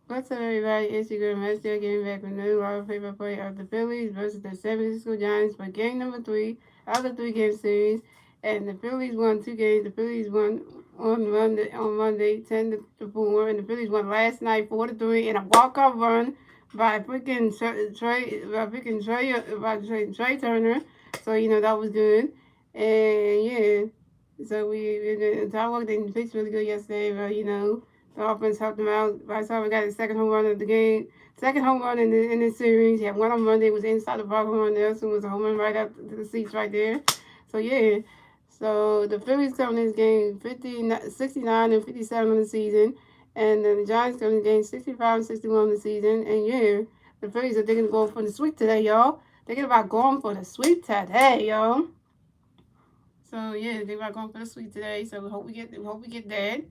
What's up, everybody? It's your girl, Master, getting back with another our favorite play of the Phillies versus the San Francisco Giants for game number 3 of the 3-game series. And the Phillies won 2 games. The Phillies won on Monday 10-4, and the Phillies won last night 4-3 in a walk-off run by Trey Turner. So that was good. And yeah, so Tyler didn't pitch really good yesterday, but the offense helped him out. Bryce Harper got his second home run of the game, second home run in the series. He had one on Monday, was inside the park home run. The other one was a home run right up to the seats right there. So yeah, so the Phillies come in this game 69 and 57 on the season, and then the Giants come in the game 65 and 61 on the season. And yeah, the Phillies are thinking of going for the sweep today, y'all. Thinking about going for the sweep today, y'all. So yeah, they are going for the sweep today. So we hope we get that.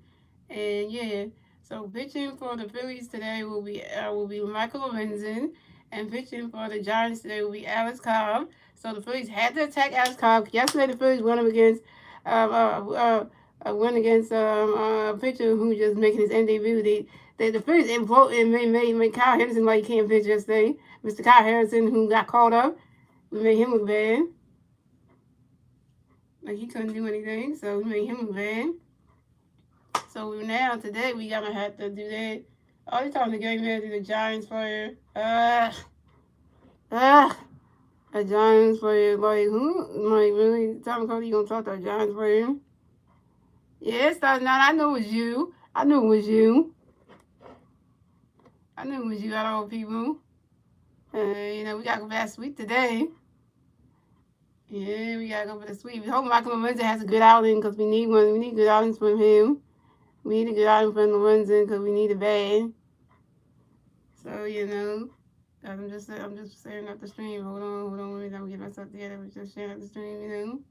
And yeah, so pitching for the Phillies today will be Michael Lorenzen, and pitching for the Giants today will be Alex Cobb. So the Phillies had to attack Alex Cobb. Yesterday the Phillies won him against a win against a pitcher who just making his end debut. The Phillies made Kyle Henderson like he can't pitch yesterday. Mr. Kyle Harrison, who got called up, we made him look bad. Like he couldn't do anything, so we made him look bad. So now today we gonna have to do that. All the time the game manager, the Giants player. A Giants player. Like who? Like really? Tom Cody, you gonna talk to a Giants player? Yeah, it's not. I knew it was you. I knew it was you. I knew it was you. Out of all people. We gotta go for that sweep today. Yeah, we gotta go for the sweep. We hope Michael Lorenzen has a good outing because we need one. We need good outings from him. We need to get out from Lorenzen because we need it bad. So I'm just sharing up the stream. Hold on. Let me get myself together. We're just sharing up the stream.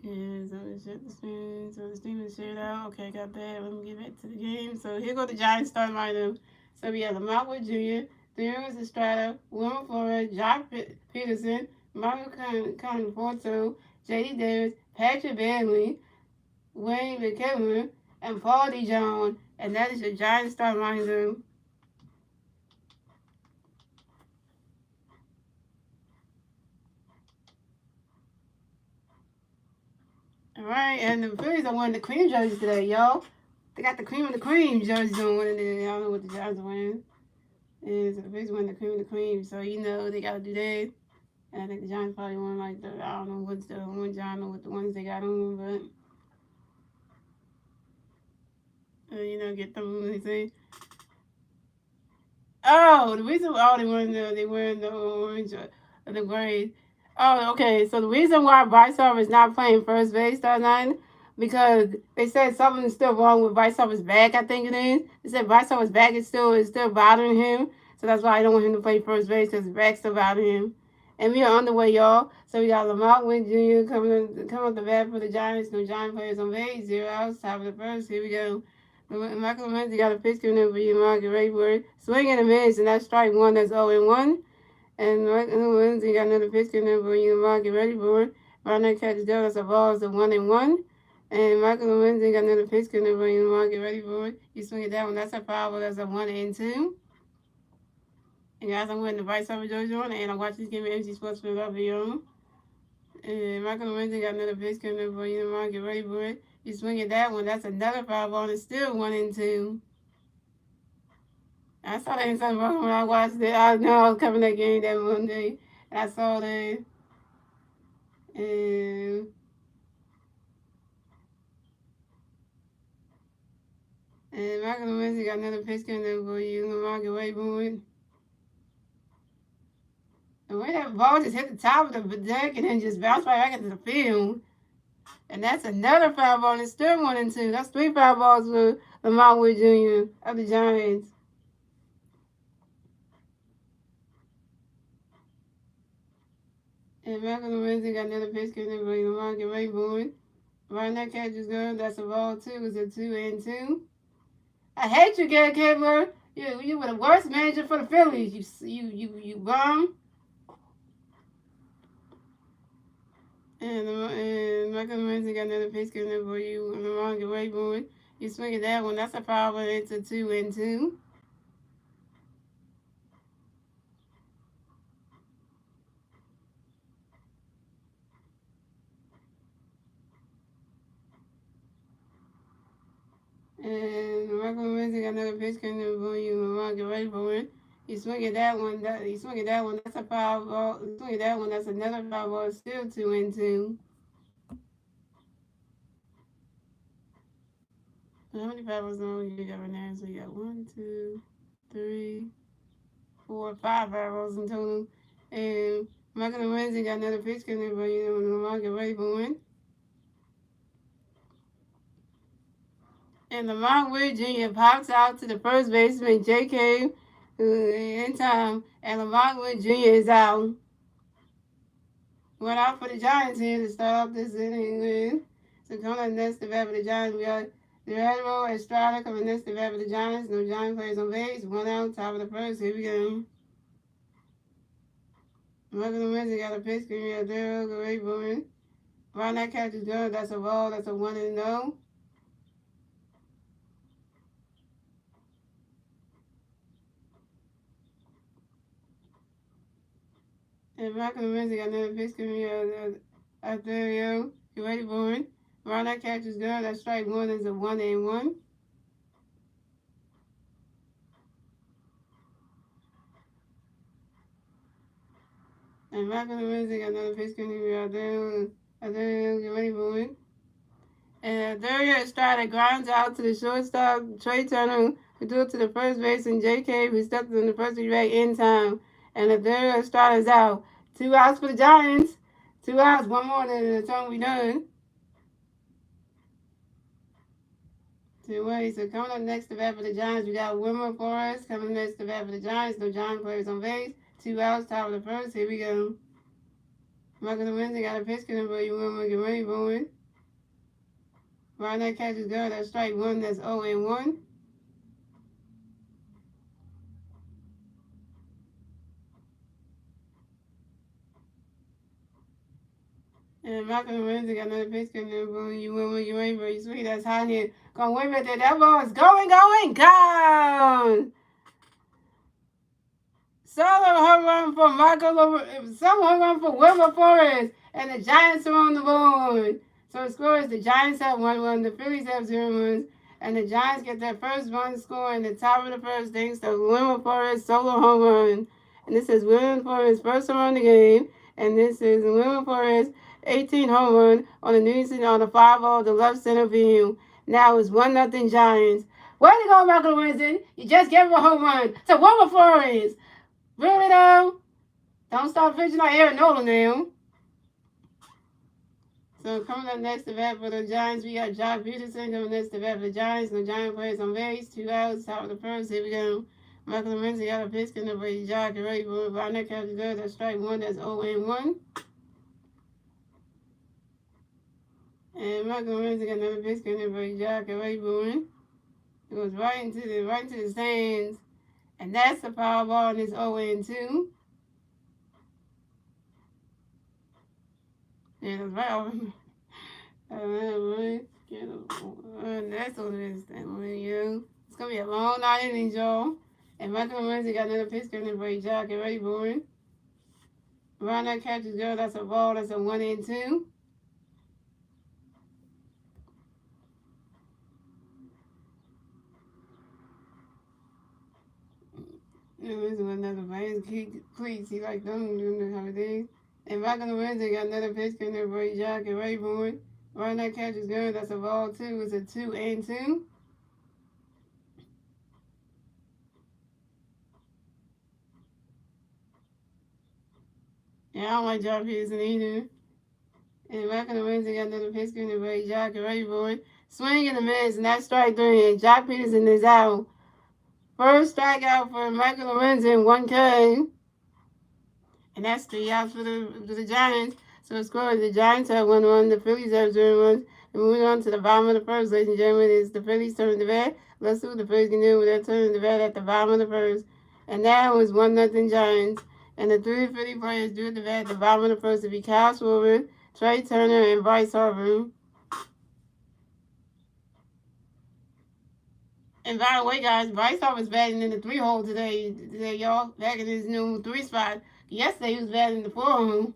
Yeah, so it's share the stream. So the stream is shared out. Okay, got that. Let me get back to the game. So here go the Giants starting lineup. So we have Lamont Wood Jr., Theodore Estrada, Wilmer Flores, Josh Peterson, Mario Conforto, J.D. Davis, Patrick Bailey, Wayne McKellen, and Paul DeJong. And that is your Giants starting lineup. All right, and the Phillies are wearing the cream jerseys today, y'all. They got the cream of the cream jerseys on, and then I don't know what the Giants are wearing. And so the Phillies wearing the cream of the cream, so they gotta do that. And I think the Giants probably want like I don't know what's the ones, I don't know what the ones they got on, but get them. They say. Oh, the reason they wearing the orange or the gray. Oh, okay. So the reason why Bryce Harper is not playing first base that night because they said something is still wrong with Bryce Harper's back. I think it is. They said Bryce Harper's back is still bothering him. So that's why I don't want him to play first base because his back's still bothering him. And we are on the way, y'all. So we got Lamont Wynn Jr. coming up the bat for the Giants. No Giant players on base. 0 outs. Top of the first. Here we go. Michael Ramsey got a pitch coming in for you, Mark. Get ready for it. Swing and a miss, and that's strike one. That's 0-1. And Michael Ramsey got another pitch coming in for you, Mark. Get ready for it. Right now, catches down. That's a ball. It's a 1-1. And Michael Ramsey got another pitch coming in for you, Mark. Get ready for it. You swing it down. That's a foul. That's a 1-2. And guys, I'm wearing the Vice Over jersey on, and I'm watching this game at MC Sports for Love video. And Michael Lorenzen got another pitch coming in for you, Mark. Get ready for it. You swing at that one. That's another foul ball. It's still 1-2. I saw that in something wrong when I watched it. I know I was covering that game that Monday. And I saw that. And Michael Lorenzen got another pitch coming in for you, Mark. Get ready for it. The way that ball just hit the top of the deck and then just bounced right back into the field. And that's another foul ball. And it's still 1-2. That's 3 foul balls for Lamont Wood Jr. of the Giants. And Michael Lorenzen got another pitch coming in for Lamont. Get ready for it. Right now, catch is good. That's a ball, too. It's a 2-2. I hate you, Gary Kibler. You were the worst manager for the Phillies. You bum. And Michael Ramsey got another pitch coming for you on the wrong away board. You swing at that one. That's a foul, but it's a 2-2. And Michael Ramsey got another pitch coming for you on the wrong away board. You swing at that one. You swing at that one. That's a foul ball. You swing at that one. That's another foul ball. Still 2-2. How many foul balls you got right now? So you got 1, 2, 3, 4, 5 foul balls in total. And Michael Ramsey got another pitch coming for you on the wrong away board. And Lamont Wood Jr. pops out to the first baseman, J.K. In time, and Lamont Wood Jr. is out. Went out for the Giants here to start off this inning. So coming up next to bat for the Giants, we got Guerrero Estrada coming next to bat for the Giants. No Giant players on base. One out, top of the first. Here we go. Michael Wednesday got a pitch. Give me a zero. Great booming. Ron that catch is good. That's a ball. That's a 1-0. And Michael Wednesday got another pitch. Give me a zero. Great booming. Ron that catch is good. That strike one is a 1-1. And Michael Wednesday got another pitch. Give me a zero. Great booming. And Dario Estrada grounds out to the shortstop, Trey Turner, who threw it to the first baseman, J.K., who stepped in the first back in time. And Dario Estrada's out. 2 outs for the Giants. 2 outs, one more than the time we done. 2 ways. So coming up next to bat for the Giants, we got Wilmer Forrest coming next to bat for the Giants. No Giant players on base. 2 outs, top of the first. Here we go. Michael Wednesday got a pitch coming for you, Wilmer. Get ready, Bowen. Right that catch is good. That's strike one. That's 0-1. And Michael Ramsey got another pitch coming in for you. You wait for you sweet. That's hot here. Gonna wait right there. That ball is gone. Solo home run for Solo home run for Wilmer Forrest. And the Giants are on the board. So the score is the Giants have 1-1. The Phillies have 0 runs. And the Giants get their first run score in the top of the first thanks to Wilmer Forrest solo home run. And this is Wilmer Forrest first home run of the game. And this is Wilmer Forrest 18 home run on the New Season on the 5-0, the left center field. Now it's 1-0 Giants. Way to go, Michael Winston. You just gave him a home run to Wilmer Forrest. Really though? Don't start pitching like Aaron Nola now. So coming up next to bat for the Giants, we got Jock Peterson coming next to bat for the Giants. No Giant players on base. 2 outs, top of the first. Here we go. Michael Ramsey got a pitch coming up for Jock. Get ready for it. Barnett catches good. That's strike one. That's 0-1. And Michael Ramsey got another pitch coming up for Jock. Get ready for it. It goes right into the stands. And that's the foul ball, and it's 0-2. Yeah, that's right over. That's what it is. It's going to be a long night inning, Joe. And Michael Ramsey got another pitch coming for Jock. Get ready for it. Ron that catches good. That's a ball. That's a 1-2. This is another man. Please, he like them doing the kind of things. And Michael Wednesday got another pitch coming there for Jock. Get ready for it. Right that catch is good. That's a ball too. It's a 2-2. Yeah, I don't like Jock Peterson either. And Michael Wednesday got another pitch coming there for Jock. Get ready for it. Swing and a miss, and that's strike 3. And Jock Peterson is out. First strikeout for Michael Lorenzen, 1K. And that's 3 outs for the Giants. So the score is the Giants have 1-1, the Phillies have 0 runs. And moving on to the bottom of the first, ladies and gentlemen, is the Phillies turning the bat. Let's see what the Phillies can do with that turning the bat at the bottom of the first. And that was 1-0 Giants. And the 3 Philly players do at the bat at the bottom of the first to be Kyle Schwarber, Trey Turner and Bryce Harper. And by the way, guys, Bryce Harper's batting in the 3 hole today, y'all. Back in his new 3 spot. Yesterday, he was batting in the 4 hole.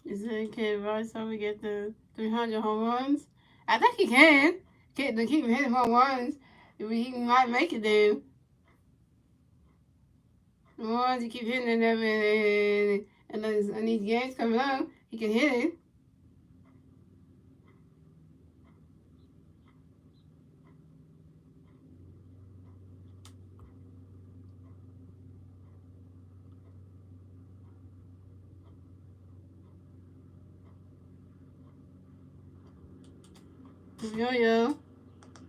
Is it can Bryce Harper get the 300 home runs? I think he can. To keep hitting home runs. He might make it then. The ones he keep hitting them and these games coming up, he can hit it. Yo.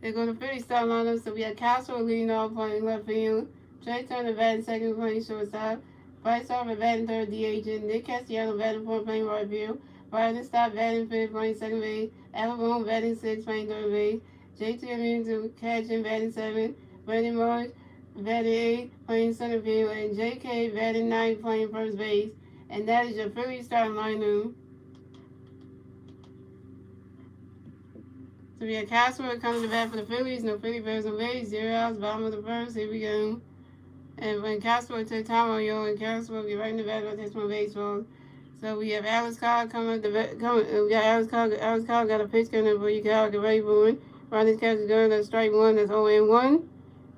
They're going to Phillies start lineup. So we have Castro leading off playing left field. Trey Turner batting second playing shortstop. Bryce Harper batting third DH. Nick Castellanos batting fourth playing right field. Brandon Stott batting fifth playing second base. Alabama batting sixth playing third base. JT Immune to catching batting seventh. Brandon Marsh batting eighth playing center field. And JK batting ninth playing first base. And that is your Phillies starting lineup. So we have Castro coming to bat for the Phillies. No Philly Bears on base. 0 outs. Bottom of the first. Here we go. And when Castro take time on you, and Castro get right in the bat about this one baseball. So we have Alex Cobb coming up the bat. We got Alex Cobb. Alex Cobb got a pitch coming up for you. Cobb get ready for it. Ronnie's catch is going. That's strike one. That's 0-1.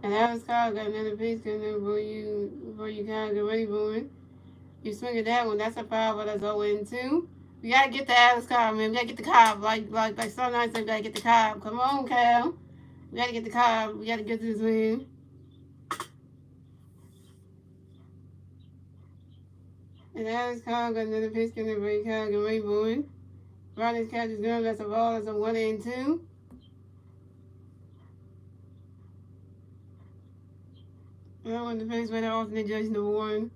And Alex Cobb got another pitch coming up for you. Cobb get ready for it. You swing at that one. That's a foul, but that's 0-2. We gotta get the Alex Cobb, man. We gotta get the Cobb. Like some nights, we gotta get the Cobb. Come on, Cal. We gotta get the Cobb. We gotta get this win. And Alex Cobb got another pitch coming up for you. Cobb get ready for it. Ronnie's catch is going. That's a ball. That's a 1-2. I want to face with the alternate jersey number 1.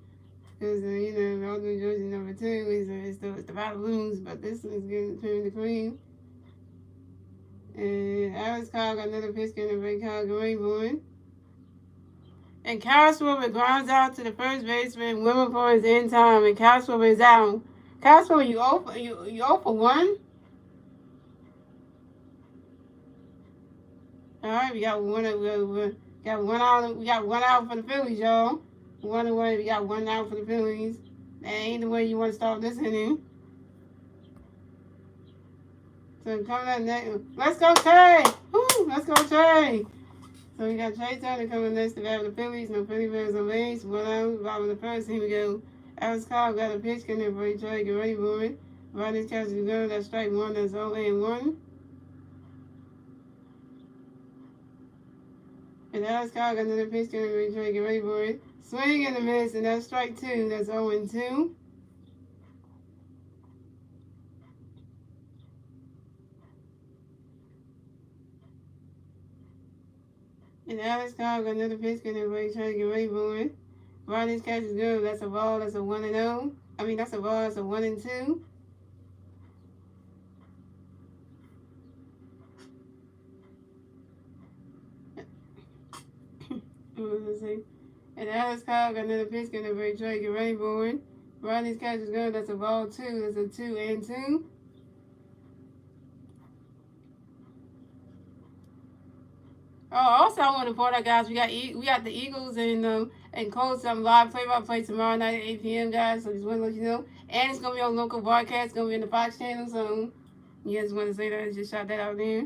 Because, the alternate jersey number 2 is the Balloons, but this one's getting turned to cream. And Alex Cobb got another pitch coming up for Cobb get ready for it. And Castro grounds out to the first baseman. Wilberforce is in time, and Castro is out. Castro, you 0 for 1? All right, we got one out. We got 1 out for the Phillies, y'all. 1 away. We got 1 out for the Phillies. That ain't the way you want to start this inning. So coming up next, let's go Trey. Woo, let's go Trey. So we got Trey Turner coming next to bat for the Phillies. No Philly Bears on base. 1 out. Bottom of the first. Here we go. Alex Cobb got a pitch coming in for you. Trey, get ready for it. Ronnie's catch is good. That's strike 1. That's 0-1. And Alex Cobb got another pitch coming in for you. Trey, get ready for it. Swing and a miss, and that's strike 2. That's 0-2. And Alex Cobb got another pitch coming in for you. Trey, get ready for it. Ronnie's catch is good. That's a ball. That's a 1-0. I mean, that's a ball. That's a 1-2. And Alex Cobb got another pitch coming in for you. Trey, get ready for it. Ronnie's catch is good. That's a ball 2. That's a 2-2. Oh, also I want to point out, guys, we got the Eagles and Colts live play-by-play tomorrow night at 8 p.m. guys. So just want to let you know, and it's gonna be on local broadcast. It's gonna be in the Fox channel. So you guys want to say that? Just shout that out there.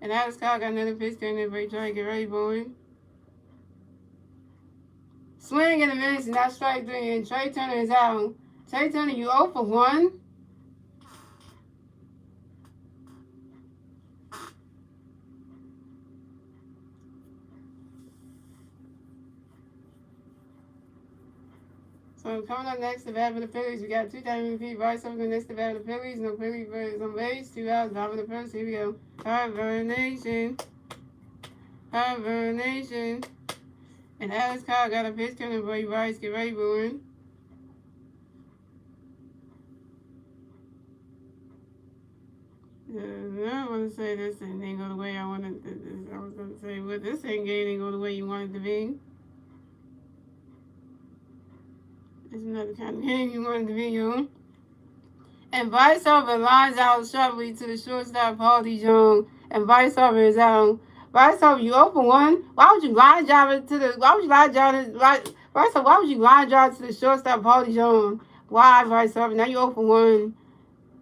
And Alex Cobb got another pitch coming in for Trey. Get ready for it. Swing and a miss, and that's strike 3. And Trey Turner is out. Trey Turner, you 0 for 1. So coming up next, the bat for the Phillies. We got 2,000 feet. Bryce over next to bat for the Phillies. No Phillies birds on base. 2 outs. Bottom of the first. Here we go. Hibernation. Hibernation. And Alex Kyle got a pitch coming for you, Bryce. Get ready, booing. I want to say this ain't go the way I wanted. I was going to say, well, this game ain't go the way you want it to be. It's not the kind of game you want it to be, yo. And Bryce Harper lines out sharply to the shortstop, Paul DeJong. And Bryce Harper is out. Bryce Harper, you open one. Why would you line drive it to the? Why would you line drive it? Bryce Harper, why would you line drive to the shortstop, Paul DeJong? Why, Bryce Harper? Now you open one.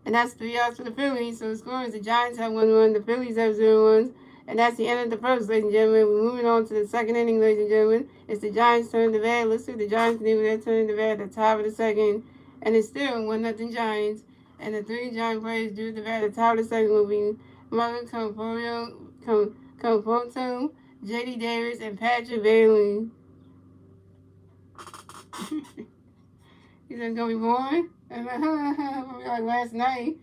And that's 3 outs for the Phillies. So the score is the Giants have 1-1, the Phillies have 0-1. And that's the end of the first, ladies and gentlemen. We're moving on to the second inning, ladies and gentlemen. It's the Giants' turn to bat. Let's see what the Giants do with their turn to bat at the top of the second. And it's still 1-0 Giants. And the 3 Giant players do the bat at the top of the second will be Marco Conforto, J.D. Davis, and Patrick Bailey. He said it's going to be boring. Like last night.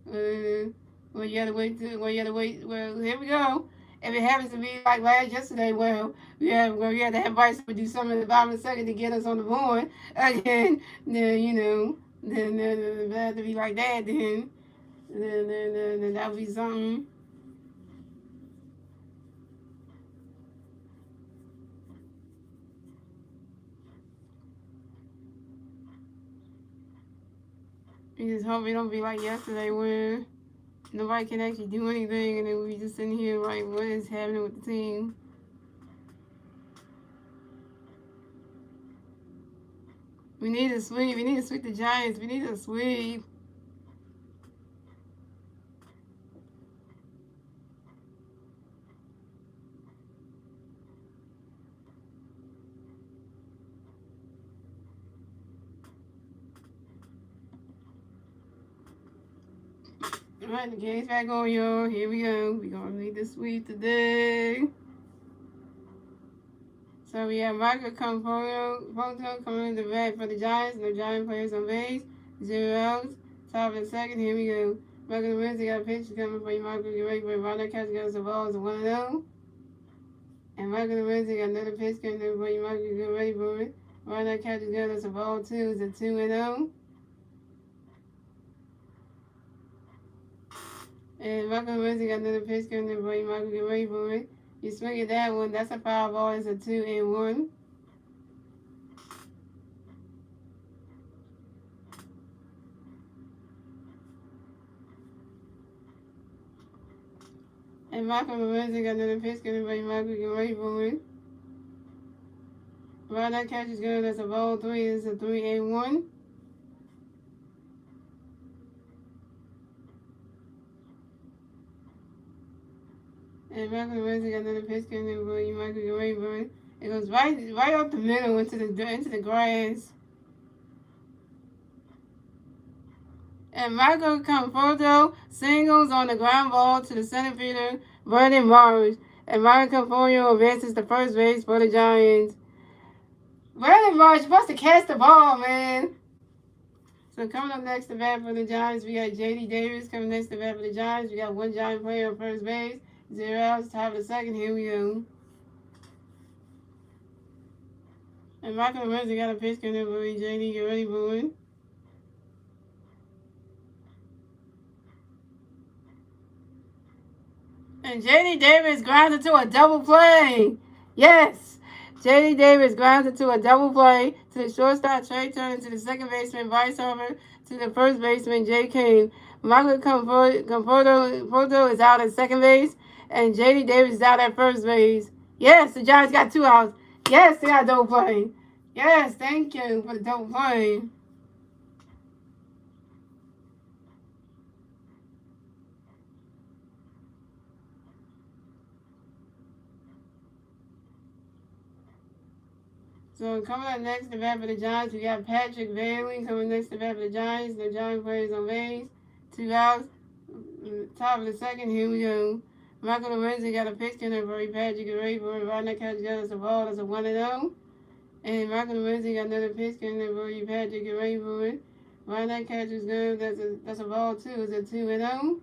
Well, you had to wait. Well, here we go. If it happens to be like yesterday, well, we had to have Bryce do something at the bottom of the second to get us on the board again. Then then it had to be like that. Then that would be something. We just hope it don't be like yesterday where nobody can actually do anything, and then we just sitting here like, what is happening with the team? We need a sweep. We need to sweep the Giants. We need a sweep. All right, the game's back on, y'all. Here we go. We're going to need the sweep today. So we have Michael Conforto coming in the bat for the Giants. No Giant players on base. 0 outs. Top of the second. Here we go. Michael Wednesday got a pitch coming for you. Michael, get ready for it. Ronald Catch goes the ball. It's a 1-0. And Michael Wednesday got another pitch coming for you. Michael, get ready for it. Ronald Catch goes the ball 2. It's a 2-0. And Michael Wednesday got another pitch coming for you. Michael, get ready for it. You swing at that one. That's a foul ball. It's a 2-1. And Michael Wednesday got another pitch coming for you. Michael, get ready for it. Right, that catch is good. That's a ball 3. It's a 3-1. And Michael Wednesday got another pitch coming for you. Michael, get ready for it. It goes right up the middle into the grass. And Michael Conforto singles on the ground ball to the center fielder, Brandon Marsh. And Michael Conforto advances to first base for the Giants. Brandon Marsh, you're supposed to catch the ball, man. So coming up next to bat for the Giants, we got J.D. Davis coming next to bat for the Giants. We got 1 Giant player on first base. 0 outs, top of the second. Here we go. And Michael Wednesday got a pitch coming for you. J.D., get ready for it. And J.D. Davis grounded to a double play. Yes. J.D. Davis grounded to a double play to the shortstop, Trey Turner, to the second baseman, Bryce Harper, to the first baseman, Jay Kane. Michael Conforto is out at second base, and J.D. Davis is out at first base. Yes, the Giants got 2 outs. Yes, they got a double play. Yes, thank you for the double play. So coming up next to bat for the Giants, we got Patrick Bailey coming next to bat for the Giants. The Giant players on base. 2 outs. Top of the second, here we go. Michael Lorenzi got a pitch in there for Patrick. Get ready for it. Right now, catch got us the ball. That's a 1-0. And Michael Wednesday got another pitch coming in for you, Patrick. Get ready for it. Why that catch is good? That's a ball two. It's a 2-0.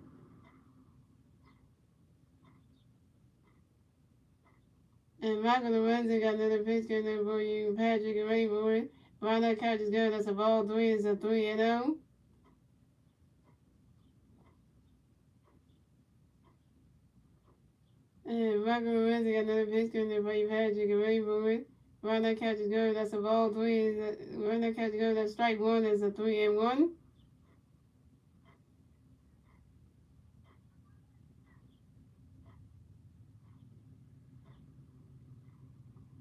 And Michael Wednesday got another pitch coming in for you, Patrick. Get ready for it. Why that catch is good? That's a ball three. It's a 3-0. And Michael Wednesday got another pitch coming in for you, Patrick. Get ready for it. Why that catch is good? That's a ball three. Why that catch is good? That's strike one. It's a 3-1.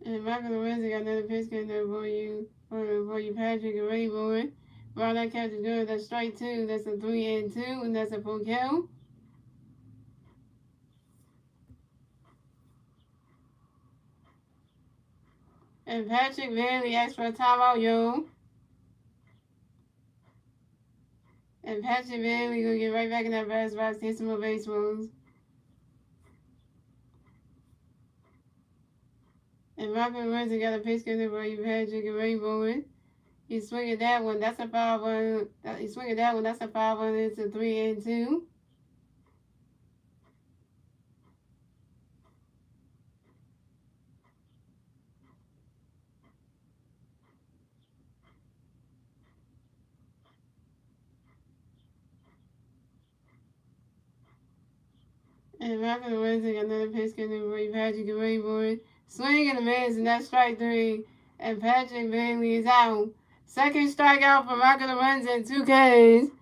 And Michael Wednesday got another pitch coming in for you, Patrick. Get ready for it. Why that catch is good? That's strike two. That's a 3-2, and that's a full count. And Patrick Bailey asked for a timeout, yo. And Patrick Bailey gonna get right back in that bass box, hit some more baseballs. And Michael Wednesday got a pitch coming in for you, Patrick. Get ready for it. He's swinging that one. That's a 5-1. He's swinging that one. That's a 5-1. It's a 3-2. And Michael Wednesday got another pitch coming in for you, Patrick. Get ready for it. Swing and a miss, and that's strike three. And Patrick Bailey is out. Second strikeout for Michael Wednesday and 2 Ks.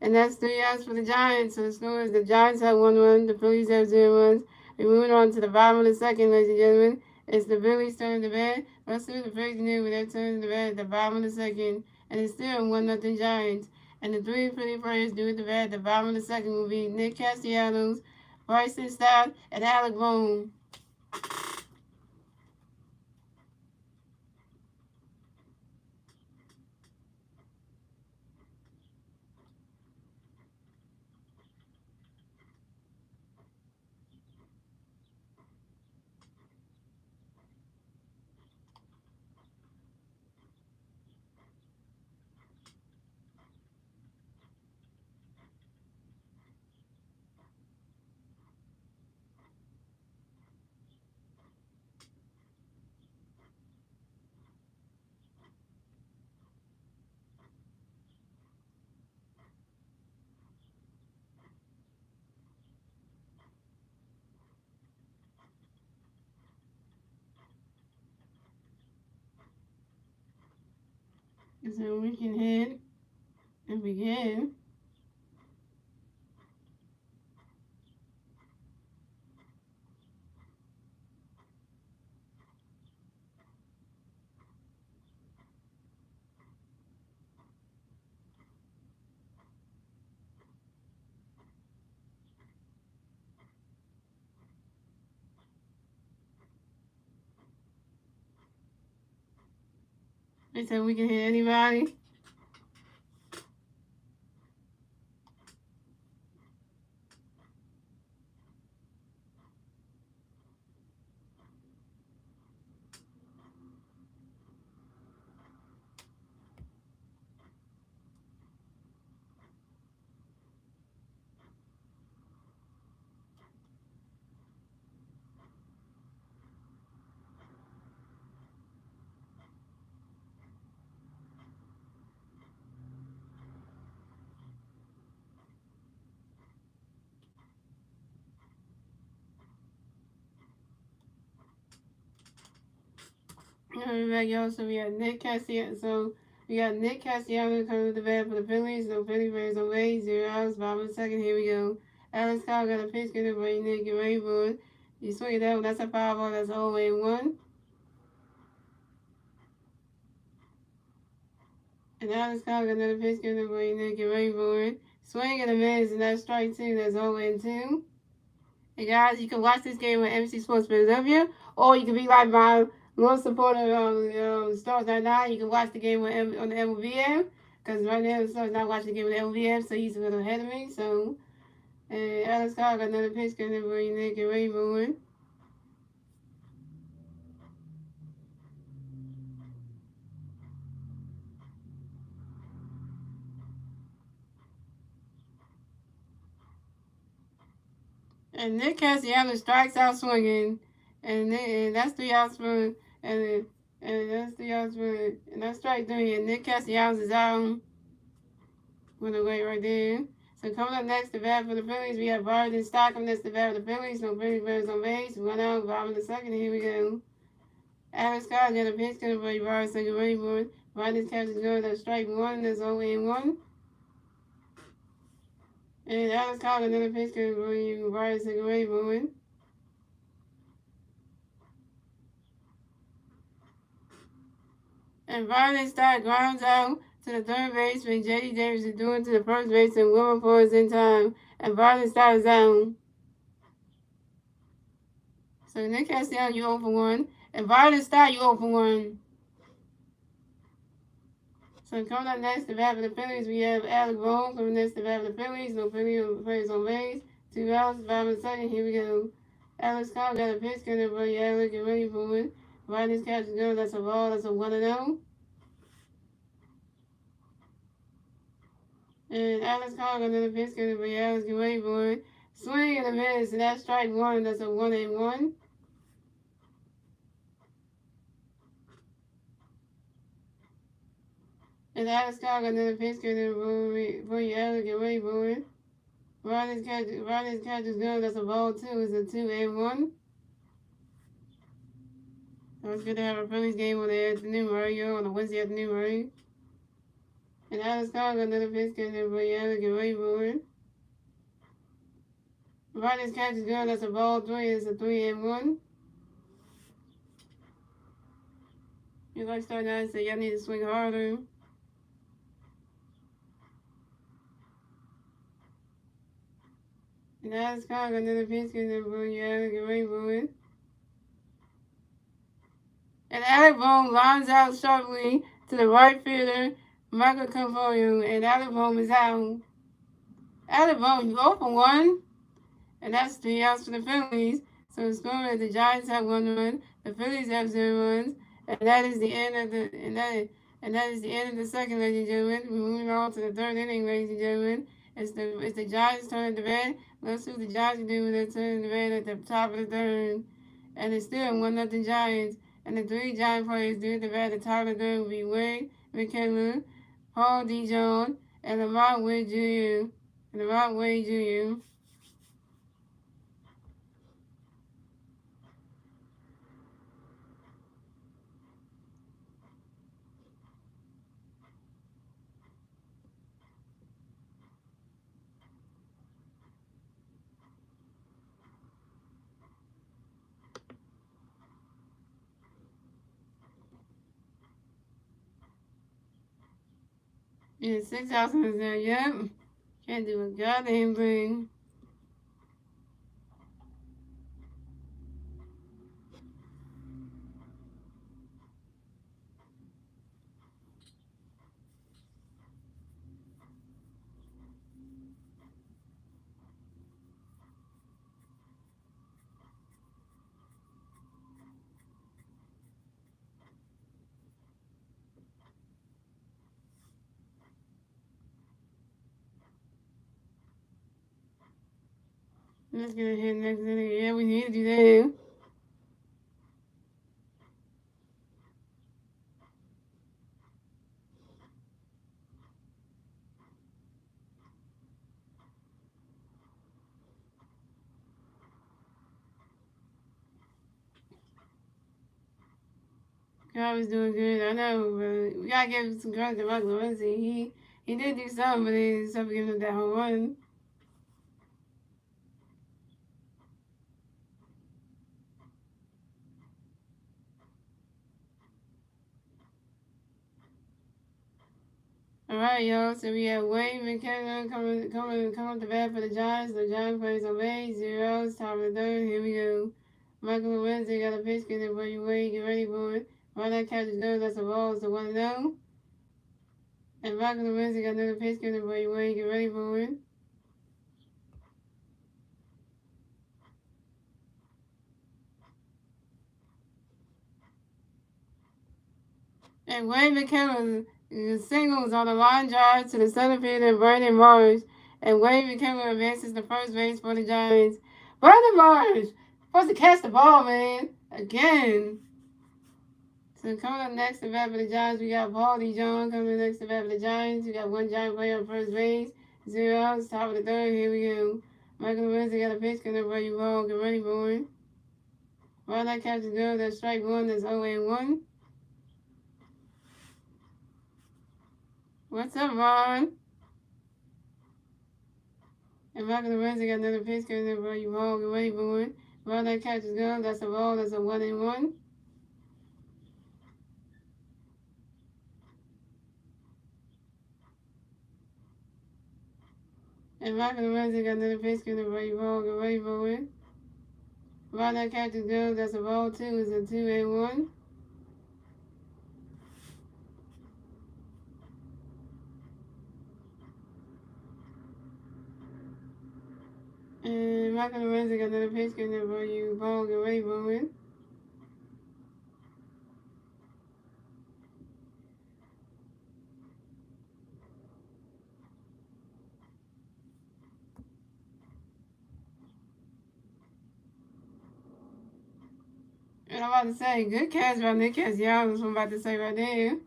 And that's 3 outs for the Giants. So the score is the Giants have 1-1, the Phillies have 0 runs. We're moving on to the bottom of the second, ladies and gentlemen. It's the Phillies turn to bat. Let's see what the Phillies do with their turn to bat at the bottom of the second. And it's still 1-0 Giants. And the three Philly players do at the bat at the bottom of the second will be Nick Castellanos, Bryson Stott, and Alec Bohm. So we can head and begin. They said we can hit anybody. Back, y'all. So we got Nick Castellanos. So we got Nick Castellanos coming to the bat for the Phillies. No Philly players away. 0 outs. Bottom of the second. Here we go. Alex Kyle got a pitch. Get it right, Nick. Get ready for it. You swing it out. That's a 5-ball. That's 0-1. And Alex Kyle got another pitch. Get it right, Nick. Get ready for it. Swing and a miss. And that's strike two. That's 0-2. Hey guys, you can watch this game on MC Sports Philadelphia, or you can be like my little supporter of Stars Night. You can watch the game on the MLBM, because right now the Stars not watching the game on the MLBM, so he's a little ahead of me. So, Alex Carr got another pitch coming for you, Nick, and Rainbow. And Nick Castellanos strikes out swinging, and that's 3 outs for and that's 3 outs for and that's strike three. And Nick Castellanos is out. Went away right there. So coming up next, the bat for the Phillies, we have Varden Stock coming next, the bat for the Phillies. No Phillies runners on base. One out, bottom of the second. Here we go. Alex Scott got a pitch coming for Varden, second ready for it. Varden catches good. That's strike one. That's 0-1. And Alex Scott another pitch coming for Varden, second ready for it. And Varden Stock grounds out to the third baseman. J.D. Davis is doing to the first base, and Wilmer Ford is in time. And Varden Stock is out. So Nick Castellanos, you 0 for 1. And Varden Stock, you 0 for 1. So coming up next, the bat for the Phillies, we have Alec Bohm coming next, the bat for the Phillies. No Phillies on base. 2 outs, bottom of the second. Here we go. Alex Cobb got a pitch coming for you. Alec, get ready for it. Varden's catch is good. That's a ball. That's a 1-0. And Alex Cobb got another pitch coming for you. Alex, get ready for it. Swing and a miss, and that's strike one. That's a 1-1. And Alex Cobb got another pitch coming for you. Alex, get ready for it. Varden's catch is good. That's a ball too. It's a 2-1. So it's good to have a Phillies game on the afternoon, right? On a Wednesday afternoon, right? And Alex Cobb got another pitch coming for you. Alex, get ready for it. Varden's catch is good. That's a ball three. It's a 3-1. You like starting out and say y'all need to swing harder. And Alex Cobb got another pitch coming for you. Alex, get ready for it. And Alec Bohm lines out sharply to the right fielder, Michael Confolio, and Alec Bohm is out. Alec Bohm, you 0 for 1, and that's 3 outs for the Phillies. So the score is the Giants have 1 run, the Phillies have 0 runs, and that is the end of the second, ladies and gentlemen. We're moving on to the third inning, ladies and gentlemen. It's the Giants' turn at the bat. Let's see what the Giants can do with their turn at the bat at the top of the third. And it's still 1-0 Giants. And the 3 Giant players due at the bat at the top of the third will be Wade McKinley, Paul Dijon, and Lamont Wade Jr. Yeah, 6 outs in there, yep. Can't do a goddamn thing. Let's get ahead next inning. Yeah, we need to do that. God was doing good. I know, but we gotta give some credit to Michael Lorenzi. He did do something, but he ended up giving him that home run. All right, y'all. So we have Wade McKenna coming to bat for the Giants. The Giants plays on base, 0 top of the third. Here we go. Michael Lorenzi got a pitch getting for you, Wade. Get ready for it. Right that catch is good. That's a ball. It's a 1-0. And Michael Lorenzi got another pitch getting for you, Wade. Get ready for it. And Wade McKenna singles on a line drive to the center fielder, Brandon Morris. And Wade McKenna advances to first base for the Giants. Brandon Marsh supposed to catch the ball, man. Again. So coming up next to bat for the Giants, we got Paulie John coming up next to bat for the Giants. We got one Giant player on first base. 0 outs, top of the third. Here we go. Michael Wednesday got a pitch coming up, ready ball. Get ready, boy. Right now, catches good. That's strike one. That's 0-1. What's up, Ron? And Michael Wednesday got another pitch coming up, ready ball. Get ready, boy. Right now, catches good. That's a ball. That's a 1-1. And Michael Wednesday got another pitch coming up, ready ball. Get ready, boy. Right now, catches good. That's a ball, too. It's a 2-1. And Michael Lorenzo got another pitch coming up for you. Ball, get ready, Bowman. And I'm about to say, good catch by Nick Castellanos. That's what I'm about to say right there.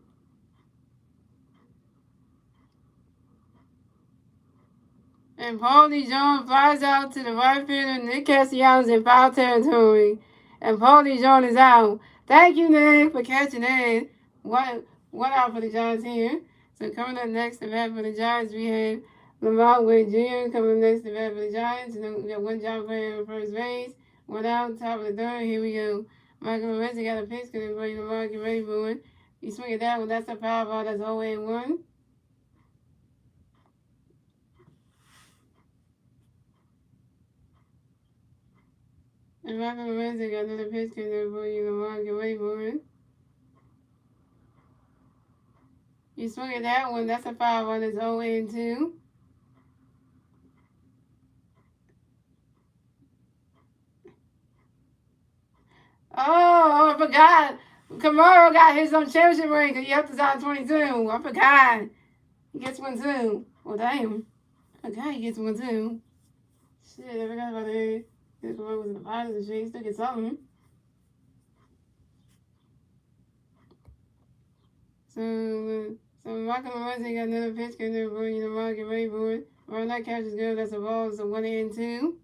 And Paulie Jones flies out to the right fielder, Nick Castellanos in foul territory. And Paulie Jones is out. Thank you, Nick, for catching that. One out for the Giants here. So coming up next to bat for the Giants, we have Lamont Wade Jr. coming up next to bat for the Giants. And then we got one Giant player on first base. One out, top of the third. Here we go. Michael Lorenzo got a pitch because for you, Lamont. Get ready for it. You swing it that one. That's a foul ball. That's 0-1. And Michael Lorenzo got another pitch coming for you, Lamont. Get ready for it. You swing at that one. That's a foul ball. That's 0-2. Oh, I forgot. Camaro got his own championship ring because he up to 2022. I forgot. He gets one too. Well, damn. I forgot he gets one too. Shit, I forgot about that. This one was in the bottom and shit. He still get something. So Michael Lorenzo got another pitch coming there for you. Lamont, get ready for it. Right now, catch is good. That's a ball. It's a 1-2.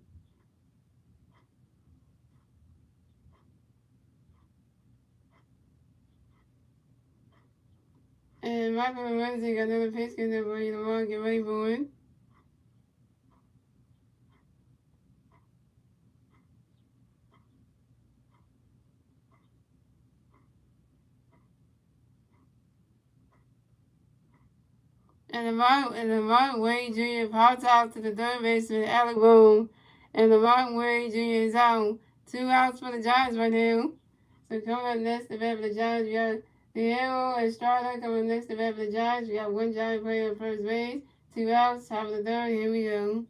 And Michael Lorenzo got another pitch coming there for you. Lamont, get ready for it. And Lamont Wade Jr. pops out to the third baseman, Alec Boone. And Lamont Wade Jr. is out. 2 outs for the Giants right now. So coming up next to bat for the Giants, we got Diego Estrada coming up next to bat for the Giants. We got one Giant player on first base. 2 outs, top of the third. Here we go.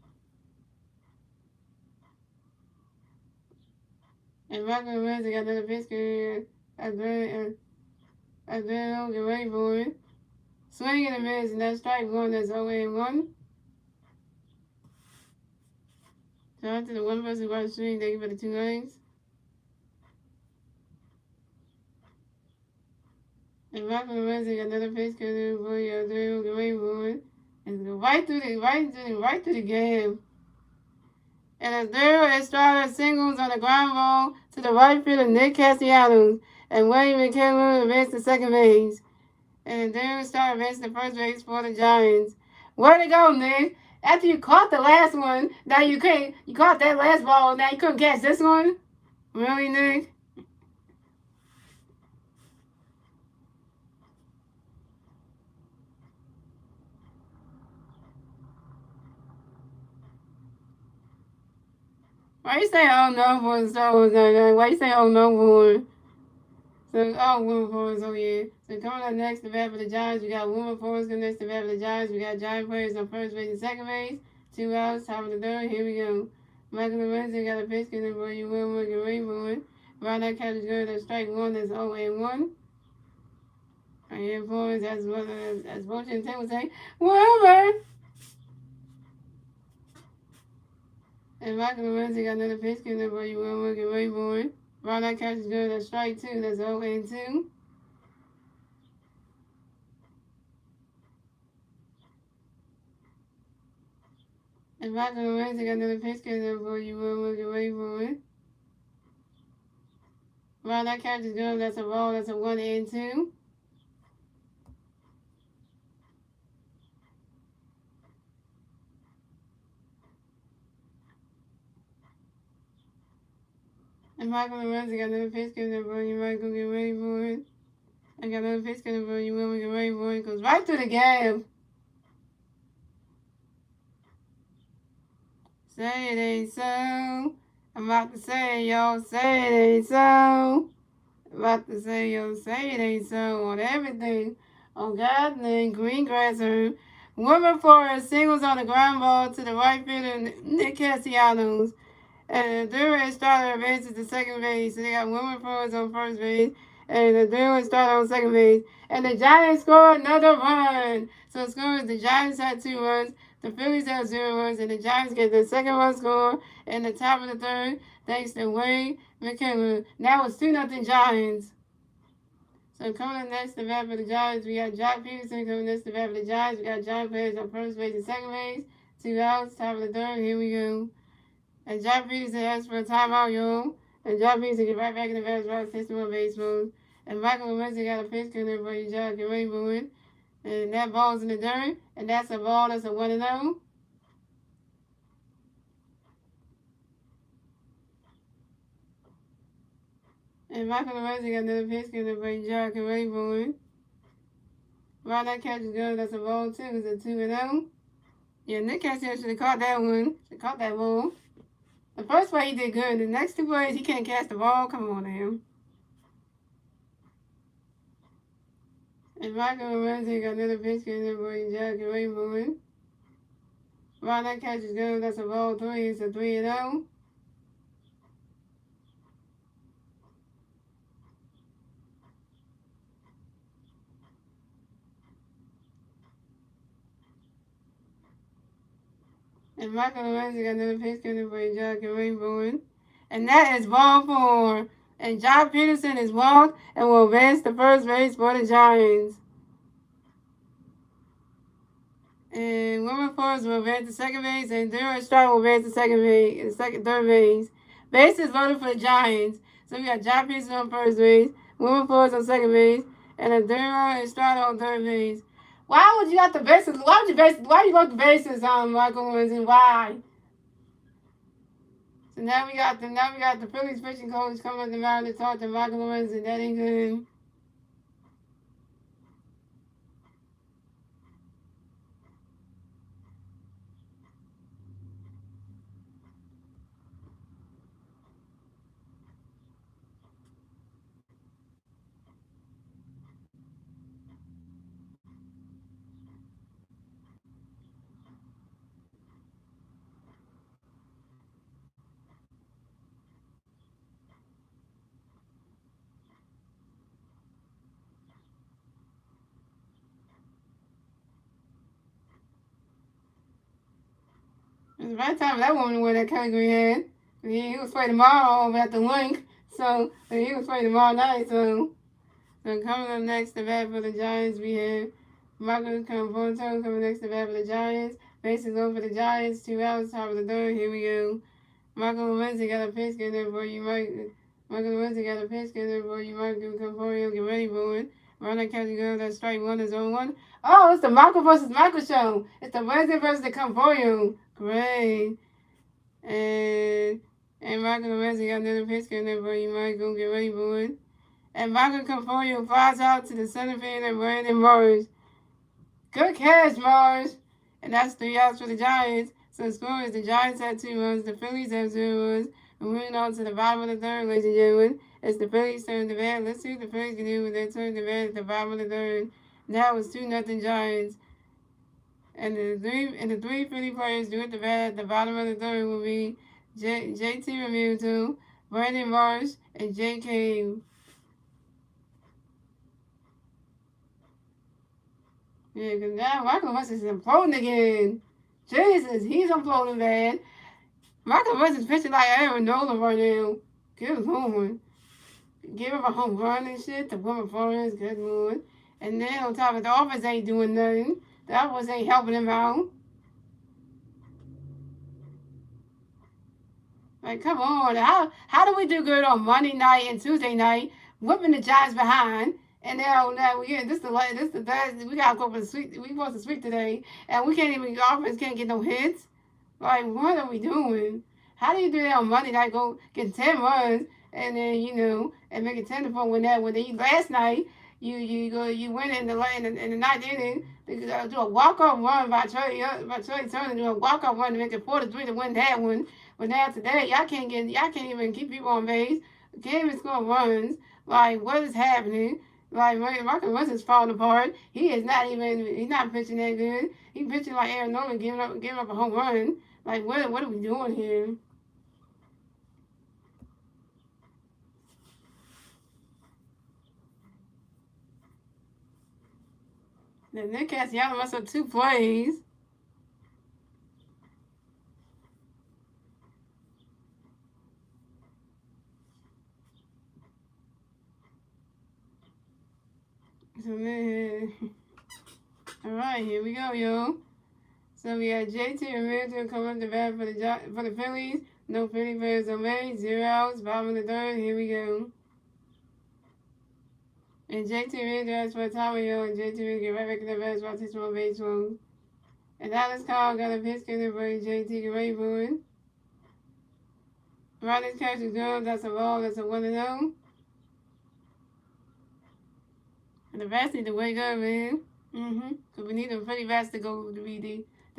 And Michael Lorenzo got another pitch here. Adriano, get ready for it. Swing and a miss, and that's strike one. That's 0-1. Shout out to the one person who watched the stream. Thank you for the 2 likes. And Michael Lorenzo got another pitch coming for you. Adriano, get ready for it. And go right through the game. And Adriano Estrada singles on the ground ball to the right fielder Nick Castellanos. And William McKinley advanced to second base. And Adriano Estrada advanced to first base for the Giants. Where'd it go, Nick? After you caught the last one, now you can't. You caught that last ball, now you couldn't catch this one? Really, Nick? Why you say oh no for the Star Wars 99? Why you say oh no for? So Wilmer Forrest, yeah. So coming up next to bat for the Giants, we got Wilmer Forrest coming next to bat for the Giants. We got Giant players on first base and second base. 2 outs, top of the third. Here we go. Michael Lorenzo got a pitch coming for you, Wilmer, get ready for it. Right now, catch is good. That's strike one. That's 0-1. Right here, Forrest, as Motion Tim would say, Wilmer. And Michael Lorenzi got another pitch coming up for you. Will get ready for it. Ron that catch is good. That's strike two. That's 0-2. And Michael Lorenzi got another pitch coming up for you. Will get ready for it. Ron that catch is good. That's a ball. That's a 1-2. And Michael Lorenzi got another pitch coming up for you. Michael get ready for it. I got another pitch coming up for you. Will get ready for it. Goes right through the gap. Say it ain't so. I'm about to say, yo, say it ain't so. I'm about to say, yo, say it ain't so on everything. On God name, green grass herb. Women Forest singles on the ground ball to the right fielder, Nick Castellanos. And the Duran starter advances to second base. So they got Women Forest on first base. And the Duran starter on second base. And the Giants score another run. So the score is the Giants had 2 runs. The Phillies have 0 runs. And the Giants get the second run score in the top of the third. Thanks to Wayne McKinley. Now it's 2-0 Giants. So coming up next to bat for the Giants, we got Jock Peterson coming next to bat for the Giants. We got John Perez on first base and second base. 2 outs, top of the third. Here we go. And John Peterson asked for a timeout, yo. And John Peterson get right back in the batter's box, 61 baseball. And Michael Lorenzi got a pitch coming for you, John. Get ready for it. And that ball's in the dirt. And that's a ball. That's a 1-0. And Michael Lorenzi got another pitch coming for you, John. Get ready for it. Right, that catch is good. That's a ball, too. It's a 2-0. Yeah, Nick Cassidy should have caught that one. Should have caught that ball. The first play he did good. The next 2 plays he can't catch the ball. Come on, him. And Michael Lorenzi got another pitch coming for you, John. Get ready for it. Right, that catch is good. That's a ball, 3. It's a 3-0. And Michael Lorenzi got another pitch coming for you, John. Get ready for it. And that is ball 4. And John Peterson is walked and will advance to first base for the Giants. And Wilmer Forrest will advance to second base, and Durham Stroud will advance to third base. Bases voted for the Giants. So we got John Peterson on first base, Wilmer Forrest on second base, and then Durham and Stroud on third base. Why would you got the bases? Why you got the bases on Michael Owens, and why? So now we got the Phillies pitching coach coming up the mound to talk to Michael Owens, and that ain't good. It's about time that woman wear that category hat. He was playing tomorrow over at the link. So he was playing tomorrow night. So coming up next to bat for the Giants, we have Michael Conforto coming next to bat for the Giants. Bases over for the Giants. 2 outs, top of the third. Here we go. Michael Lorenzi got a pitch in there for you, Mike. Michael Lorenzi got a pitch in there for you, Michael Conforto. Get ready for it. Run that catch go. That strike 1 is on 1. Oh, it's the Michael versus Michael show. It's the Wednesday versus the Conforto. Great. And Michael Lorenzi got another pitch in there for you, Michael. Get ready for it. And Michael Conforto flies out to the center field and Brandon Mars. Good catch, Mars. And that's 3 outs for the Giants. So the score is the Giants have 2 runs, the Phillies have 0 runs. We're moving on to the bottom of the third, ladies and gentlemen. It's the Phillies turn to bat. Let's see what the Phillies can do with their turn to bat at the bottom of the third. Now it's 2-0 Giants. And the three Philly players do at the bat at the bottom of the third will be JT Realmuto, Brandon Marsh, and Jay Cave. Yeah, because now Michael West is imploding again. Jesus, he's imploding bad. Michael West is pitching like Aaron Nola right now. Good Lord. Give up a home run and shit. The woman Flores, good Lord. And then on top of the offense ain't doing nothing. The offense ain't helping him out. Like, come on. How do we do good on Monday night and Tuesday night, whipping the Giants behind? And now we this the best. We gotta go for the sweep. We supposed to sweep today, and we can't even. The offense can't get no hits. Like, what are we doing? How do you do that on Monday night? Go get 10 runs, and then and make it 10-4 when that when they last night you win in the ninth inning. They do a walk off run by Trey Turner, do a walk off run to make it 4-3 to win that one. But now today, y'all can't even keep people on base. Can't even score runs. Like, what is happening? Like, Marcus Winston's falling apart. He's not pitching that good. He's pitching like Aaron Nolan, giving up a home run. Like, what are we doing here? The Nick Castellanos must have 2 plays. So then, all right, here we go, yo. So we got JT Realmuto coming up the bat for the Phillies. No Philly players on base. 0 outs. Bottom of the third. Here we go. And JT Realmuto has for a time, yo. And JT Realmuto get right back in the bat while takes more base runs. And Dallas Kyle got a pitch in the break. JT get ready for it. Riley's catch is good. That's a ball. That's a 1-0. And the bats need to wake up, man. Because we need them pretty bats to go to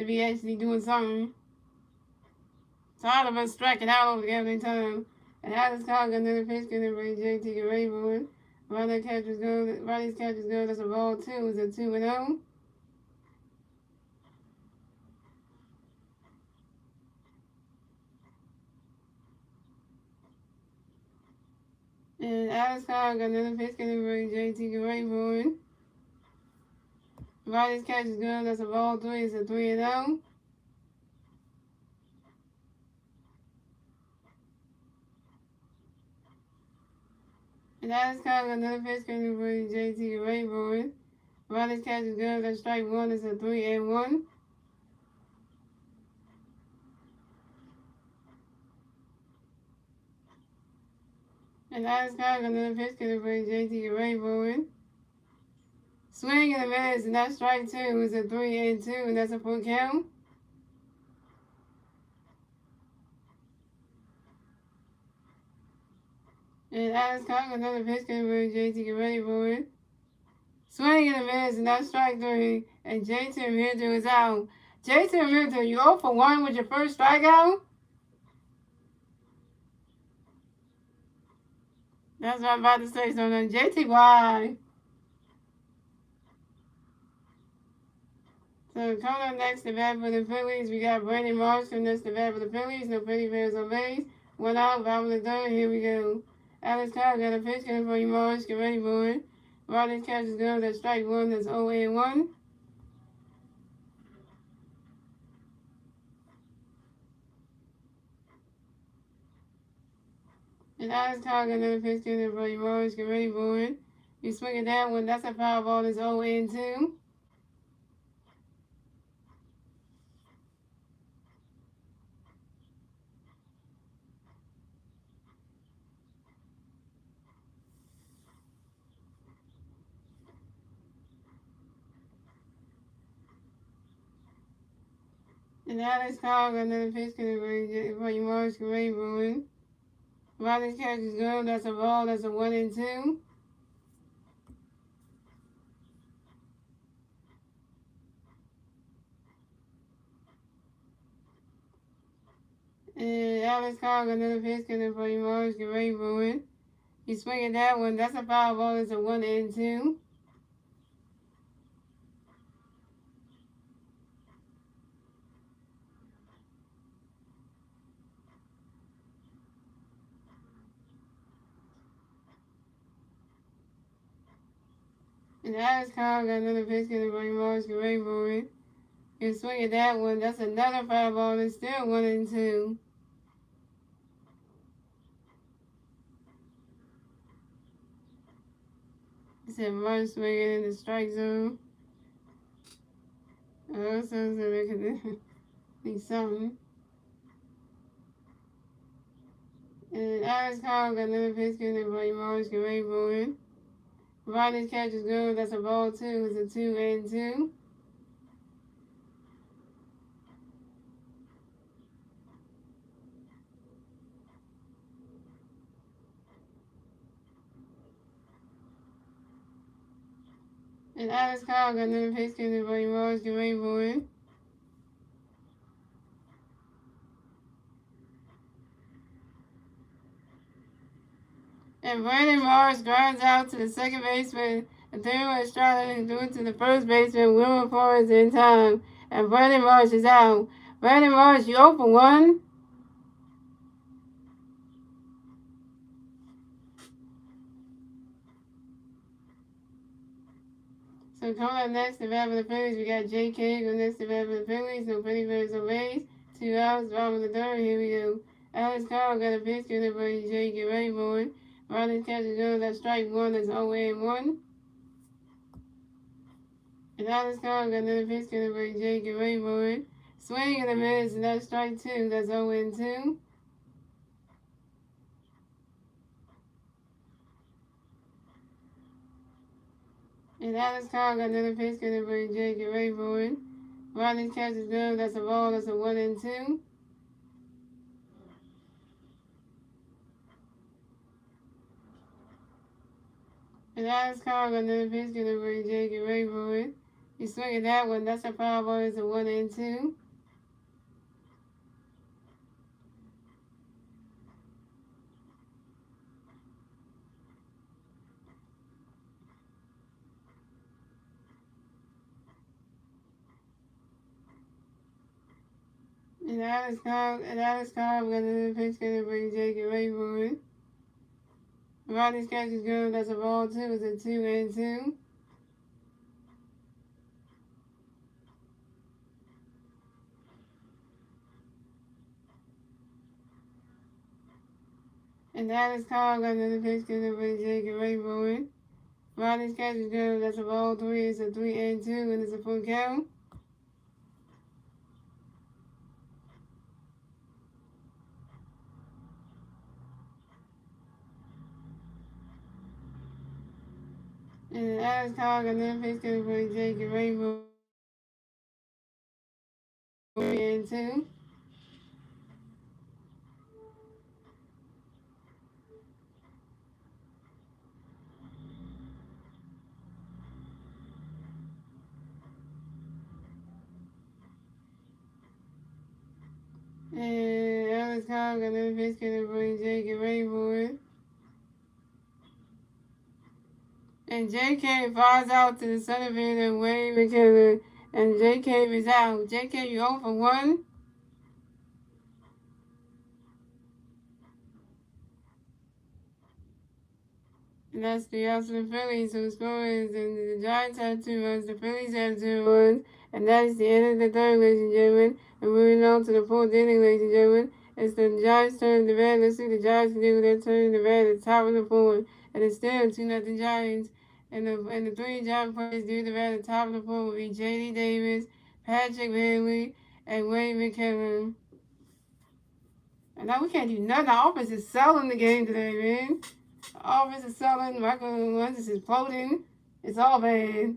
be actually doing something. Tired of us striking out over every time. And Dallas Kyle got another pitch in the break. JT get ready for it. Riley's catch is good. That's a ball, too. It's a 2-0. And Alex Kyle got another pitch in the break. JT get ready for it. Riley's catch is good. That's a ball, 3. It's a 3-0. And Alex Kyle got another pitch in the break. JT get ready for it. Riley's catch is good. That's strike 1. It's a 3-1. And Alex Kyle got another pitch in the break. JT get ready for it. Swing and a miss, and that's strike 2. It's a 3-2, and that's a full count. And Alex Kyle got another pitch in the break. JT get ready for it. Swing and a miss, and that's strike 3. And JT Realmuto is out. JT Realmuto, you 0 for 1 with your first strikeout? That's what I'm about to say. So then JT, why? So coming up next, the bat for the Phillies, we got Brandon Marsh, and that's the bat for the Phillies. No Philly fans on base. 1 out, bottom of the third. Here we go. Alex Kyle got a pitch coming for you, Marsh. Get ready for it. Riley's catch is good. That's strike 1. That's 0-1. And Alex Kyle got another pitch coming for you, Marsh. Get ready for it. You swing at that one. That's a foul ball. That's 0-2. And Alex Kyle got another pitch coming for you, Marsh. Get ready for it. Riley's catch is good. That's a ball. That's a 1-2. And Alex Kyle got another pitch coming for you, Marsh. Get ready for it. You swing at that one. That's a foul ball. It's a 1-2. And Alex Kyle got another pitch coming for you, Marsh. Get ready for it. You swing at that one. That's another foul ball. It's still 1-2. He said Marsh swinging in the strike zone. Also, think something. And Alex Kyle got another pitch and Buddy Marsh get ready for it. Ronnie's catch is good. That's a ball two. It's a 2-2. And Alex Kyle got another pitch and Buddy Marsh get ready for it. And Brandon Morris grinds out to the second baseman. And third Estrada and threw it to the first baseman. Wilmer Flores in time. And Brandon Morris is out. Brandon Morris, you 0 for 1. So coming up next, the bat for the Phillies, we got J.K. Go next to bat for the Phillies. No Philly players or Rays. 2 outs, bottom of the third. Here we go. Alex Carl got a pitch. Get it, buddy. Jay, get ready for it. Ronnie's catch is good. That's strike one. That's 0-1. And Alex Carl got another pitch. Get it, buddy. Jay, get ready for it. Swing and a miss, and that's strike two. That's 0-2. And Alex Carl got another pitch. Get it, buddy. Jay, get ready for it. Ronnie's catch is good. That's a ball. That's a 1-2. And Alex Carl got another pitch. Get it, buddy. Jay, get ready for it. You swing at that one. That's a foul ball. It's a 1-2. And Alex Carl got another pitch. Get it, buddy. Jay, get ready for it. Ronnie's catch is good. That's a ball two. It's a 2-2. And Alex Carl got another pitch. Get it, buddy. Jay, get ready for it. Ronnie's catch is good. That's a ball three. It's a 3-2, and it's a full count. And Alex Carl got another pitch. Get it, buddy. Jay, get ready for it. 3-2. And Alex Carl got another pitch. Get it, buddy. Jay, get ready for it. And J.K. flies out to the center field and Wade McKinnon. And J.K. is out. J.K., you 0 for 1. And that's the outs for the Phillies. So the score is, and the Giants have 2 runs. The Phillies have 2 runs. And that is the end of the third, ladies and gentlemen. And moving on to the fourth inning, ladies and gentlemen. It's the Giants' turn to bat. Let's see the Giants can do their turn to bat at the top of the fourth. And it's still 2-0 Giants. And the 3 Giant players do the bat at the top of the fourth will be J.D. Davis, Patrick Bailey, and Wade McKinnon. And now we can't do nothing. Our offense is selling the game today, man. Our offense is selling. Michael Lewis is floating. It's all bad.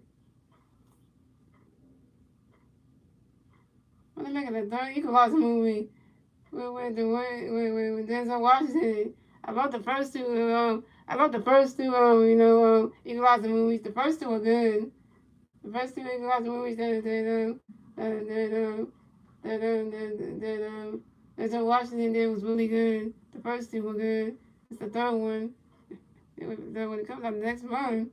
When they making a third equalizer movie with Denzel Washington. I love the first two. Equalizer movies. The first two were good. The first two equalizer movies that Washington did was really good. The first two were good. It's the third one. When it comes out next month.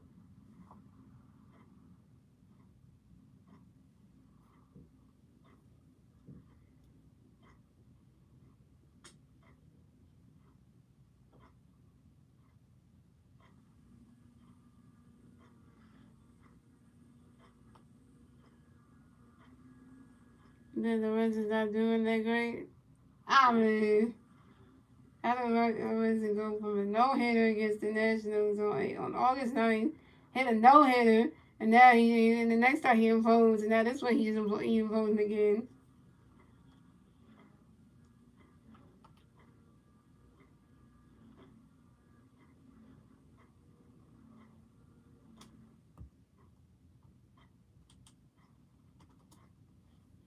Then the Reds is not doing that great. I mean, I don't like the Reds to go from a no-hitter against the Nationals on August 9th hit a no hitter, and now and the next time he imposed, and now this one he imposing again.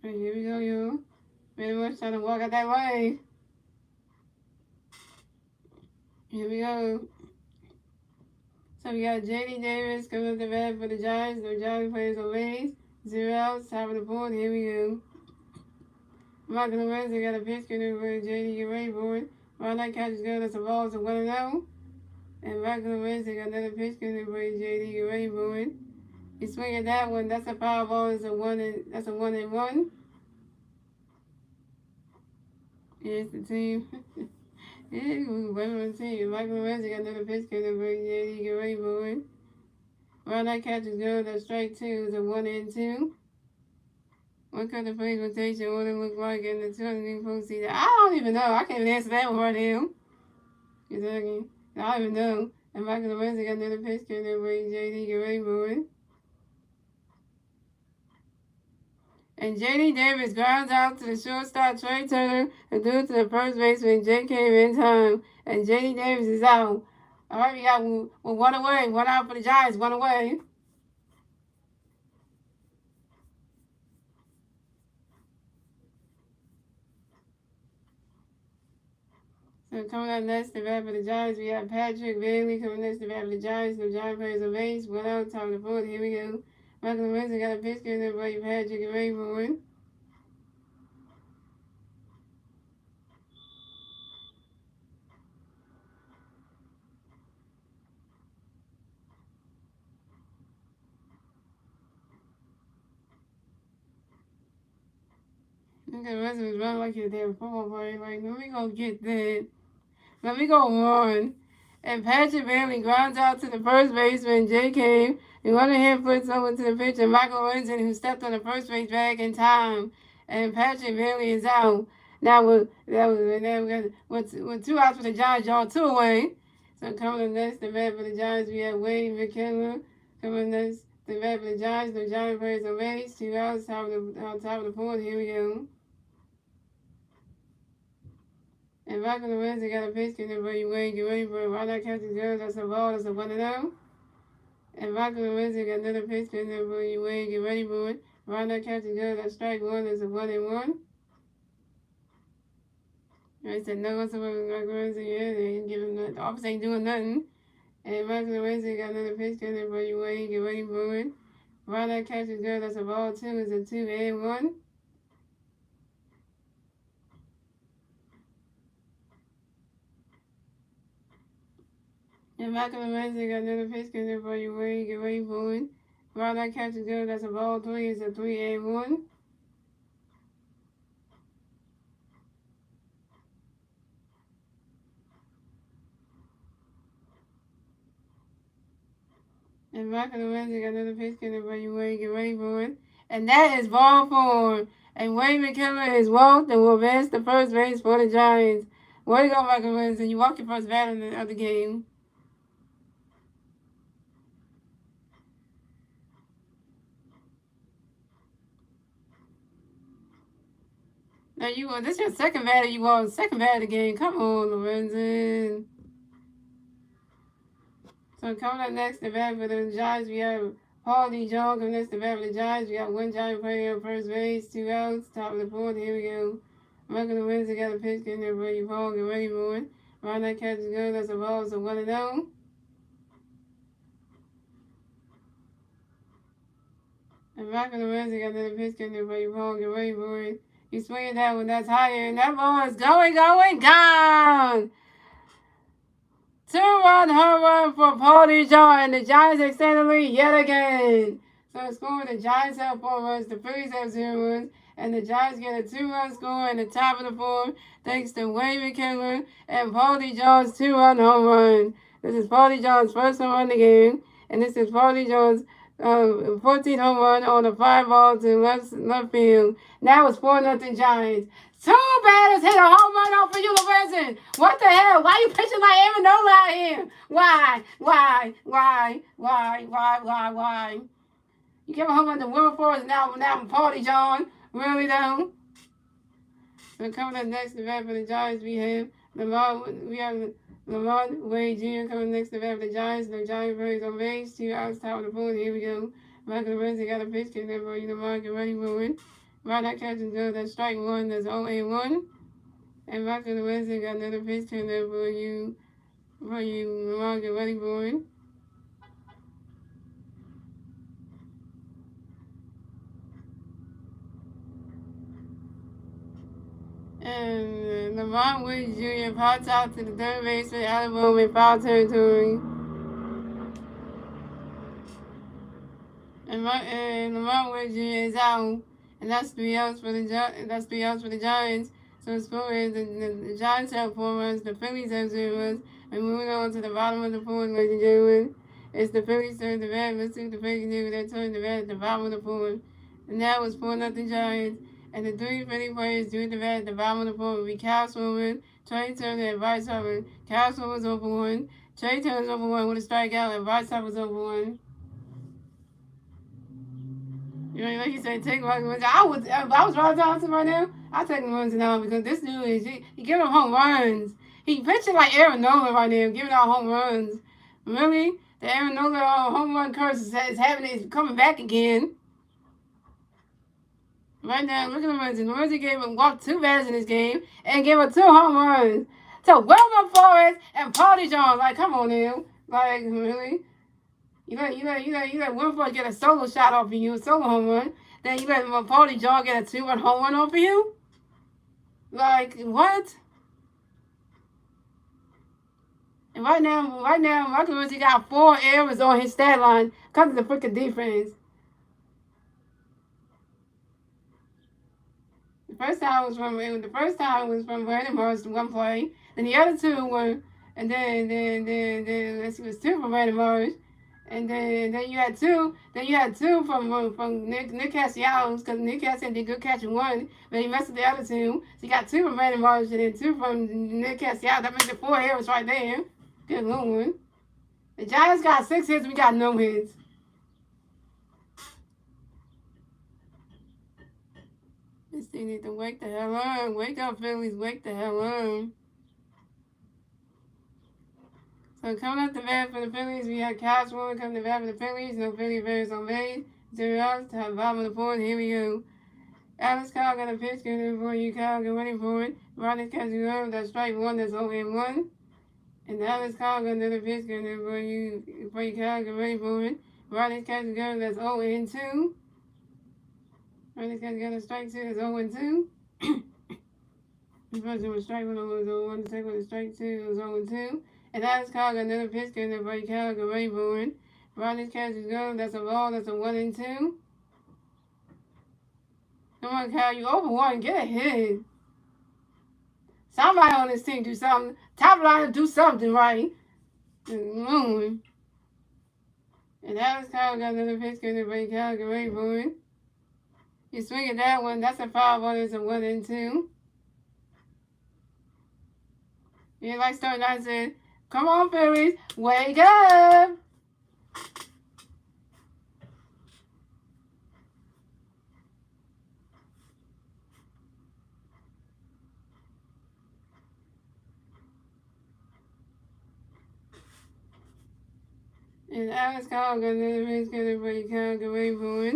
Right, here we go, yo. Very much trying to walk out that way. Here we go. So we got J.D. Davis coming up the bat for the Giants. The Giants players on base. 0 outs, top of the board. Here we go. Michael Lorenzo got a pitch count for J.D. Get ready for it. Ron that catch is good. That's a ball. It's a 1-0. And Michael Lorenzo got another pitch count for J.D. Get ready for it. He swing at that one. That's a foul ball. It's a 1-1. Here's the team. Yeah, we're waiting on the team. Michael Lorenzo got another pitch count for J.D. Get ready for it. Ron that catch is good. That's strike two. It's a 1-2. What kind of play rotation would it look like in the 2000 postseason? I don't even know. I can't even answer that one right now. Exactly. I don't even know. And Michael Lorenzo got another pitch count for J.D. Get ready for it. And J.D. Davis grounds out to the shortstop Trey Turner and threw to the first baseman Jake came in time. And J.D. Davis is out. All right, we got one away. One out for the Giants. One away. So coming up next, the bat for the Giants, we have Patrick Bailey coming next, the bat for the Giants. The Giants players on base. One out, top of the fourth. Here we go. Michael Lorenzo got a pitch count for Patrick and ready for it. Look at the rest of us run like a damn football player. Like, let me go get that. Let me go run. And Patrick Bailey grounds out to the first baseman, Jay Cave. And one of him puts over to the pitcher, Michael Lorenzen, who stepped on the first base bag in time. And Patrick Bailey is out. Now, with 2 outs for the Giants, y'all 2 away. So coming up next, the bat for the Giants, we have Wade McKenna. Coming next, the bat for the Giants. The Giants players on base. 2 outs, top of the fourth. Here we go. And Michael Lorenzo got a pitch count for Wade. Get ready for it. Why not catch the girl? That's a ball. That's a 1-0. And Michael Lorenzo got another pitch count for Wade. Get ready for it. Why not catch the girl? That's strike one. That's a 1-1. I said no whatsoever. Michael Lorenzo, yeah, they ain't giving nothing. The office ain't doing nothing. And Michael Lorenzo got another pitch count for Wade. Get ready for it. Why not catch the girl? That's a ball two. It's a 2-1. And Michael Lorenzo got another pitch count for Wade. Get ready for it. Why not catch the girl? That's a ball three. It's a 3-1. And Michael Lorenzo got another pitch count for Wade. Get ready for it. And that is ball four. And Wade McKenna is walked and will advance the first base for the Giants. Way to go, Michael Lorenzo. You walk your first batter of the game. Now this is your second batter. You won second batter of the game. Come on, Lorenzo. So coming up next, the bat for the Giants, we have Paul D. Jones. Coming next, the bat for the Giants, we got one Giant player on first base, 2 outs, top of the fourth. Here we go. Michael Lorenzo got a pitch in there for you, Paul. Get ready for it. Ron that catch is good. That's a ball. It's a 1-0. And Michael Lorenzo got another pitch in there for you, Paul. Get ready for it. He's swinging that one. That's higher. And that ball is going, gone. 2-1 home run for Paul DeJong, and the Giants extend the lead yet again. So scoring, the Giants have 4 runs, the Phillies have 0 runs, and the Giants get a 2-run score in the top of the fourth thanks to Wade McKenna and Paul DeJong's 2-run home run. This is Paul DeJong's first home run of the game, and this is Paul DeJong's 14 home run on a fly ball to left field. Now it's 4-0 Giants. Two batters hit a home run off of you, LeBron. What the hell? Why you pitching like Aaron Nola out here? Why? Why? Why? Why? Why? Why? Why? You give a home run to Wilberforce, now Party John. Really though? So coming up next to bat for the Giants, we have Lamar Wade Jr. coming next to bat for the Giants. The Giants raise on base, 2 outs, top of the fourth. Here we go. Michael Lorenzi got a pitch kick there for you. Lamar get ready for it. Right, that catch and go. That's strike one. That's 0-1. And Michael Lorenzi got another pitch kick there for you. Lamar get ready for it. And Lamont Woods Jr. pops out to the third baseman out of home in foul territory. And Lamont Woods Jr. is out, and that's 3 outs for the Giants. So the score is the Giants have 4 runs, the Phillies have 0 runs. And moving on to the bottom of the fourth, ladies and gentlemen, it's the Phillies turn the bat. Let's see the Phillies do their turn the bat at the bottom of the fourth. And that was 4-0 Giants. And the 3 Philly players doing the bat at the bottom of the fourth will be Cal Swilman, Trey Turner, and Bryce Harper. Cal Swilman's over 1. Trey Turner's over 1 with a strikeout, and Bryce Harper's over 1. You know, like you said, take one. If I was Rob Johnson right now, I'd take him runs now because this dude he giving them home runs. He pitching like Aaron Nola right now, giving out home runs. Really? The Aaron Nola home run curse is coming back again. Right now, look at Lorenzi. Lorenzi walked 2 batters in this game and gave up 2 home runs to Wilberforce and Party John. Like, come on now. Like, really? You let Wilberforce get a solo shot off of you, a solo home run. Then you let Party John get a 2-run home run off of you? Like, what? And right now, Michael Lorenzi got 4 errors on his stat line because of the freaking defense. The first time was from Brandon Morris, 1 play. Then the other 2 were, and then let's see, it was 2 from Brandon Morris. And then you had 2. Then you had 2 from Nick Castellanos because Nick Castellanos did good catching 1, but he messed with the other 2. So you got 2 from Brandon Morris and then 2 from Nick Castellanos. That makes it 4 errors right there. Good Lord. The Giants got 6 hits. We got no hits. This thing need to wake the hell up. Wake up, Phillies. Wake the hell up. So coming up the bat for the Phillies, we had Cal Swilman coming to bat for the Phillies. No Philly bears on base. 0 outs to the bottom of the fourth. Here we go. Alex Kyle got a pitch. Get ready for you, Kyle. Get ready for it. Ronnie catching up. That's strike 1. That's 0-1. And Alex Kyle got another pitch. Get ready for you, Kyle. Get ready for it. Ronnie catching up. That's 0-2. Ronnie catching up. That's strike 2. That's 0-2. The first one was strike 1. Was 0-1. The second one was strike 2. Was 0-2. And Alex Kyle got another pitch. Get ready for you, Kyle. Get ready for it. Ronnie catching up. That's a ball. That's a 1-2. Come on, Kyle. You over 1. Get a hit. Somebody on this team do something. Top line do something right. And Alex Kyle got another pitch. Get ready, Kyle. Get ready for it. You swing at that one. That's a 5-1. It's a 1-2. Yeah, like Stone Knight said, come on, Phillies. Wake up. And Alex Kyle got another pitch. Get ready, Kyle. Get ready for it.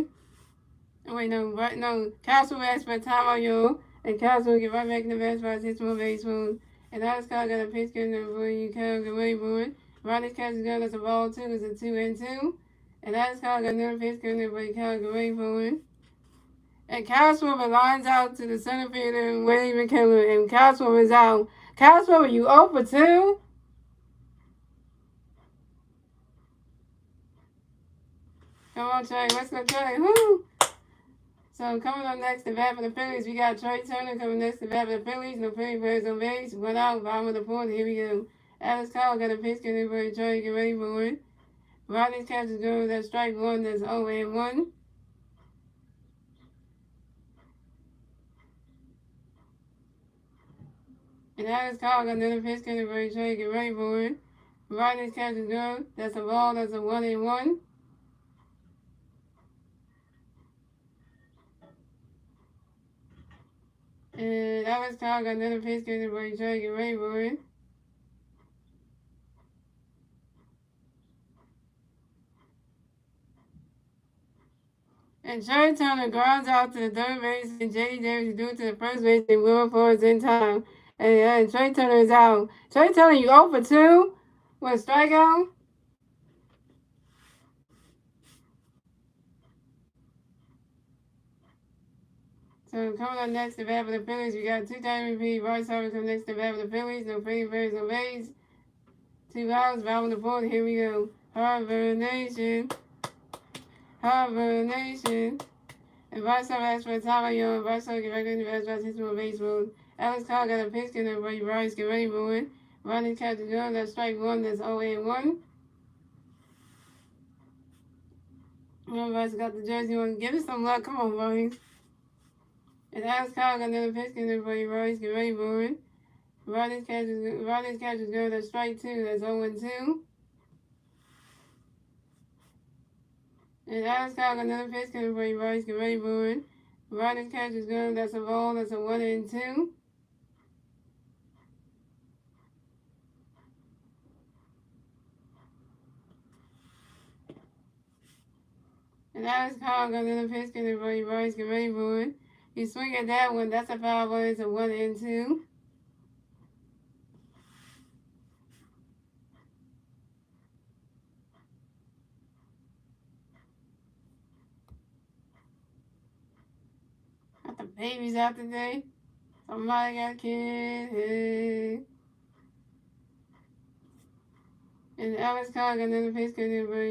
Oh, wait, no. Castle asked for time on you. And Castle get right back in the best spot. 6 more baseball. And Alex Kyle got a pitch. Get ready, Kyle. Get ready for it. Ronnie catches gun. That's a ball 2. It's a 2-2. And Alex Kyle got another pitch. Get ready, Kyle. Get ready for it. And Kyle Swilman lines out to the center fielder, Willie McKinley. And Kyle Swilman is out. Kyle Swilman, you 0 for 2? Come on, Trey. Let's go, Trey. Woo! So coming up next to bat for the Phillies, we got Trey Turner coming next to bat for the Phillies. No Philly players on base. 1 out, bottom of the fourth. Here we go. Alex Kyle got a pitch. Get ready for Trey. Get ready for it. Rodney's catches go. That's strike one. That's 0-1. And Alex Carr got another pitch count for a trade. Get ready for it. Rodney's catches go. That's a ball. That's a 1-1. And Alex Carr got another pitch count for a trade. Get ready for it. And Trey Turner grounds out to the third base, and J.D. Davis is due to the first base, and Will Forrest in time. And Trey Turner is out. Trey Turner, you 0 for 2 with a strikeout. So coming up next to bat for the Phillies, we got 2-time repeat. Bryce Harper coming next to bat for the Phillies. No Philly Birds, no base. 2 outs, bow on the board. Here we go. Harper Nation. Harper Nation. And Bryce Harper asked for a time on your Bryce Harper get back in the best by 6 more baseball. Alex Carr got a pitch count for you. Bryce, get ready for it. Ronnie catches gun. That's strike one. That's 0-1. Everybody's got the jersey on. Give us some luck. Come on, boys. And Alex Carr got another pitch count for you. Bryce, get ready for it. Ronnie's catches gun. That's strike two. That's 0-2. And Alex Carr got another pitch count for you. Bryce, get ready for it. Ronnie's catches gun. That's a ball. That's a 1-2. And Alex Carr got another pitch count for you. Bryce, get ready for it. You swing at that one. That's a foul ball. It's a 1-2. Got the babies out today. Somebody got a kid. Hey. And Alex Carr got another pitch count for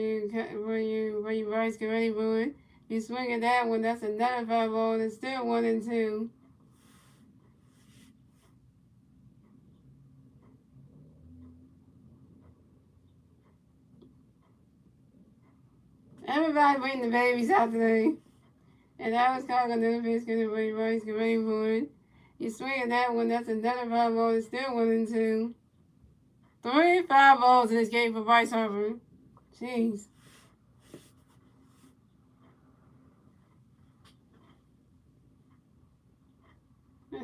you. Bryce, get ready for it. You swing at that one. That's another foul ball. It's still 1-2. Everybody bring the babies out today. And Alex Carr got another pitch count for you. Bryce, get ready for it. You swing at that one. That's another foul ball. It's still 1-2. 3 foul balls in this game for Bryce Harper. Jeez.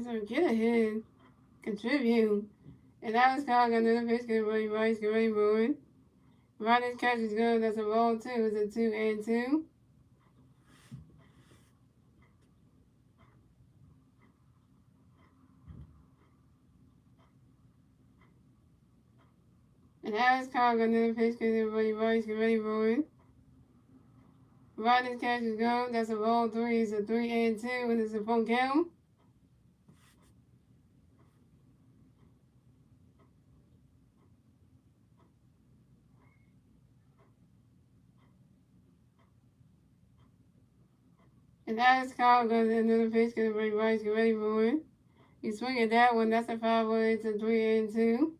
So get ahead. Contribute. And Alex Carr got another pitch count for you. Bryce, get ready for it. Rodney's catch is good. That's a ball two. It's a 2-2. And Alex Carr got another pitch count for you. Bryce, get ready for it. Rodney's catch is good. That's a ball three. It's a 3-2. And it's a full count. And Alex Carr got another pitch count for you. Bryce, get ready for it. You swing at that one. That's a 5 It's a 3-2.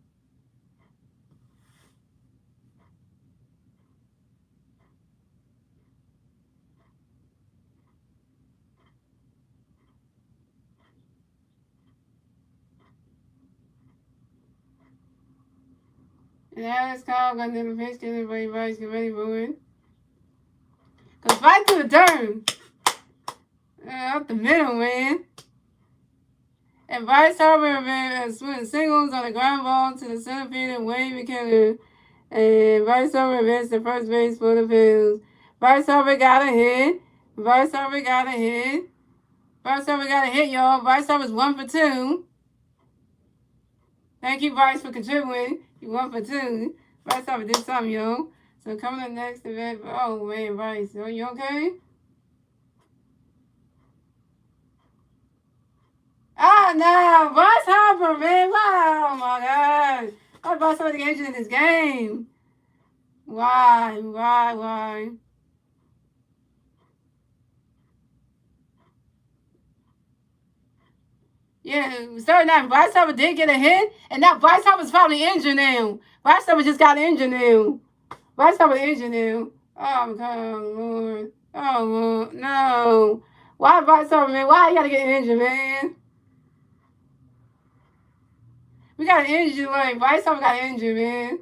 And Alex Carr got another pitch count for you. Bryce, get ready for it. Goes right to the turn. Up the middle, man. And Bryce Harper, man, swinging singles on the ground ball to the center field and Wade McKinnon. And Bryce Harper advanced to first base for the Phillies. Bryce Harper got a hit. Bryce Harper got a hit. Bryce Harper got a hit, y'all. Bryce Harper's 1 for 2. Thank you, Bryce, for contributing. You 1 for 2. Bryce Harper did something, yo. So coming up next event, oh man, Bryce, are you okay? Ah, no, Bryce Harper, man, wow, oh my God. Why Bryce Harper get injured in this game? Why? Yeah, certain night, Bryce Harper did get a hit, and now Bryce Harper's probably injured now. Bryce Harper just got injured now. Bryce Harper injured now. Oh, come Lord. Oh, Lord. No. Why Bryce Harper, man? Why you gotta get injured, man? We got an injury, like, Bryce Harper got injured, man.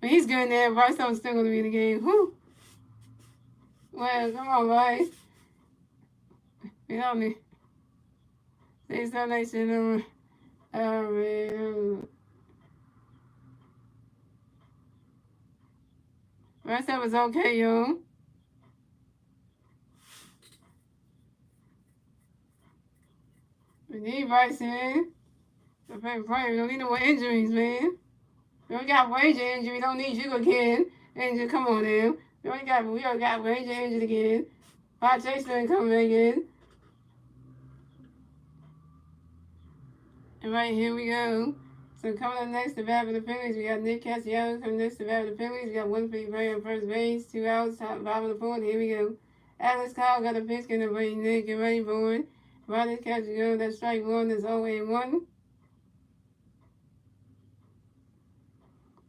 But he's good now. Bryce Harper's still gonna be in the game. Whew. Well, come on, Bryce. You know me. Say something nice to them. Oh, man. Bryce Harper's okay, yo. We need Bryce, man. We don't need no more injuries, man. We only got major injury. We don't need you again. Injury, come on now. We only got major injury again. Bob Chase been coming again. And right here we go. So coming up next to bat for the Phillies, we got Nick Castellanos coming next to bat for the Phillies. We got Winfrey Gray on first base, 2 outs, top bottom of the fourth. Here we go. Alex Kyle got a pitch, getting ready. Nick, get ready for it. Ronnie Castellanos, that's strike one, that's 0-1.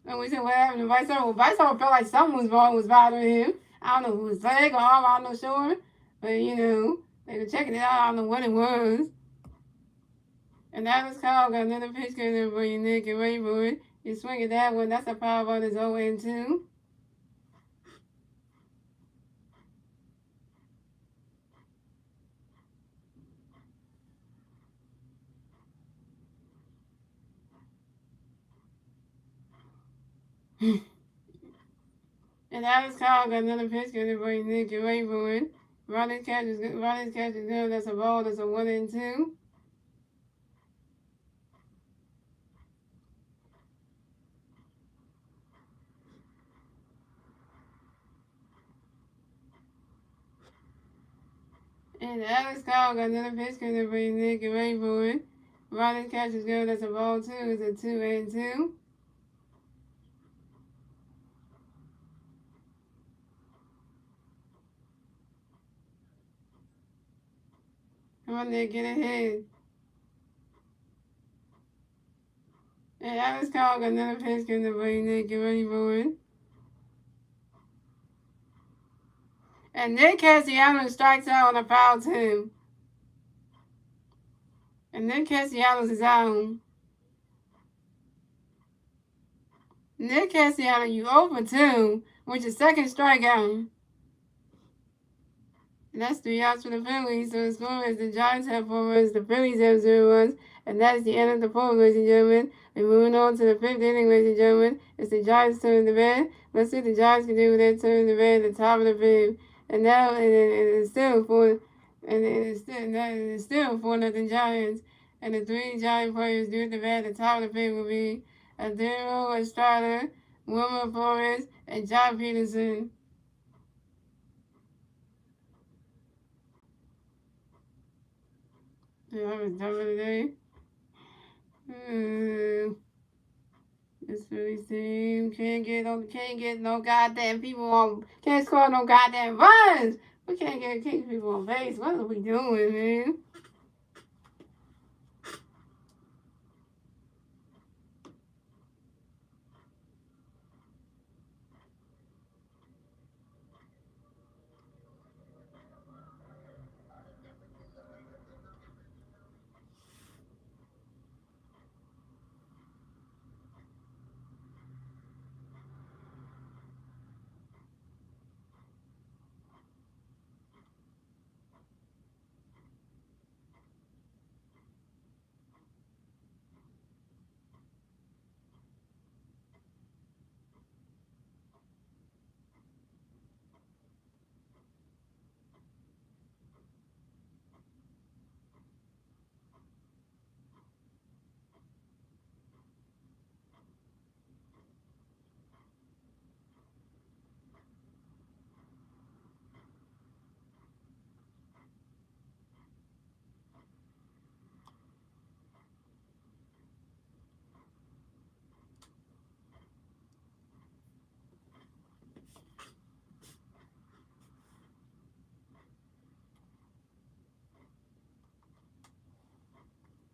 And we said, what happened to Vice Harper? Well, Vice Harper felt like something was wrong, was bothering him. I don't know, his leg or arm, I'm not sure. But, they were checking it out. I don't know what it was. And that was called. Got another pitch coming for you, Nick. Get ready for it. You swing at that one. That's a power ball that's 0-2. And that was called. Got another pitch coming for you, Nick. Get ready for it. Ronnie's catch is good. That's a ball. That's a 1-2. And Alex Kyle got another pitch coming for you, Nick. Get ready for it. Ronnie's catch is good. That's a ball, too. It's a 2-2. Come on, Nick. Get ahead. And Alex Kyle got another pitch coming for you, Nick. Get ready for it. And Nick Castellanos strikes out on a foul, too. And Nick Castellanos is out. Nick Castellanos, you over 2 with your second strikeout. And that's 3 outs for the Phillies. So the score is the Giants have 4 runs, the Phillies have 0 runs. And that's the end of the fourth, ladies and gentlemen. We're moving on to the 5th inning, ladies and gentlemen. It's the Giants' turn to bat. Let's see what the Giants can do with their turn to bat at the top of the 5th. And now it's still 4. And it's still 4-0 Giants. And the 3 Giant players due at the bat at the top of the 5th will be Adero Estrada, Wilmer Flores, and John Peterson. Yeah, I was done for the day. This Phillies team can't get no goddamn people on, can't score no goddamn runs. We can't get people on base. What are we doing, man?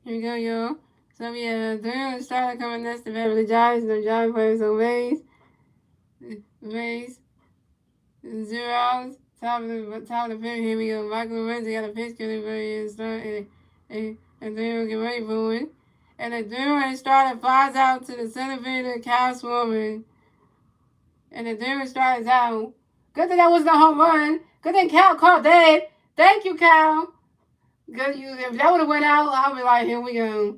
Here we go, y'all. So we have Darrell Estrada coming next to Beverly Giants. No Giant players on base. Base. 0 outs. Top of the fifth. Here we go. Michael Lorenzo got a pitch getting very and Darrell get ready for it. And the Darrell Estrada flies out to the center fielder, Cal Swarman. And the Darrell Estrada is out. Good thing that wasn't a home run. Good thing Cal caught that. Thank you, Cal. Good, if that would have went out, I'll be like, here we go.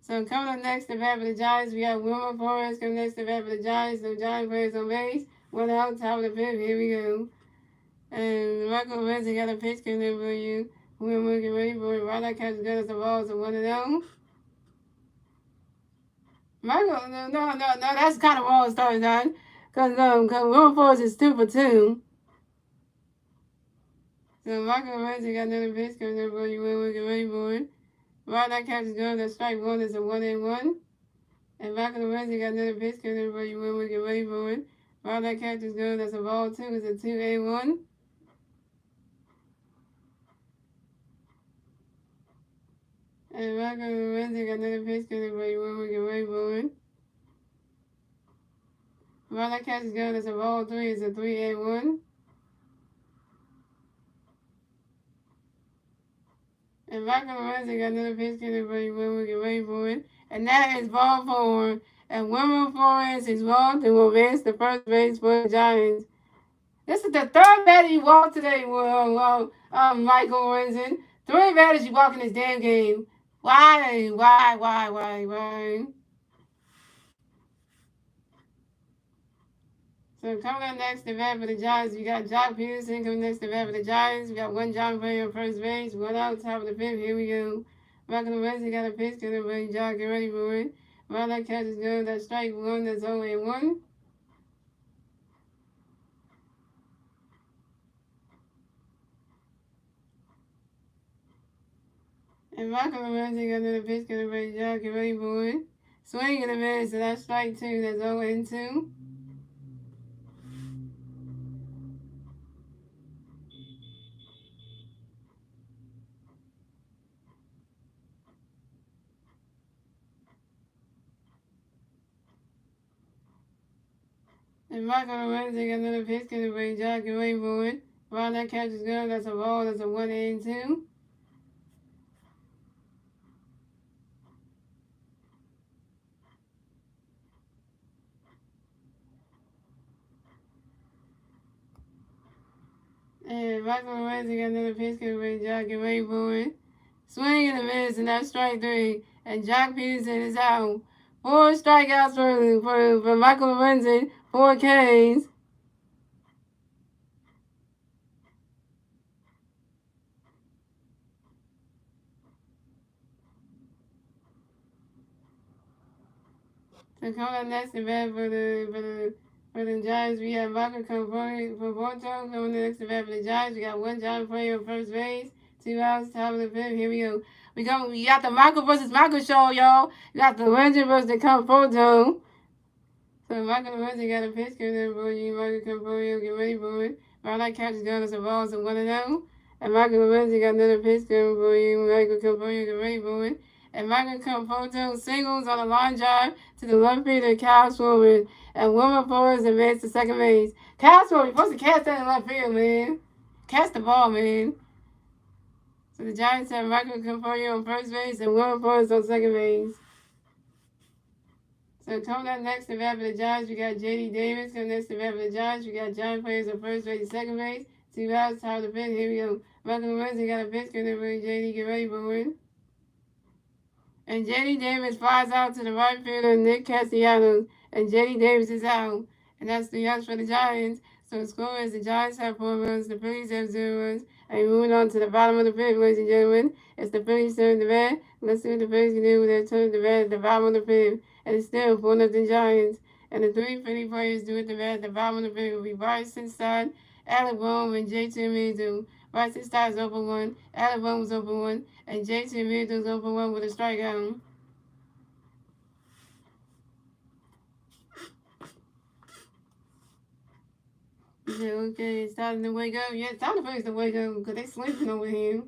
So coming up next to bat for the Giants, we got Wilmer Flores coming next to bat for the Giants. No Giant players on base. 1 out, top of the fifth. Here we go. And Michael Lorenzo got a pitch coming in for you. Wilmer get ready for it. Right, that catch good as the ball, so 1-0. Michael, no, that's kind of wrong start, done. Because Wilmer Flores is 2 for 2. So Michael Lorenzo got another pitch coming in for you. Wilmer get ready for it. Right, that catch is good. That strike one is a 1-1. And Michael Lorenzo got another pitch coming in for you. Wilmer get ready for it. Right, that catch is good. That's a ball 2. It's a 2-1. And Michael Lorenzo got another pitch coming in for you. Wilmer get ready for it. Right, that catch is good. That's a ball 3. It's a 3-1. And Michael Lorenzo got another pitch coming for you. Wilmer get ready for it. And that is ball 4. And Wilmer Flores is walked and will advance to first base for the Giants. This is the third batter you walked today, Michael Lorenzo. 3 batters you walk in this damn game. Why? So coming up next to bat for the Giants, we got Jock Peterson coming next to bat for the Giants. We got 1 John player on first base, 1 out, top of the fifth. Here we go. Michael Lorenzo got a pitch coming for Jock. Get ready for it. Right, that catch is good. That's strike 1. That's only 1. And Michael Lorenzo got another pitch coming for Jock. Get ready for it. Swing and a miss, so that's strike 2. That's 0-2. And Michael Lorenzo got another pitch coming for Jock. Get ready for it. Right, that catch is good. That's a ball. That's a 1-2. And Michael Lorenzo got another pitch coming for Jock. Get ready for it. Swing and a miss, and that's strike 3. And Jock Peterson is out. 4 strikeouts for Michael Lorenzo. 4 Ks. So coming up next to bat for the Giants, we have Michael Conforto coming next to bat for the Giants. We got 1 Giant player on first base, 2 outs, top of the fifth. Here we go. We got the Michael versus Michael show, y'all. We got the Lorenzo versus the Conforto. So Michael Lorenzo got a pitch coming in for you. Michael Conforto, get ready for it. Right, that catch is going to the ball, so 1-0. And Michael Lorenzo got another pitch coming for you. Michael Conforto, get ready for it. And Michael Conforto singles on a line drive to the left fielder, Cal Swarman. And Wilmer Flores advanced to second base. Cal Swarman, you're supposed to catch that in left field, man. Catch the ball, man. So the Giants have Michael Conforto on first base and Wilmer Flores on second base. So coming up next to bat for the Giants, we got J.D. Davis. Coming next to bat for the Giants, we got Giant players on first base and second base. 2 outs, top of the fifth. Here we go. Michael Lorenzo got a pitch coming in for J.D. Get ready for it. And J.D. Davis flies out to the right fielder, Nick Castellanos. And J.D. Davis is out. And that's 3 outs for the Giants. So the score is the Giants have 4 runs, the Phillies have 0 runs. And moving on to the bottom of the fifth, ladies and gentlemen. It's the Phillies turn to bat. Let's see what the Phillies can do with their turn to bat at the bottom of the fifth. And it's still 4-0 Giants. And the 3 Philly players do at the bat at the bottom of the fifth will be Bryson Stott, Alec Bohm, and J.T. Meadow. Bryson Stott is 0-1, Alec Bohm was 0-1, and J.T. Meadow is 0-1 with a strikeout. He said, okay, it's time to wake up. Yeah, it's time for us to wake up because they sleeping over here.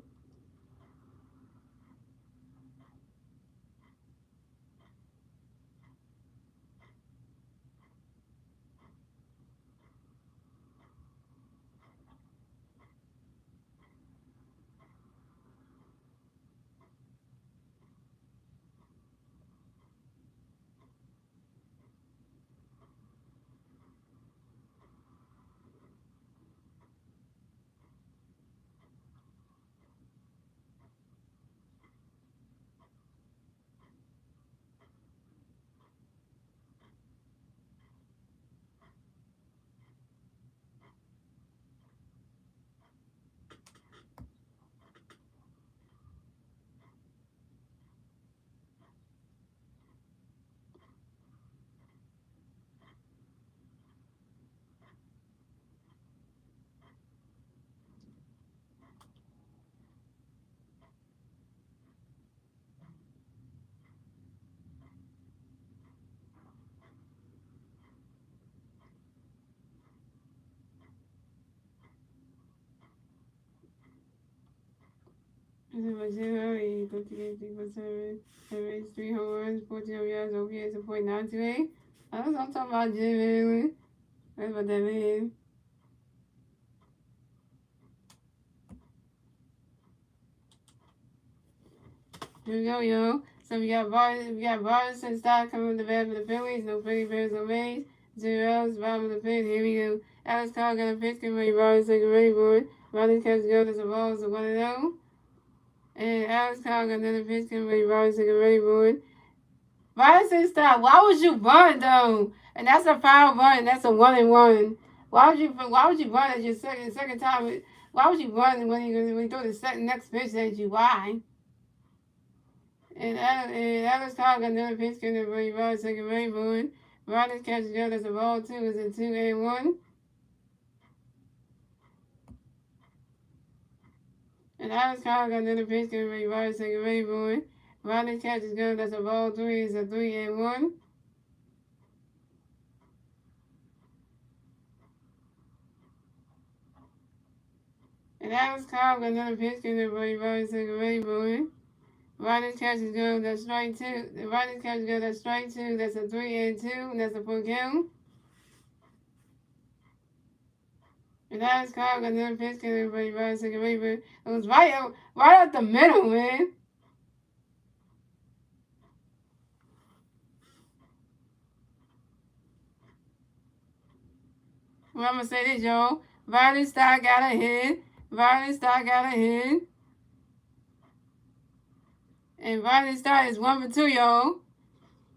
0, 8, 38, 3.7, 7, 3 home runs, 14 yards, OPS of .928. I'm talking about Jim Haley. That's what that means. Here we go, yo. So we got and Stock coming with the bat for the Phillies. No Philly Bears, no Mays. 0 outs, bottom of the fifth. Here we go. Alex Carr got a pitch, getting ready. Vargas taking ready for it. Vargas catches go. There's a ball. It's a 1-0. And Alex Carr got another pitch, getting ready. Vargas taking ready for it. Vargas and Stock. Why would you bunt though? And that's a foul bunt. And that's a 1-1. Why would you bunt at your second time? Why would you bunt when you throw the next pitch at you? Why? And Alex Cobb got another pitch coming for you. Rod second rate board. Rodgers catches go. That's a ball two. Is a 2-1. And Alex Cobb got another pitch coming for you. Rod second rate board. Rodgers catches go. That's a ball three. Is a 3-1. And Alex Cobb got another pitch coming for you. Rod second rate board. Rodgers catches go. That's strike two. Rodgers catches go. That's strike two. That's a 3-2. And that's a full count. And Alex Cobb got another pitch coming for you. Rod second rate board. It was right out the middle, man. Well, I'm gonna say this, y'all. Violet Star got a hit. Violet Star got a hit. And Violet Star is 1 for 2, y'all.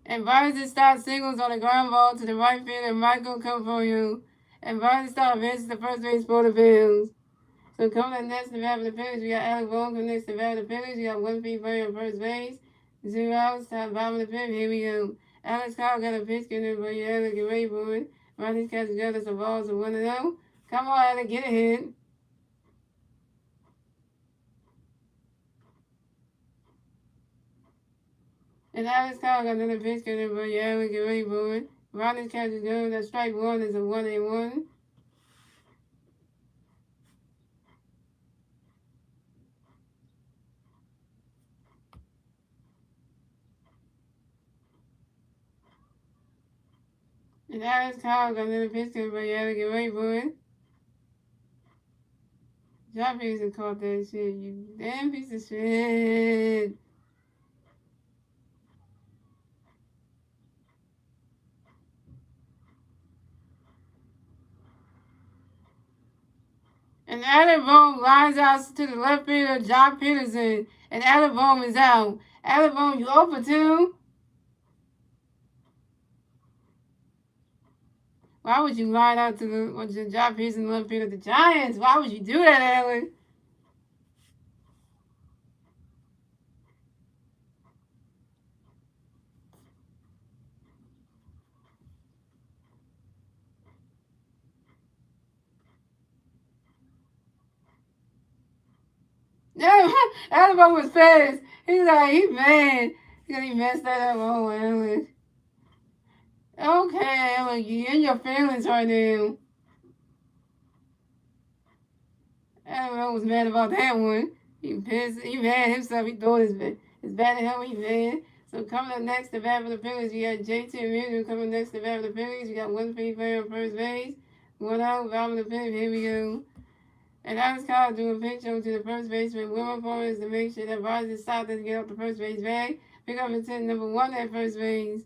And Violet Star singles on the ground ball to the right field, and Michael come for you. And Violet Star advances the first base for the Phillies. So coming up next to bat for the Phillies, we got Alec Boone coming next to bat for the Phillies. We got 1 feet on first base. 0 outs, top bottom of the fifth. Here we go. Alex Cobb got a pitch getting for you. Alec, get ready for it. Rodgers catches together, so balls are 1-0. Come on, Alec, get a hit. And Alex Cobb got another pitch coming for you. Alec, get ready for it. Rodgers catches go. That strike one is a 1-1. And Alex Cobb got another pitch coming for you. Alec, get ready for it. Job Peterson caught that shit, you damn piece of shit. And Adam Bone lines out to the left fielder, Job Peterson. And Adam Bone is out. Adam Bone, you 0 for 2? Why would you line out to the Job Peterson left fielder, the Giants? Why would you do that, Alan? Yeah, Adam Bone was pissed. He's like, he mad. Because he messed that up. Oh, Alan. Okay, Alan, you in your feelings right now. Everyone was mad about that one. He pissed. He mad himself. He thought his bat at him. He mad. So coming up next to bat for the Phillies, you got JT Amuser coming next to bat for the Phillies. You got 1 free player on first base. 1 out, bottom of the fifth. Here we go. And Alex Cobb doing pinch over to the first baseman. Wilmer Forrest to make sure that Rogers South doesn't get off the first base bag. Pick up intent number 1 at first base.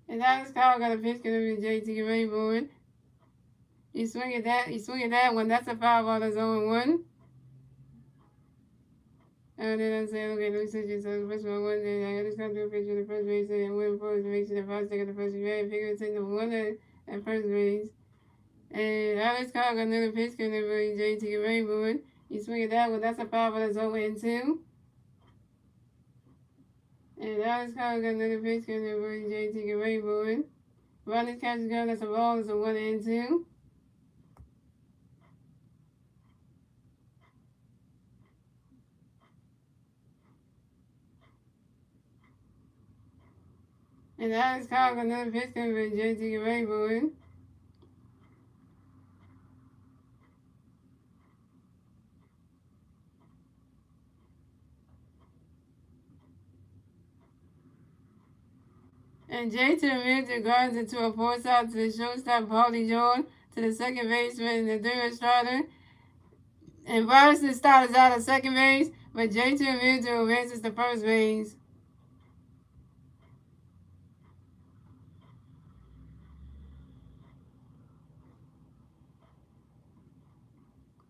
And Alex Cobb got a pitch going to JT Rainbow. You swing at that one. That's a foul ball. That's 0-1. And then I said, okay, let me switch it. So the first one, then I got to come to a picture of the first base and win for to make sure the first take the first base. Figure take number 1 at first base. And Alex Cobb got another pitch coming for JT Rainbow. You swing at that one. That's a foul ball. That's 0-2. And Alex Cobb got another pitch coming for JT Rainbow. Ronnie catches go. That's a ball. It's a 1-2. And Alex Cobb got another pitch coming for JT Rainbow. And J2 moves the guards into a force out to the shortstop Paulie Jordan to the second baseman and the third starter. And Bryson starts out at second base, but J2 moves to advances to first base.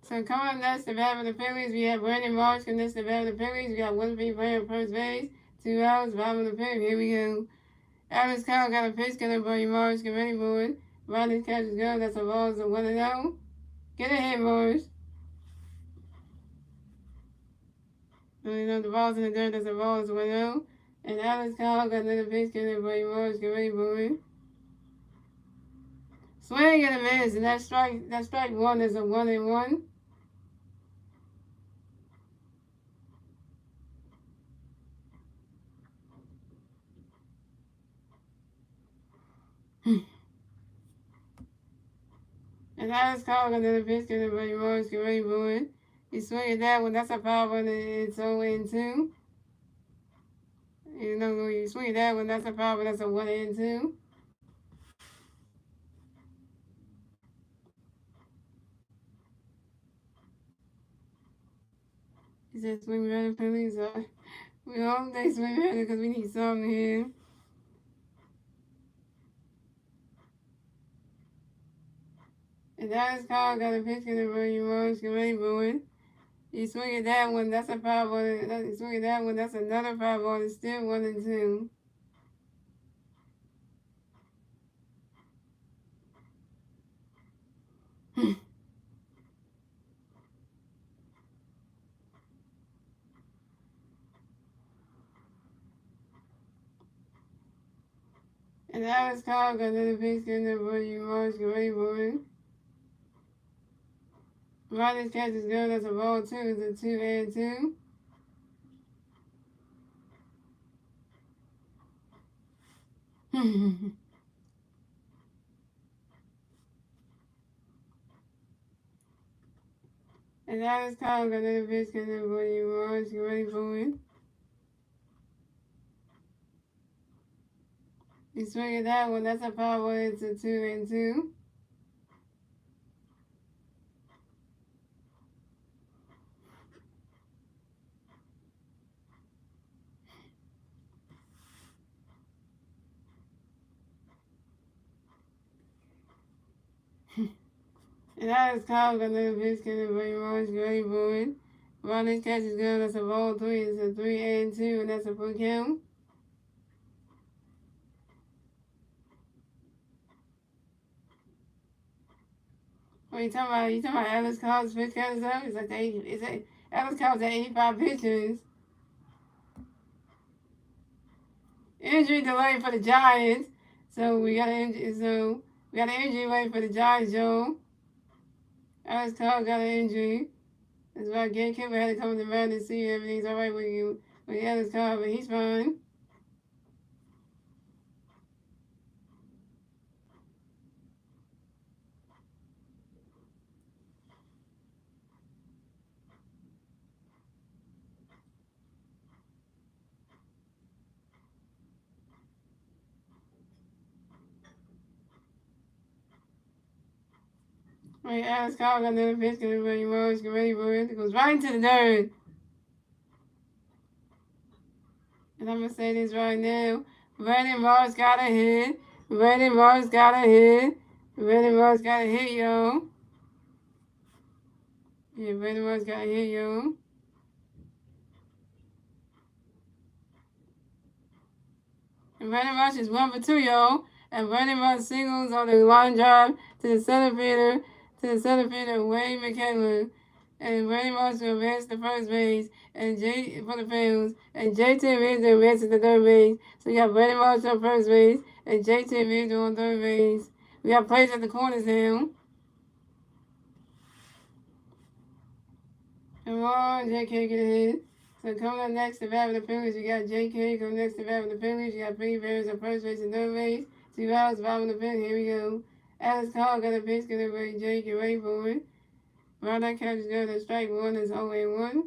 So coming up next, the bat for the Phillies, we have Brandon Marsh coming next, the bat for the Phillies. We got 1-3 playing first base, 2 outs, bottom of the fifth. Here we go. Alex Kyle got a pitch, gonna Brandon Marsh, get ready for it. Riley's catch is good, that's a ball, it's a 1-0. Get ahead, Marsh. The ball's in the dirt, that's a ball, it's a 1-0. And Alex Kyle got another pitch, gonna Brandon Marsh, get ready for it. Swing and a miss, and that strike one is a 1-1. And Alex Kyle got another pitch, gonna Brandon Marsh, get ready for it. He swing at that one, that's a foul one, and it's 0-2. You know, you swing at that one, that's a foul, but that's a 1-2. He said swing better, please. We hope they swing better because we need something here. And Dallas Kyle got a pitch in the Brandon Marsh, get ready for it. You swing at that one, that's a foul ball. You swing at that one, that's another foul ball. It's still 1-2. And Dallas Kyle got another pitch in the Brandon Marsh, get ready for it. Riley's catch is good, that's a ball too. It's a 2-2. And Dallas Kyle got another pitch in the Brandon Marsh, get ready for it. You swing at that one, that's a foul ball. It's a 2-2. And that is Kyle got another pitch, getting very much great for it. Riley's catch is good, that's a ball 3, it's a 3-2, and that's a full count. What are you talking about? You talking about Alex Kyle's pitch count is up? It's like Alex Kyle's at 85 pitches. Injury delay for the Giants. So we got an injury delay for the Giants, Joe. Alex Kyle got an injury. That's why Gary Kimber had to come to the mound and see if everything's all right with you. With Alex Kyle, but he's fine. Right, Alex Kyle got another pitch, get ready for it. It goes right into the dirt. And I'm gonna say this right now. Brandon Marsh got a hit. Brandon Marsh got a hit. Brandon Marsh got a hit, yo. Yeah, Brandon Marsh got a hit, yo. And Brandon Marsh is 1 for 2, yo. And Brandon Marsh singles on the line drive to the center fielder, Wade McKinley. And Brandon Marsh will advance to first base and for the Phillies. And J.T. Rizzo advances to third base. So we got Brandon Marsh on first base and J.T. Rizzo on third base. We got players at the corners now. Come on, J.K. get a hit. So coming up next to bat for the Phillies, we got J.K. Coming next to bat for the Phillies, you got Pete Bears on first base and third base. 2 outs, bottom of the fifth. Here we go. Alex Kyle got a pitch, get ready, Jake, get ready for it. Round that catch is good. The strike one is 0-1.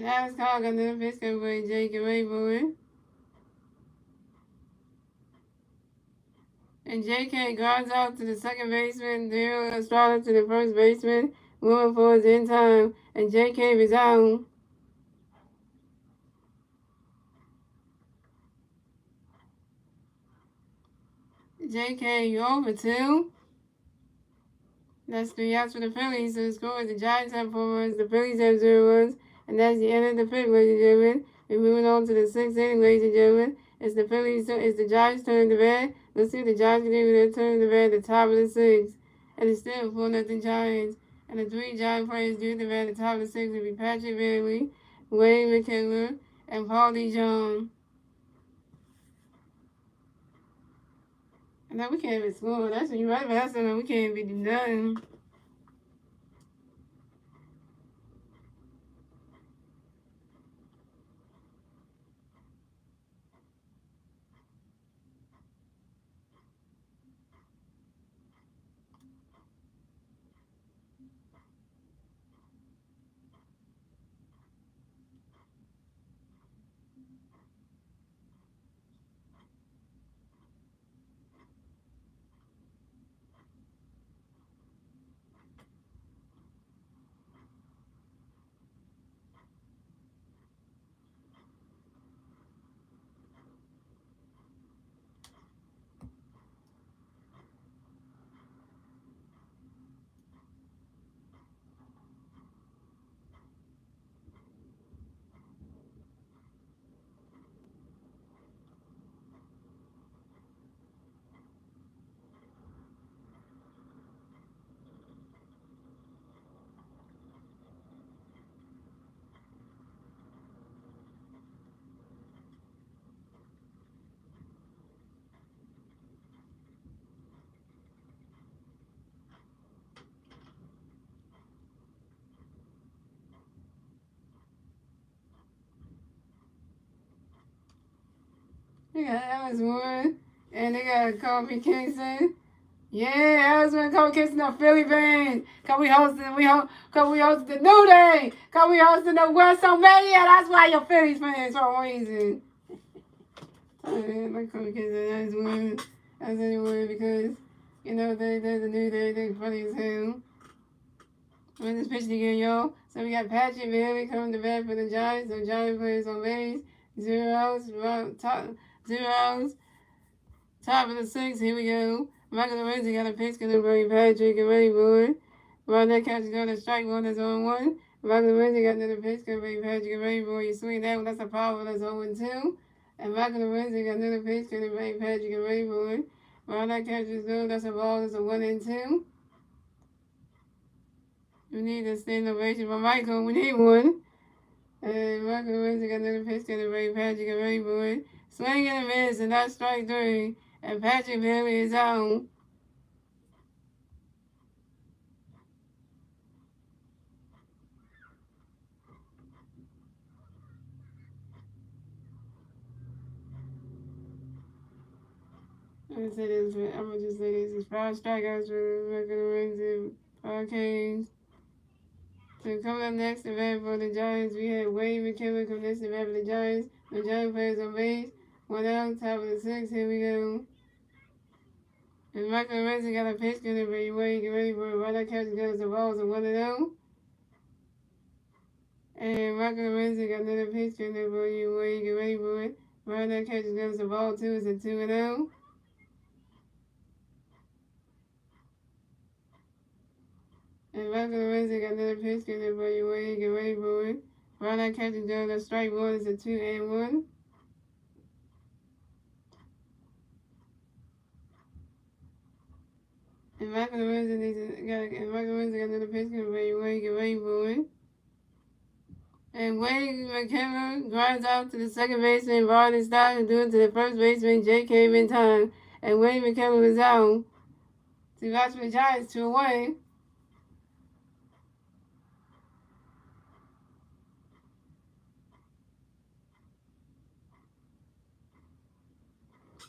And Alex Carr got another pitch coming by Jake and Rayboy. And J.K. grounds out to the second baseman. Daryl Estrada to the first baseman. Moving forward in time. And J.K. is out. J.K. over 2. That's 3 outs for the Phillies. So the score is the Giants have 4 runs. The Phillies have 0 runs. And that's the end of the fifth, ladies and gentlemen. We're moving on to the sixth inning, ladies and gentlemen. It's the Giants' turn to bat. Let's see if the Giants can do their turn to bat at the top of the sixth. And it's still 4-0 Giants. And the 3 Giant players due to bat at the top of the sixth will be Patrick Bailey, Wayne McKenna, and Paulie John. And now we can't even score. That's when you're right, but that's when we can't even do nothing. They got Alex Wood, and they got Kobe Kingston. Yeah, Alex Wood and Kobe Kingston, the Philly band. Cause we hosted the New Day. Cause we hosted the WrestleMania. That's why you're Phillies fans for a reason. Like Kobe Kingston, Alex Wood, as anyone, because they're the New Day. They're funny as hell. Win this pitch again, y'all. So we got Patrick Bailey coming to bat for the Giants. The Giants players on base. 0 outs. 0 outs. Top of the sixth. Here we go. Michael Lorenzi got a pitch gonna bring Patrick and ready for it. Right now, catch is going to strike one. That's on 1. Michael Lorenzi got another pitch gonna bring Patrick and ready for it. You swing that one. That's a power. That's 0 2. And Michael Lorenzi got another pitch gonna bring Patrick and ready for it. Right now, catch is good. That's a ball. That's a 1 2. We need a standing ovation for Michael. We need one. And Michael Lorenzi got another pitch gonna bring Patrick and ready for it. Swing and a miss, and that's strike 3. And Patrick Bailey is out. I'm gonna just say this. It's 5 strikeouts for Michael Lorenzi, 5 Ks. So coming up next, the bat for the Giants, we have Wayne McKenna coming next to the bat for the Giants. The Giants players on base. 1 out, top of the 6th. Here we go. And Michael Lorenzi got a pitch gonna be Wayne. Get ready for it. Right now, catch goes the balls of 1 0. And Michael Lorenzi got another pitch gonna be Wayne. Get ready for it. Right now, catch goes the ball 2. It's a 2 0. And Michael Lorenzi got another pitch gonna be Wayne. Get ready for it. Right now, catch goes the strike 1. It's a 2 1. And Michael Lorenzi got another pitch gonna be Wayne. Get ready for it. And Wayne McKenna grinds out to the second baseman, Barney Stock, and doing to the first baseman, J.K. in time. And Wayne McKenna is out. To watch for the Giants 2-1.